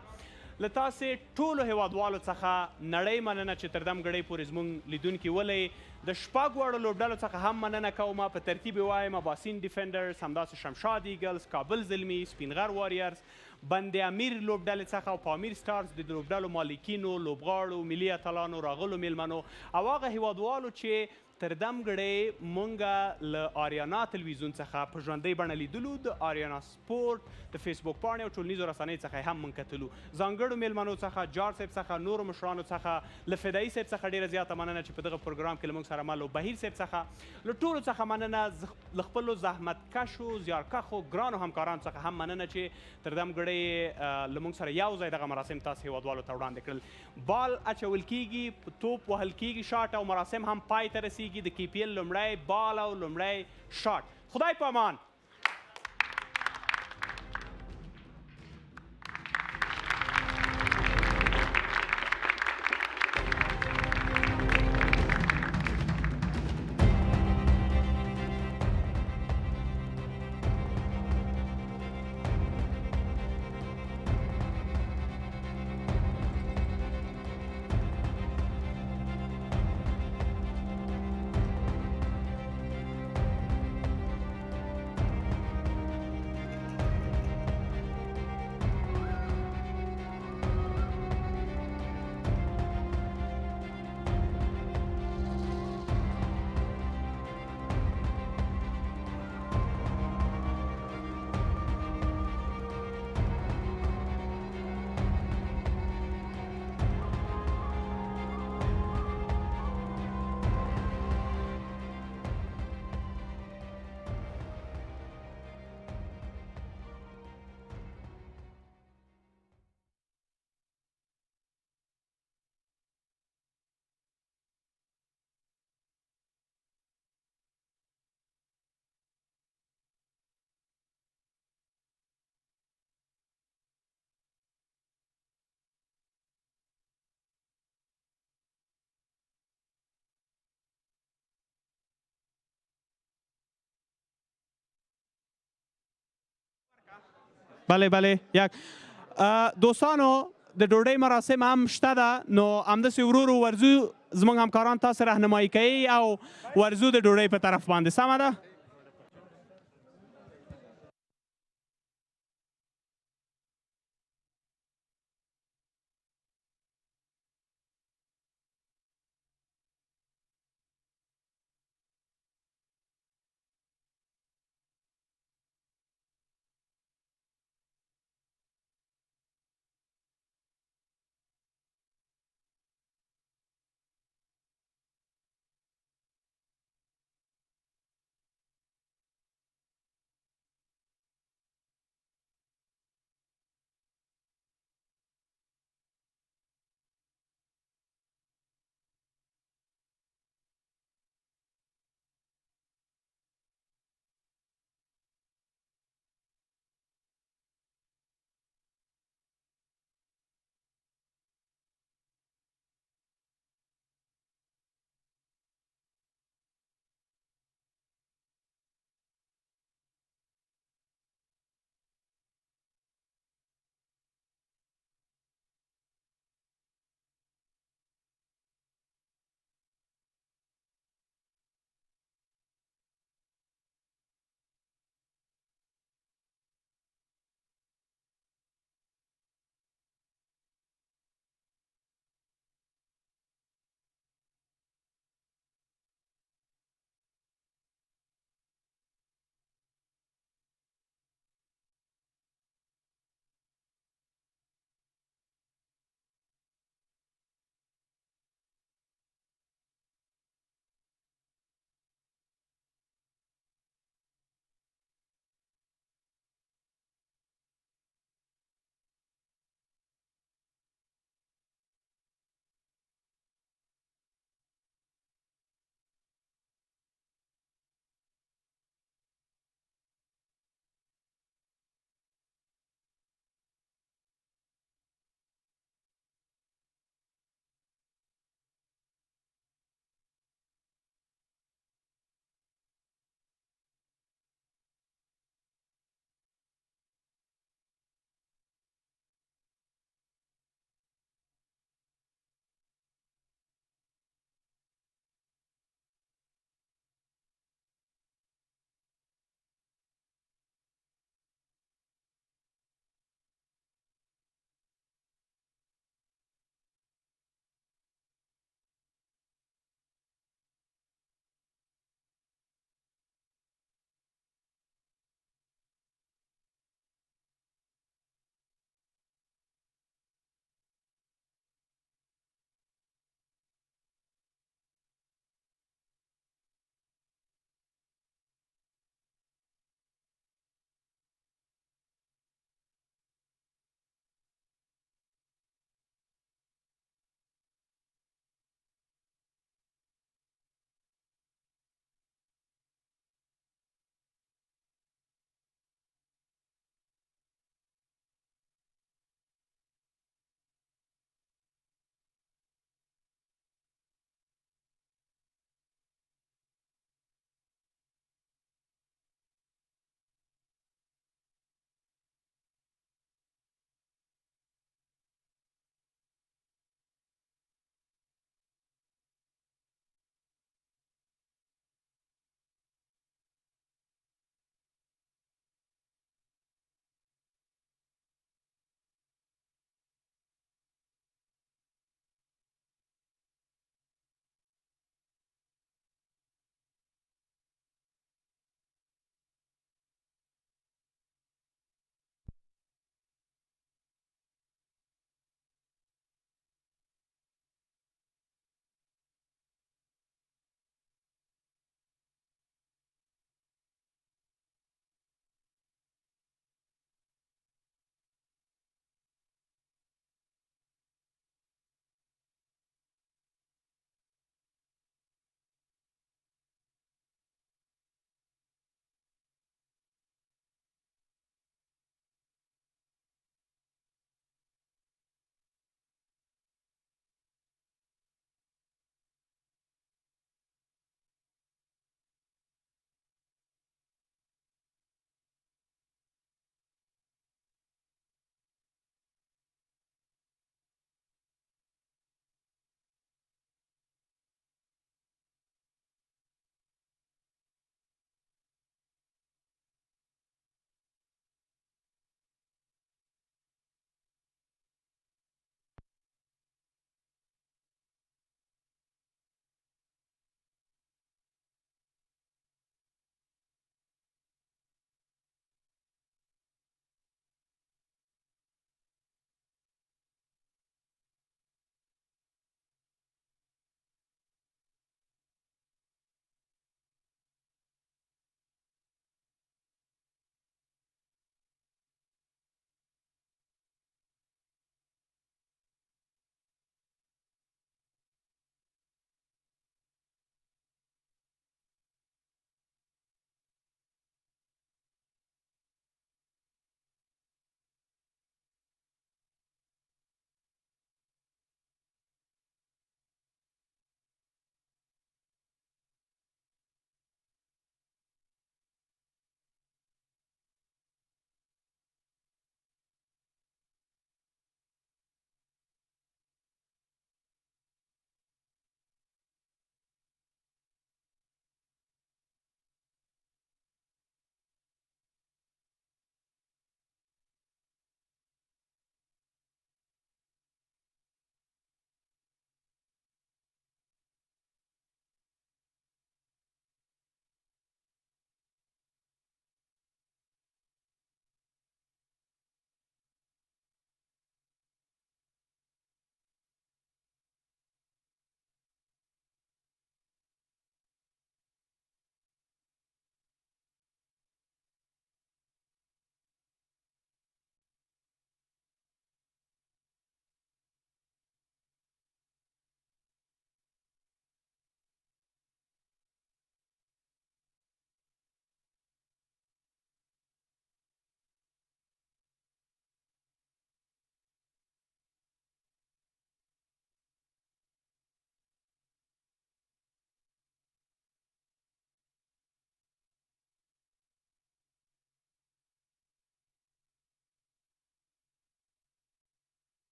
له تاسې ټولو هیوادوالو څخه نړۍ مننه چې تر دم ګړۍ پورې زموږ لیدونکي ولئ د شپږ واړو لوبډلو څخه هم مننه کوم په ترتیب یې وایم اباسین ډیفینډرز همداسې شمشاد ایګلز کابل زلمي سپینغر واریرز بند امیر لوبډلې څخه او پامیر سټارز د لوبډلو مالکینو لوبغاړو ملي اتلانو راغلو میلمنو او هغه هیوادوالو چې تر دم ګړۍ مونږه له آریانا تلویزیون څخه په ژوندۍ بڼه لیدلو د آریانا سپورټ د فیسبوک پاڼې او ټولنیزو رسنیو څخه هم مونږ کتلو ځانګړو میلمنو څخه جار صاحب څخه نورو مشرانو څخه له فدایي صاحب څخه ډېره زیاته مننه چې په دغه پروګرام کې له مونږ سره مل و بهیر صاحب څخه له ټولو څخه مننه له خپلو زحمتکشو زیارکښو ګرانو همکارانو څخه هم مننه چې تر دم ګړۍ له مونږ سره یو ځای دغه مراسم تاسو هیوادوالو ته وړاندې کړل بال اچول کیږي توپ وهل کیږي شاټ او مراسم هم پای ته رسیږي د KPL لومړی بال او لومړی شاټ خدای په امان بله بله یک دوستانو د ډوډۍ مراسم هم شته ده نو همداسې ورو ورو ورځو زموږ همکاران تاسو رهنمایي کوي او ورځو د ډوډۍ په طرف باندې سمه ده